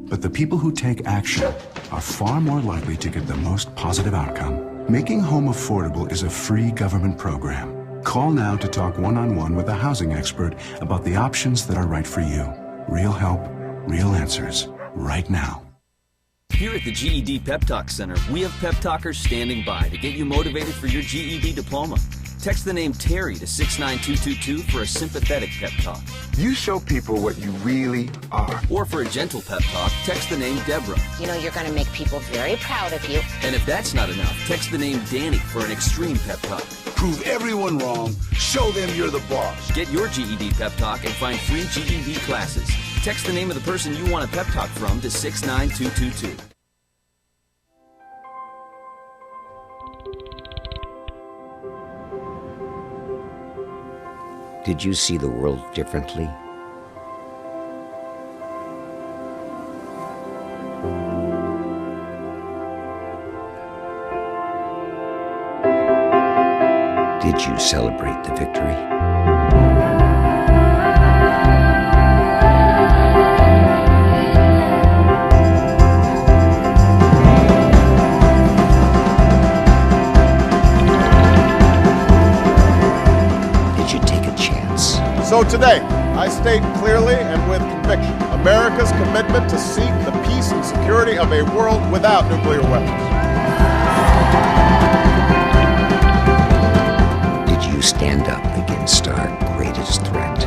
But the people who take action are far more likely to get the most positive outcome. Making home affordable is a free government program. Call now to talk one-on-one with a housing expert about the options that are right for you. Real help, real answers, right now. Here at the GED Pep Talk Center, we have pep talkers standing by to get you motivated for your GED diploma. Text the name Terry to 69222 for a sympathetic pep talk. You show people what you really are. Or for a gentle pep talk, text the name Deborah. You know you're going to make people very proud of you. And if that's not enough, text the name Danny for an extreme pep talk. Prove everyone wrong. Show them you're the boss. Get your GED pep talk and find free GED classes. Text the name of the person you want a pep talk from to 69222. Did you see the world differently? Did you celebrate the victory? So today, I state clearly and with conviction America's commitment to seek the peace and security of a world without nuclear weapons. Did you stand up against our greatest threat?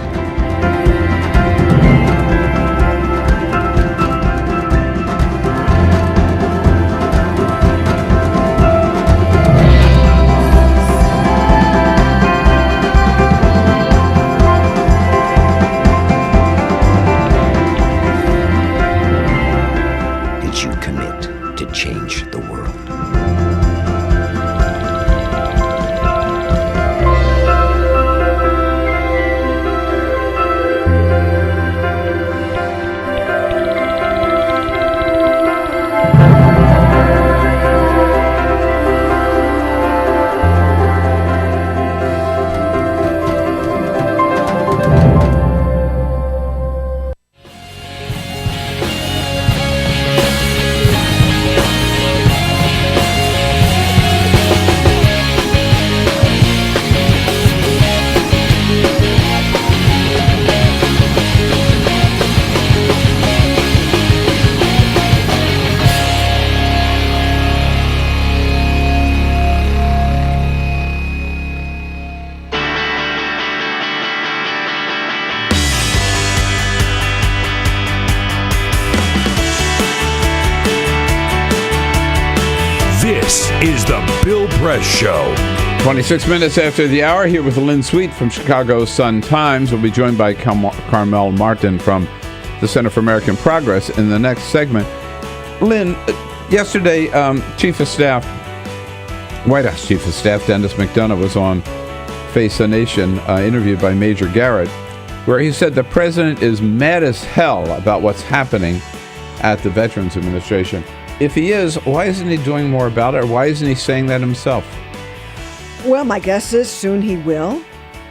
Change the world. This is the Bill Press Show. 26 minutes after the hour, here with Lynn Sweet from Chicago Sun-Times. We'll be joined by Carmel Martin from the Center for American Progress in the next segment. Lynn, yesterday, Chief of Staff, White House Chief of Staff Dennis McDonough was on Face the Nation, interviewed by Major Garrett, where he said the president is mad as hell about what's happening at the Veterans Administration. If he is, why isn't he doing more about it, or why isn't he saying that himself? Well, my guess is soon he will.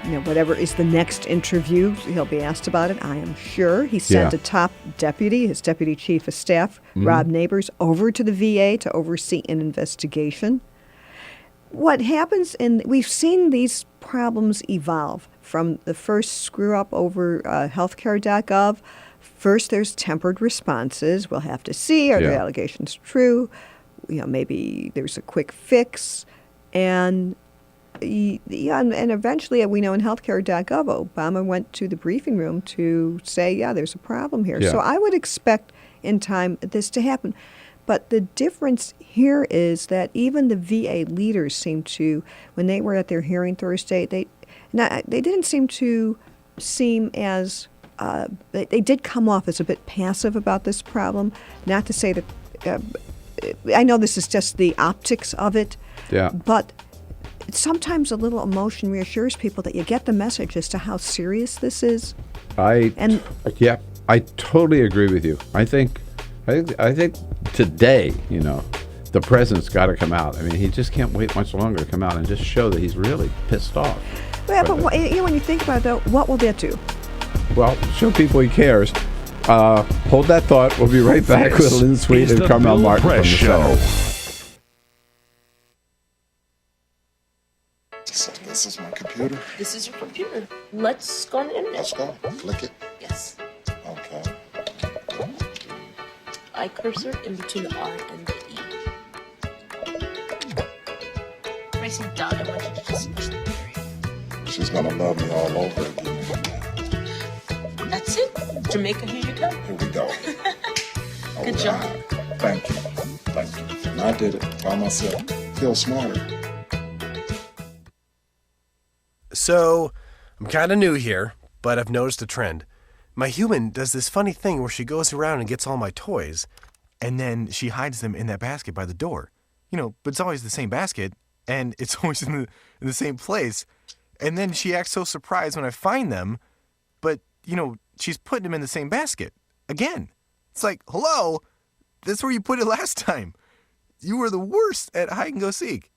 You know, whatever is the next interview, he'll be asked about it, I am sure. He sent a top deputy, his deputy chief of staff, Rob Neighbors, over to the VA to oversee an investigation. What happens, we've seen these problems evolve from the first screw-up over healthcare.gov. First, there's tempered responses. We'll have to see, are the allegations true? You know, maybe there's a quick fix. And eventually, we know in healthcare.gov, Obama went to the briefing room to say, there's a problem here. So I would expect in time this to happen. But the difference here is that even the VA leaders seem to, when they were at their hearing Thursday, they didn't seem as, they did come off as a bit passive about this problem. Not to say that, I know this is just the optics of it, but sometimes a little emotion reassures people that you get the message as to how serious this is. I totally agree with you. I think today, the president's got to come out. I mean, he just can't wait much longer to come out and just show that he's really pissed off. Yeah, but when you think about it, though, what will that do? Well, show people he cares. Hold that thought. We'll be right back with Lynn Sweet and Carmel Martin from the Center. So this is my computer. This is your computer. Let's go on the internet. Let's go. Click it. Yes. Okay. I cursor in between the R and the E. Pressing down, I want you to just push the period. She's gonna love me all over again. That's it. Jamaica, here you go. Here we go. Good job. Thank you. Thank you. And I did it by myself. Feel smarter. So, I'm kind of new here, but I've noticed a trend. My human does this funny thing where she goes around and gets all my toys, and then she hides them in that basket by the door. But it's always the same basket, and it's always in the same place. And then she acts so surprised when I find them, but, she's putting them in the same basket. Again. It's like, hello? That's where you put it last time. You were the worst at hide and go seek.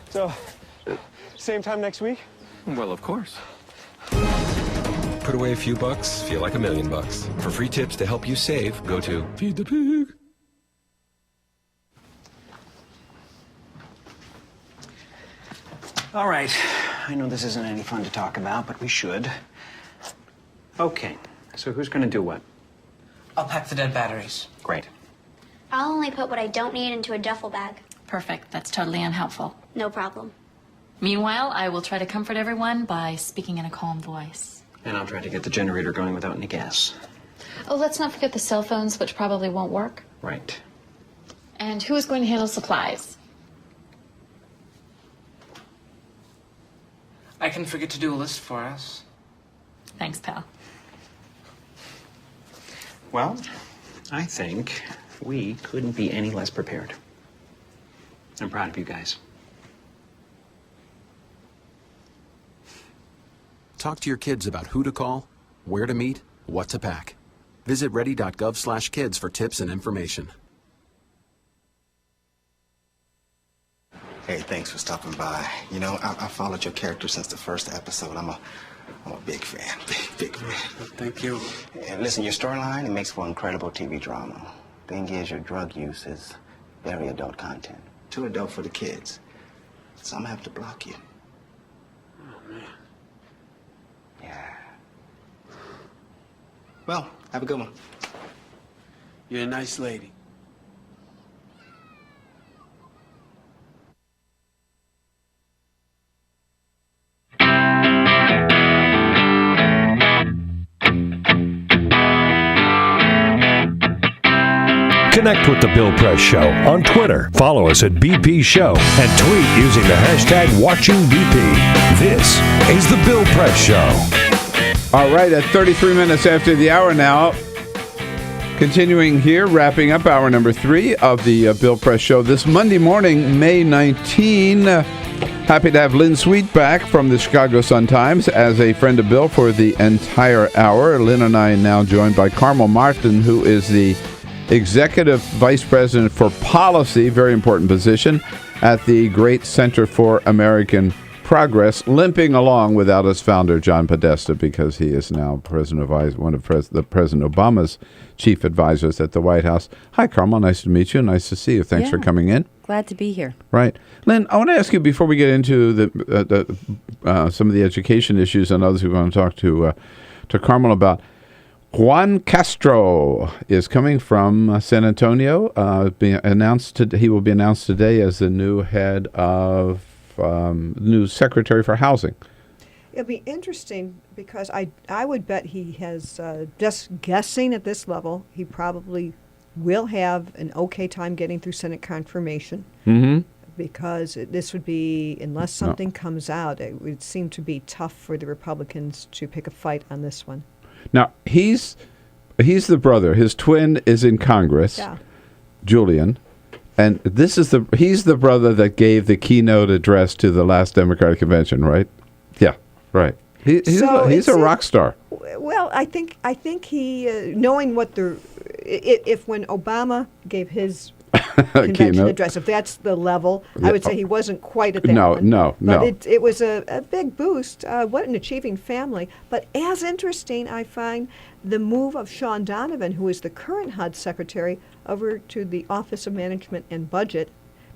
So, same time next week? Well, of course. Put away a few bucks, feel like $1 million. For free tips to help you save, go to Feed the Pig. All right. I know this isn't any fun to talk about, but we should. Okay. So who's going to do what? I'll pack the dead batteries. Great. I'll only put what I don't need into a duffel bag. Perfect. That's totally unhelpful. No problem. Meanwhile, I will try to comfort everyone by speaking in a calm voice. And I'll try to get the generator going without any gas. Oh, let's not forget the cell phones, which probably won't work. Right. And who is going to handle supplies? I can forget to do a list for us. Thanks, pal. Well, I think we couldn't be any less prepared. I'm proud of you guys. Talk to your kids about who to call, where to meet, what to pack. Visit ready.gov/kids for tips and information. Hey, thanks for stopping by. You know, I followed your character since the first episode. I'm a big fan, big fan. Thank you. And listen, your storyline, it makes for incredible TV drama. Thing is, your drug use is very adult content. Too adult for the kids. So I'm gonna have to block you. Oh, man. Yeah. Well, have a good one. You're a nice lady. Connect with The Bill Press Show on Twitter. Follow us at BP Show and tweet using the hashtag WatchingBP. This is The Bill Press Show. All right, at 33 minutes after the hour now, continuing here, wrapping up hour number 3 of the Bill Press Show this Monday morning, May 19. Happy to have Lynn Sweet back from the Chicago Sun-Times as a friend of Bill for the entire hour. Lynn and I are now joined by Carmel Martin, who is the Executive Vice President for Policy, very important position, at the Great Center for American Progress, limping along without its founder, John Podesta, because he is now one of President Obama's chief advisors at the White House. Hi, Carmel. Nice to meet you. Nice to see you. Thanks for coming in. Glad to be here. Right. Lynn, I want to ask you, before we get into some of the education issues and others we want to talk to Carmel about, Juan Castro is coming from San Antonio. He will be announced today as the new head of new Secretary for Housing. It'll be interesting because I would bet he has, just guessing at this level, he probably will have an okay time getting through Senate confirmation. Mm-hmm. Because this would be, unless something comes out, it would seem to be tough for the Republicans to pick a fight on this one. Now, he's the brother. His twin is in Congress, Julian, and he's the brother that gave the keynote address to the last Democratic convention, right? Yeah, right. He's a rock star. Well, I think he, knowing what if when Obama gave his convention address, if that's the level, I would say he wasn't quite at that one. No. But it was a big boost. What an achieving family. But as interesting, I find the move of Sean Donovan, who is the current HUD secretary, over to the Office of Management and Budget.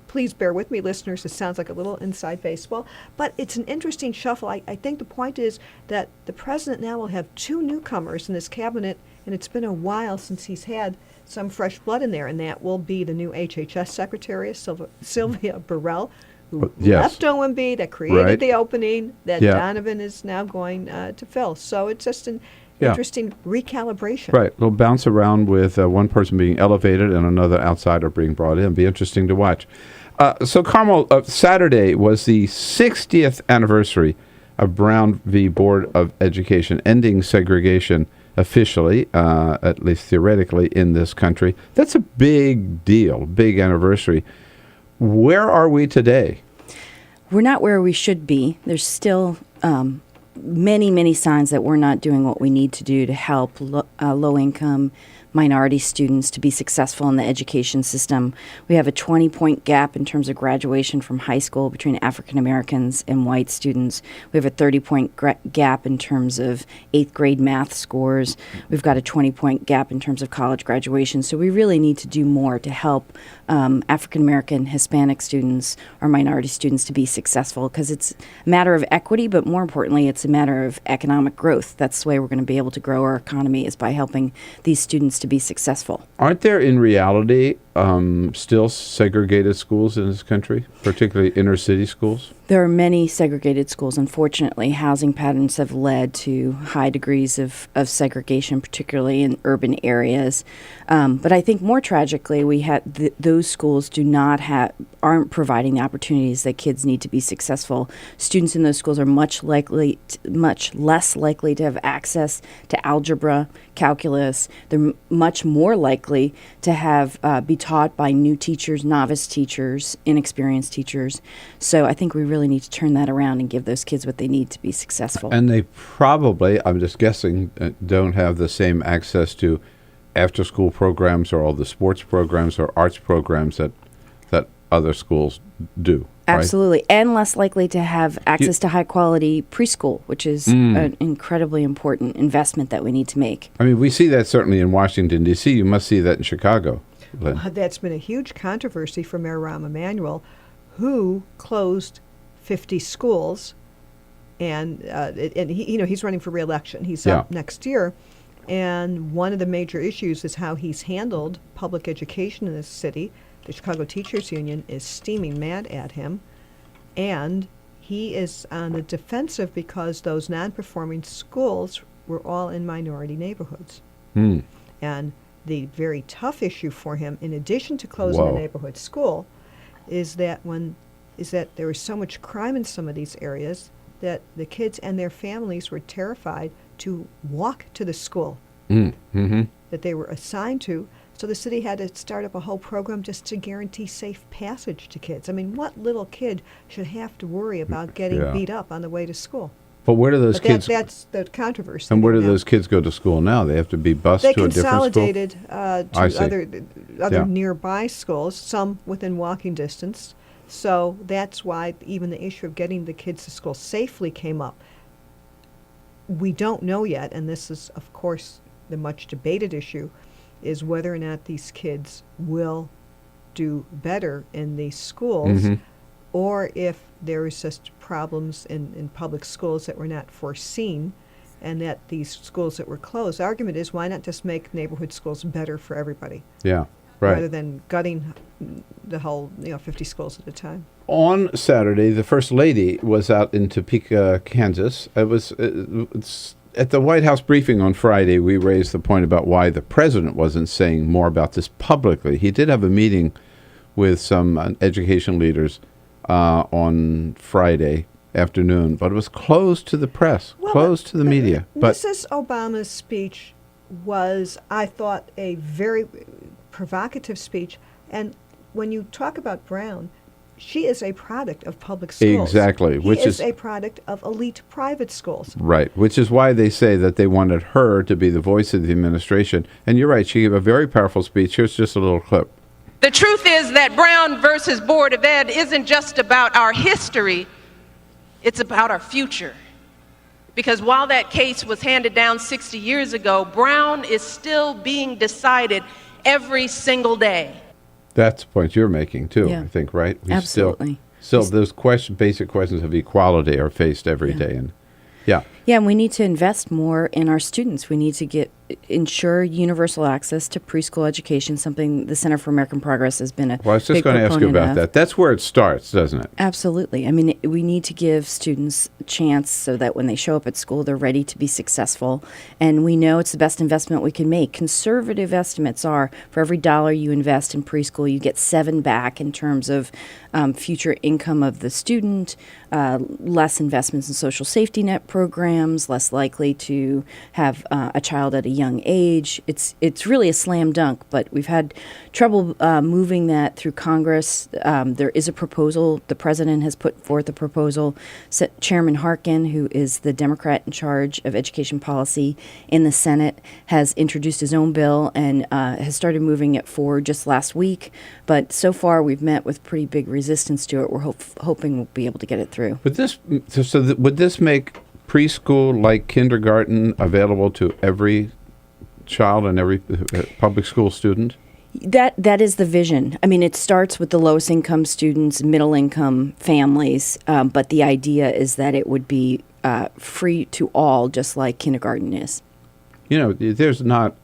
Please bear with me, listeners. It sounds like a little inside baseball. But it's an interesting shuffle. I think the point is that the president now will have 2 newcomers in this cabinet, and it's been a while since he's had some fresh blood in there, and that will be the new HHS Secretary, Sylvia Burrell, who left OMB, that created the opening that Donovan is now going to fill. So it's just an interesting recalibration. Right. It'll bounce around with one person being elevated and another outsider being brought in. Be interesting to watch. So, Carmel, Saturday was the 60th anniversary of Brown v. Board of Education, ending segregation officially, at least theoretically, in this country. That's a big deal, big anniversary. Where are we today? We're not where we should be. There's still many, many signs that we're not doing what we need to do to help low-income minority students to be successful in the education system. We have a 20-point gap in terms of graduation from high school between African Americans and white students. We have a 30-point gap in terms of 8th grade math scores. We've got a 20-point gap in terms of college graduation. So we really need to do more to help African American, Hispanic students, or minority students to be successful, because it's a matter of equity, but more importantly, it's a matter of economic growth. That's the way we're going to be able to grow our economy, is by helping these students to be successful. Aren't there, in reality, still segregated schools in this country, particularly inner city schools? There are many segregated schools. Unfortunately, housing patterns have led to high degrees of segregation, particularly in urban areas. But I think more tragically, those schools aren't providing the opportunities that kids need to be successful. Students in those schools are much less likely to have access to algebra, calculus. They're much more likely to be taught by new teachers, novice teachers, inexperienced teachers. So I think we really need to turn that around and give those kids what they need to be successful. And they probably, I'm just guessing, don't have the same access to after-school programs or all the sports programs or arts programs that other schools do. Absolutely. Right? And less likely to have access to high-quality preschool, which is an incredibly important investment that we need to make. I mean, we see that certainly in Washington, D.C. You must see that in Chicago, Lynn. That's been a huge controversy for Mayor Rahm Emanuel, who closed 50 schools, and he's running for re-election. He's up next year, and one of the major issues is how he's handled public education in this city. The Chicago Teachers Union is steaming mad at him, and he is on the defensive because those non-performing schools were all in minority neighborhoods. And the very tough issue for him, in addition to closing a neighborhood school, is that there was so much crime in some of these areas that the kids and their families were terrified to walk to the school that they were assigned to. So the city had to start up a whole program just to guarantee safe passage to kids. I mean, what little kid should have to worry about getting beat up on the way to school? But where do those kids... That's the controversy. And where do those kids go to school now? They have to be bused to a different school? They consolidated to other nearby schools, some within walking distance. So that's why even the issue of getting the kids to school safely came up. We don't know yet, and this is, of course, the much debated issue, is whether or not these kids will do better in these schools, or if there is just problems in public schools that were not foreseen, and that these schools that were closed. The argument is, why not just make neighborhood schools better for everybody? Yeah, right. Rather than gutting the whole, 50 schools at a time. On Saturday, the First Lady was out in Topeka, Kansas. It's at the White House briefing on Friday, we raised the point about why the president wasn't saying more about this publicly. He did have a meeting with some education leaders on Friday afternoon, but it was closed to the press, closed to the media. But Mrs. Obama's speech was, I thought, a very provocative speech. And when you talk about Brown, she is a product of public schools. Exactly. He is a product of elite private schools. Right, which is why they say that they wanted her to be the voice of the administration. And you're right, she gave a very powerful speech. Here's just a little clip. The truth is that Brown versus Board of Ed isn't just about our history, it's about our future. Because while that case was handed down 60 years ago, Brown is still being decided every single day. That's the point you're making, too, I think, right? Absolutely. Still those basic questions of equality are faced every day. And Yeah, and we need to invest more in our students. We need to ensure universal access to preschool education, something the Center for American Progress has been a Well, I was just going to ask you about that. That's where it starts, doesn't it? Absolutely. I mean, we need to give students a chance so that when they show up at school, they're ready to be successful. And we know it's the best investment we can make. Conservative estimates are for every $1 you invest in preschool, you get 7 back in terms of future income of the student, less investments in social safety net programs, less likely to have a child at a young age. It's really a slam dunk, but we've had trouble moving that through Congress. There is a proposal. The president has put forth a proposal. Chairman Harkin, who is the Democrat in charge of education policy in the Senate, has introduced his own bill and has started moving it forward just last week. But so far, we've met with pretty big resistance to it. We're hoping we'll be able to get it through. Would this make preschool like kindergarten available to every child and every public school student? That is the vision. I mean, it starts with the lowest income students, middle income families, but the idea is that it would be free to all, just like kindergarten is. You know, there's not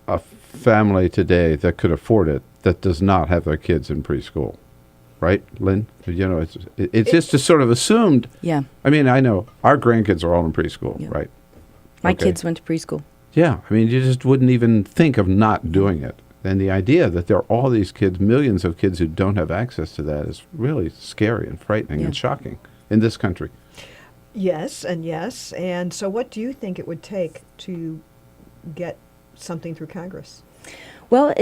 a family today that could afford it that does not have their kids in preschool, right, Lynn? You know, it's just sort of assumed. Yeah. I mean, I know our grandkids are all in preschool, right? My kids went to preschool. Yeah, I mean, you just wouldn't even think of not doing it. And the idea that there are all these kids, millions of kids who don't have access to that is really scary and frightening and shocking in this country. Yes, and yes. And so what do you think it would take to get something through Congress? Well,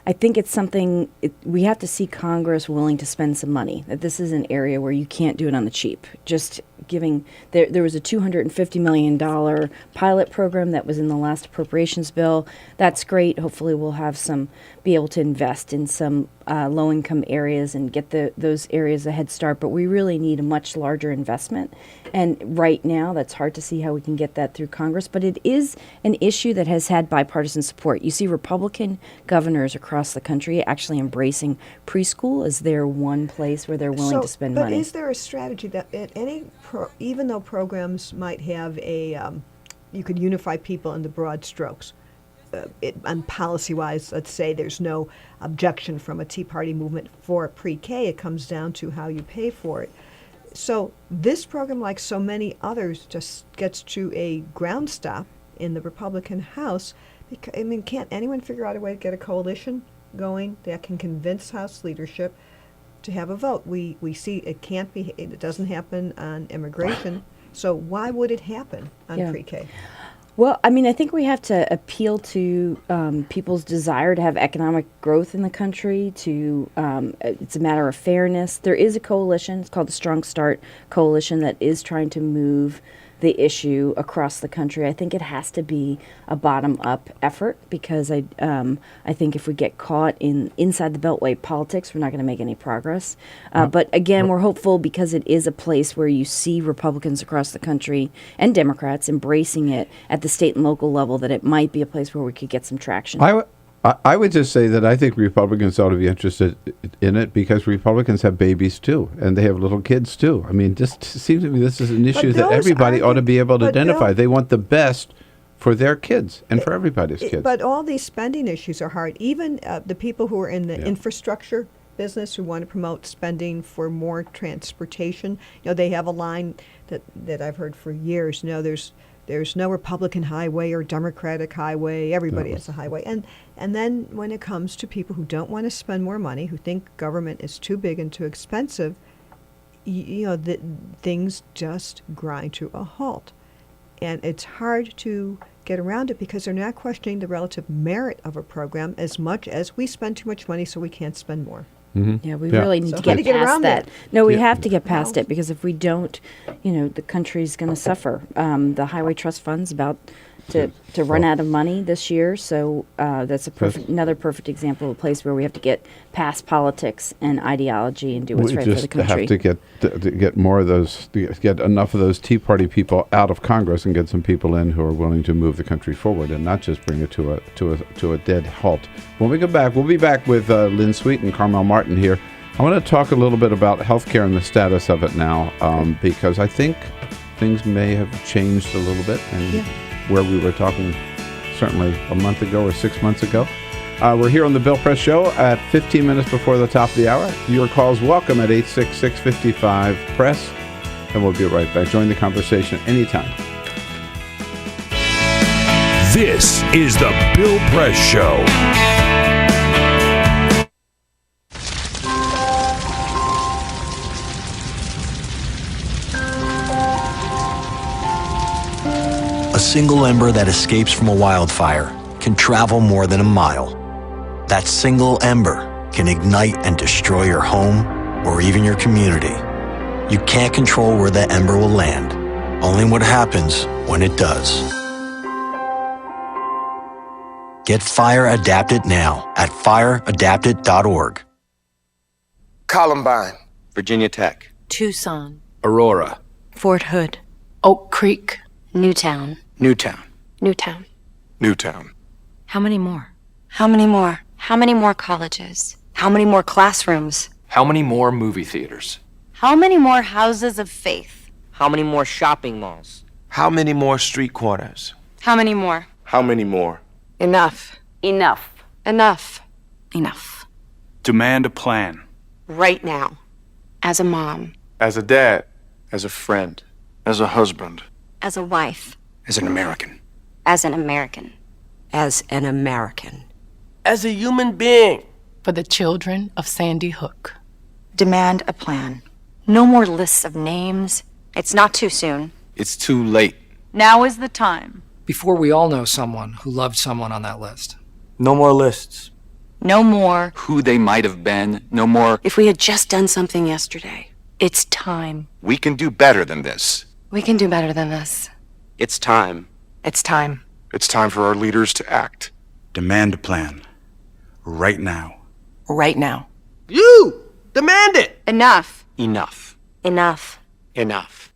I think it's something we have to see Congress willing to spend some money. That this is an area where you can't do it on the cheap. Just giving there was a $250 million pilot program that was in the last appropriations bill. That's great. Hopefully, we'll have be able to invest in some low-income areas and get those areas a head start. But we really need a much larger investment. And right now, that's hard to see how we can get that through Congress. But it is an issue that has had bipartisan support. You see Republican governors across the country actually embracing preschool as their one place where they're willing to spend money. But is there a strategy that at even though programs might have you could unify people in the broad strokes, and policy-wise, let's say there's no objection from a Tea Party movement for pre-K, it comes down to how you pay for it. So this program, like so many others, just gets to a ground stop in the Republican House. Because, I mean, can't anyone figure out a way to get a coalition going that can convince House leadership to have a vote? We see it doesn't happen on immigration. So why would it happen on pre-K? Well, I mean, I think we have to appeal to people's desire to have economic growth in the country. It's a matter of fairness. There is a coalition. It's called the Strong Start Coalition that is trying to move the issue across the country. I think it has to be a bottom-up effort because I think if we get caught inside the Beltway politics, we're not going to make any progress. But again, we're hopeful because it is a place where you see Republicans across the country and Democrats embracing it at the state and local level, that it might be a place where we could get some traction. I would just say that I think Republicans ought to be interested in it because Republicans have babies too, and they have little kids too. I mean, just seems to me this is an issue that everybody ought to be able to identify. They want the best for their kids and for everybody's kids. But all these spending issues are hard. Even the people who are in the infrastructure business who want to promote spending for more transportation, they have a line that I've heard for years. There's no Republican highway or Democratic highway. Everybody has a highway. And then when it comes to people who don't want to spend more money, who think government is too big and too expensive, things just grind to a halt. And it's hard to get around it because they're not questioning the relative merit of a program as much as we spend too much money so we can't spend more. Mm-hmm. Yeah, we really need to get past that. No, we have to get past it because if we don't, the country's going to suffer. The Highway Trust Fund's about to run out of money this year, so that's another perfect example of a place where we have to get past politics and ideology and do what's right for the country. We just have to get more of those, get enough of those Tea Party people out of Congress and get some people in who are willing to move the country forward and not just bring it to a dead halt. When we go back, we'll be back with Lynn Sweet and Carmel Martin here. I want to talk a little bit about healthcare and the status of it now, because I think things may have changed a little bit, and where we were talking certainly a month ago or 6 months ago. We're here on the Bill Press Show at 15 minutes before the top of the hour. Your calls welcome at 866-55-PRESS, and we'll be right back. Join the conversation anytime. This is the Bill Press Show. A single ember that escapes from a wildfire can travel more than a mile. That single ember can ignite and destroy your home or even your community. You can't control where the ember will land, only what happens when it does. Get Fire Adapted now at fireadapted.org. Columbine, Virginia Tech, Tucson, Aurora, Fort Hood, Oak Creek, Newtown. Newtown, Newtown. Newtown. How many more? How many more? How many more colleges? How many more classrooms? How many more movie theaters? How many more houses of faith? How many more shopping malls? How many more street corners? How many more? How many more? Enough. Enough. Enough. Enough. Demand a plan. Right now. As a mom. As a dad. As a friend. As a husband. As a wife. As an American. As an American. As an American. As a human being. For the children of Sandy Hook. Demand a plan. No more lists of names. It's not too soon. It's too late. Now is the time. Before we all know someone who loved someone on that list. No more lists. No more. Who they might have been. No more. If we had just done something yesterday. It's time. We can do better than this. We can do better than this. It's time. It's time. It's time for our leaders to act. Demand a plan. Right now. Right now. You! Demand it! Enough. Enough. Enough. Enough.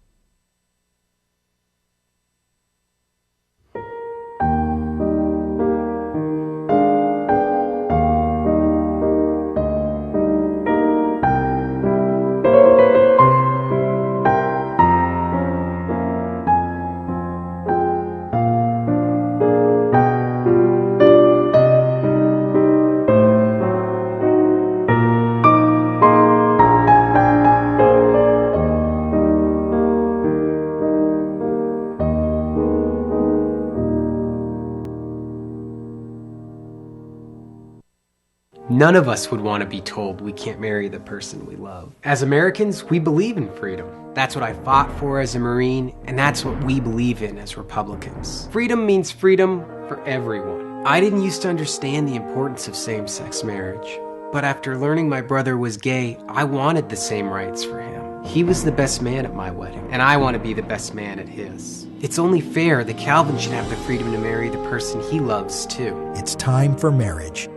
None of us would want to be told we can't marry the person we love. As Americans, we believe in freedom. That's what I fought for as a Marine, and that's what we believe in as Republicans. Freedom means freedom for everyone. I didn't used to understand the importance of same-sex marriage, but after learning my brother was gay, I wanted the same rights for him. He was the best man at my wedding, and I want to be the best man at his. It's only fair that Calvin should have the freedom to marry the person he loves, too. It's time for marriage.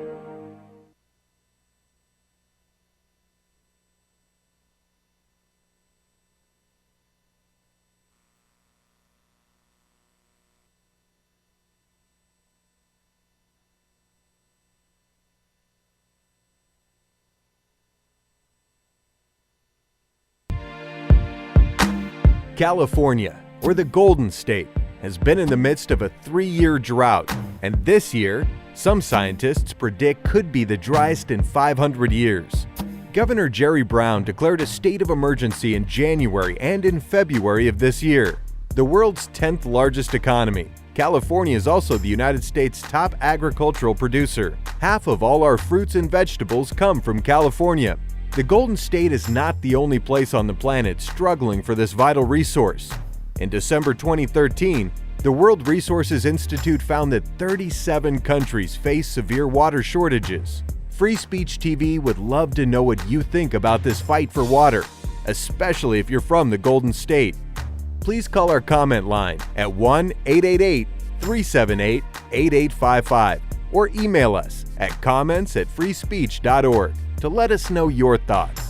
California, or the Golden State, has been in the midst of a 3-year drought, and this year, some scientists predict could be the driest in 500 years. Governor Jerry Brown declared a state of emergency in January and in February of this year. The world's 10th largest economy, California is also the United States' top agricultural producer. Half of all our fruits and vegetables come from California. The Golden State is not the only place on the planet struggling for this vital resource. In December 2013, the World Resources Institute found that 37 countries face severe water shortages. Free Speech TV would love to know what you think about this fight for water, especially if you're from the Golden State. Please call our comment line at 1-888-378-8855 or email us at comments@freespeech.org. to let us know your thoughts.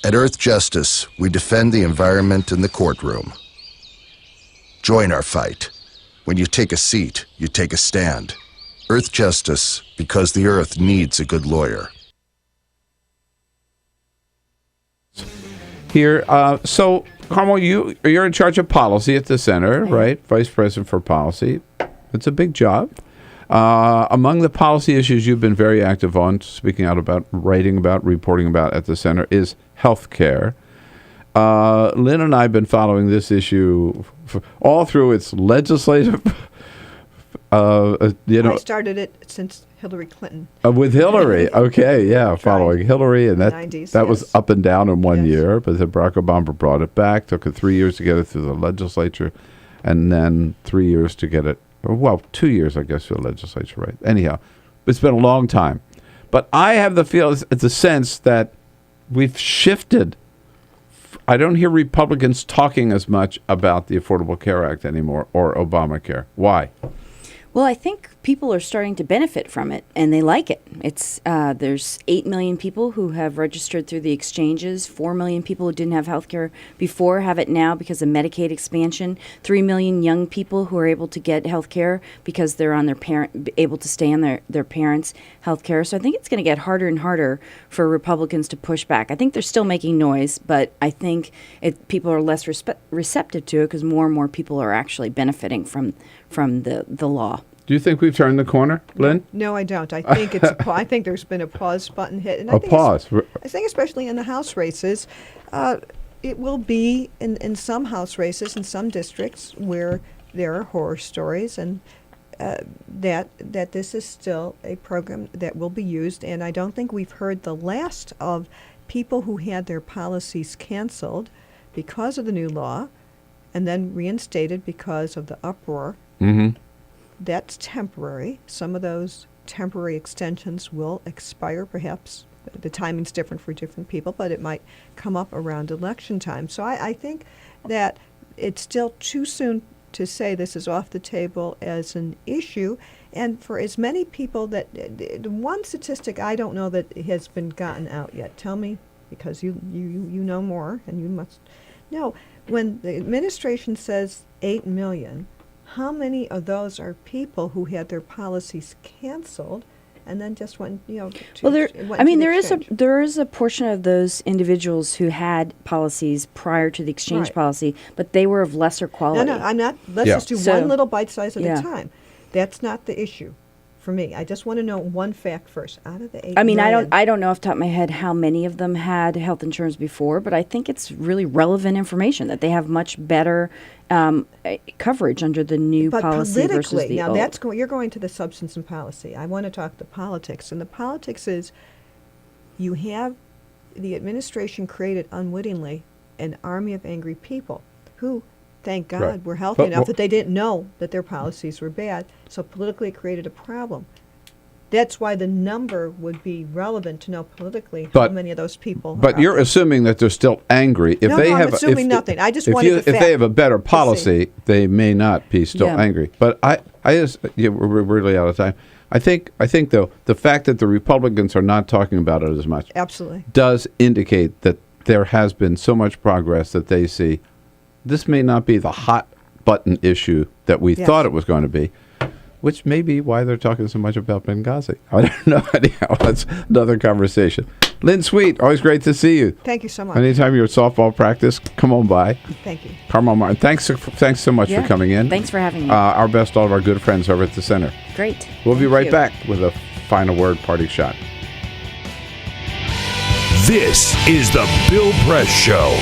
At Earth Justice, we defend the environment in the courtroom. Join our fight. When you take a seat, you take a stand. Earth Justice, because the Earth needs a good lawyer. Here, so Carmel, you're in charge of policy at the center, right? Vice President for Policy. It's a big job. Among the policy issues you've been very active on, speaking out about, writing about, reporting about at the center is health care. Lynn and I have been following this issue all through its legislative. I started it since Hillary Clinton. With Hillary, okay, yeah, following Hillary, and that 90s, that was up and down in one year, but then Barack Obama brought it back. Took it 3 years to get it through the legislature, and then 3 years to get it. Well, 2 years, I guess, through the legislature, right? Anyhow, it's been a long time, but I have the sense that we've shifted. I don't hear Republicans talking as much about the Affordable Care Act anymore or Obamacare. Why? Well, I think people are starting to benefit from it, and they like it. There's 8 million people who have registered through the exchanges. 4 million people who didn't have health care before have it now because of Medicaid expansion. 3 million young people who are able to get health care because they're on able to stay on their parents' health care. So I think it's going to get harder and harder for Republicans to push back. I think they're still making noise, but I think people are less receptive to it because more and more people are actually benefiting from the law. Do you think we've turned the corner, Lynn? No, I don't. I think I think there's been a pause button hit. And I think especially in the House races, it will be in some House races in some districts where there are horror stories, and that this is still a program that will be used. And I don't think we've heard the last of people who had their policies canceled because of the new law, and then reinstated because of the uproar. Mm-hmm. That's temporary. Some of those temporary extensions will expire, perhaps. The timing's different for different people, but it might come up around election time. So I think that it's still too soon to say this is off the table as an issue. And for as many people that, one statistic I don't know that has been gotten out yet. Tell me, because you know more, and you must know. When the administration says 8 million, how many of those are people who had their policies canceled and then just went, there is a portion of those individuals who had policies prior to the exchange policy, but they were of lesser quality. No, I'm not. Let's just do one little bite size at a time. That's not the issue for me. I just want to know one fact first. Out of the 8 million, I don't know off the top of my head how many of them had health insurance before, but I think it's really relevant information that they have much better coverage under the new policy versus the old. Now you're going to the substance and policy. I want to talk the politics, and the politics is you have the administration created unwittingly an army of angry people who, thank God, were healthy enough that they didn't know that their policies were bad. So politically it created a problem. That's why the number would be relevant to know politically how many of those people. But you're assuming that they're still angry. If I'm assuming nothing. I just wanted if they have a better policy, they may not be still angry. But we're really out of time. I think though the fact that the Republicans are not talking about it as much does indicate that there has been so much progress that they see this may not be the hot button issue that we thought it was going to be, which may be why they're talking so much about Benghazi. I don't know. Anyhow, that's another conversation. Lynn Sweet, always great to see you. Thank you so much. Anytime you're at softball practice, come on by. Thank you. Carmel Martin, thanks so much for coming in. Thanks for having me. Our best to all of our good friends over at the center. Great. We'll be right back with a final word party shot. This is the Bill Press Show.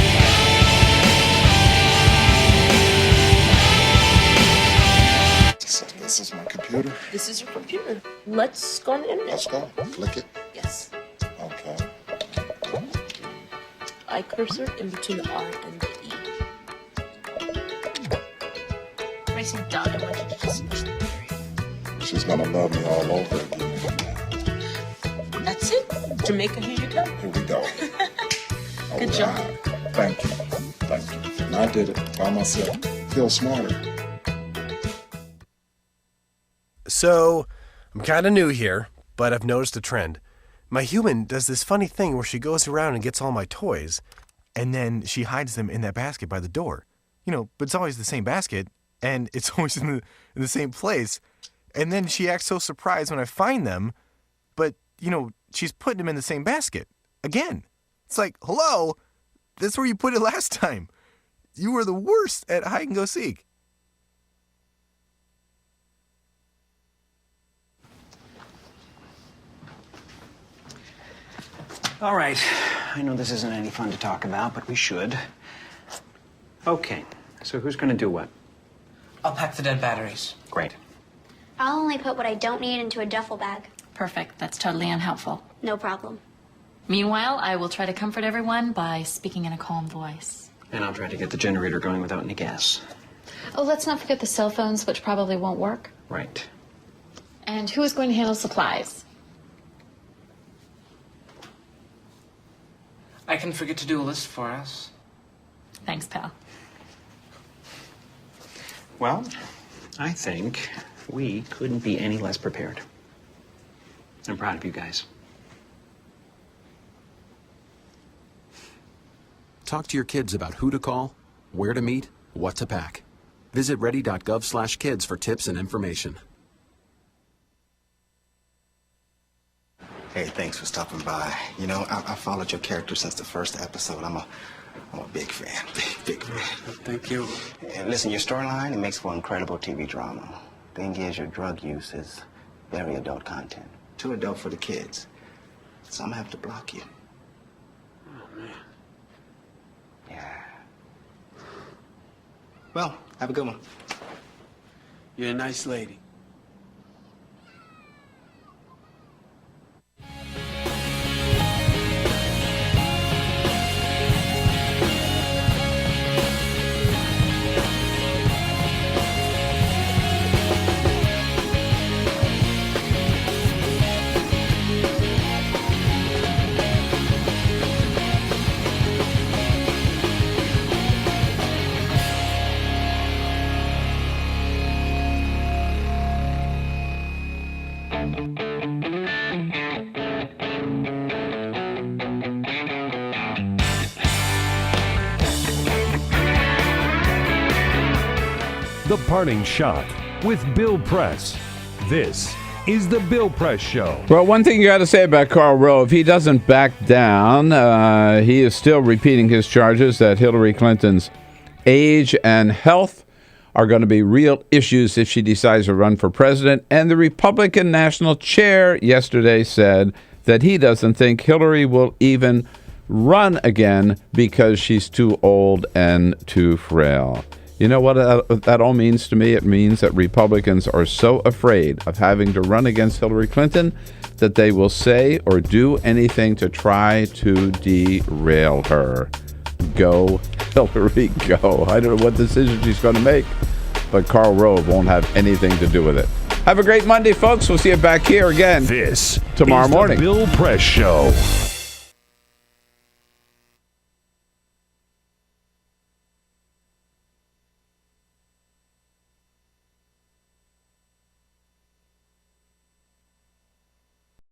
This is my computer. This is your computer. Let's go on the internet. Let's go. Click it. Yes. Okay. I cursor in between the R and the E. Pressing dot, I want you to just push the period. She's gonna love me all over again. That's it. Jamaica, here you go. Here we go. Good job. Thank you. Thank you. And I did it by myself. Feel smarter. So, I'm kind of new here, but I've noticed a trend. My human does this funny thing where she goes around and gets all my toys, and then she hides them in that basket by the door. But it's always the same basket, and it's always in the same place. And then she acts so surprised when I find them, but, she's putting them in the same basket. Again. It's like, hello? That's where you put it last time. You were the worst at hide and go seek. All right. I know this isn't any fun to talk about, but we should. Okay. So who's going to do what? I'll pack the dead batteries. Great. I'll only put what I don't need into a duffel bag. Perfect. That's totally unhelpful. No problem. Meanwhile, I will try to comfort everyone by speaking in a calm voice. And I'll try to get the generator going without any gas. Oh, let's not forget the cell phones, which probably won't work. Right. And who is going to handle supplies? I can forget to do a list for us. Thanks, pal. Well, I think We couldn't be any less prepared. I'm proud of you guys. Talk to your kids about who to call, where to meet, what to pack. Visit ready.gov/kids for tips and information. Hey, thanks for stopping by. You know, I followed your character since the first episode. I'm a big fan. Big fan. Thank you. And listen, your storyline, it makes for incredible TV drama. Thing is, your drug use is very adult content. Too adult for the kids. So I'm gonna have to block you. Oh, man. Yeah. Well, have a good one. You're a nice lady. The Parting Shot with Bill Press. This is the Bill Press Show. Well, one thing you got to say about Karl Rove, he doesn't back down. He is still repeating his charges that Hillary Clinton's age and health are going to be real issues if she decides to run for president. And the Republican national chair yesterday said that he doesn't think Hillary will even run again because she's too old and too frail. You know what that all means to me? It means that Republicans are so afraid of having to run against Hillary Clinton that they will say or do anything to try to derail her. Go, Hillary, go. I don't know what decision she's going to make, but Karl Rove won't have anything to do with it. Have a great Monday, folks. We'll see you back here again this tomorrow morning. The Bill Press Show.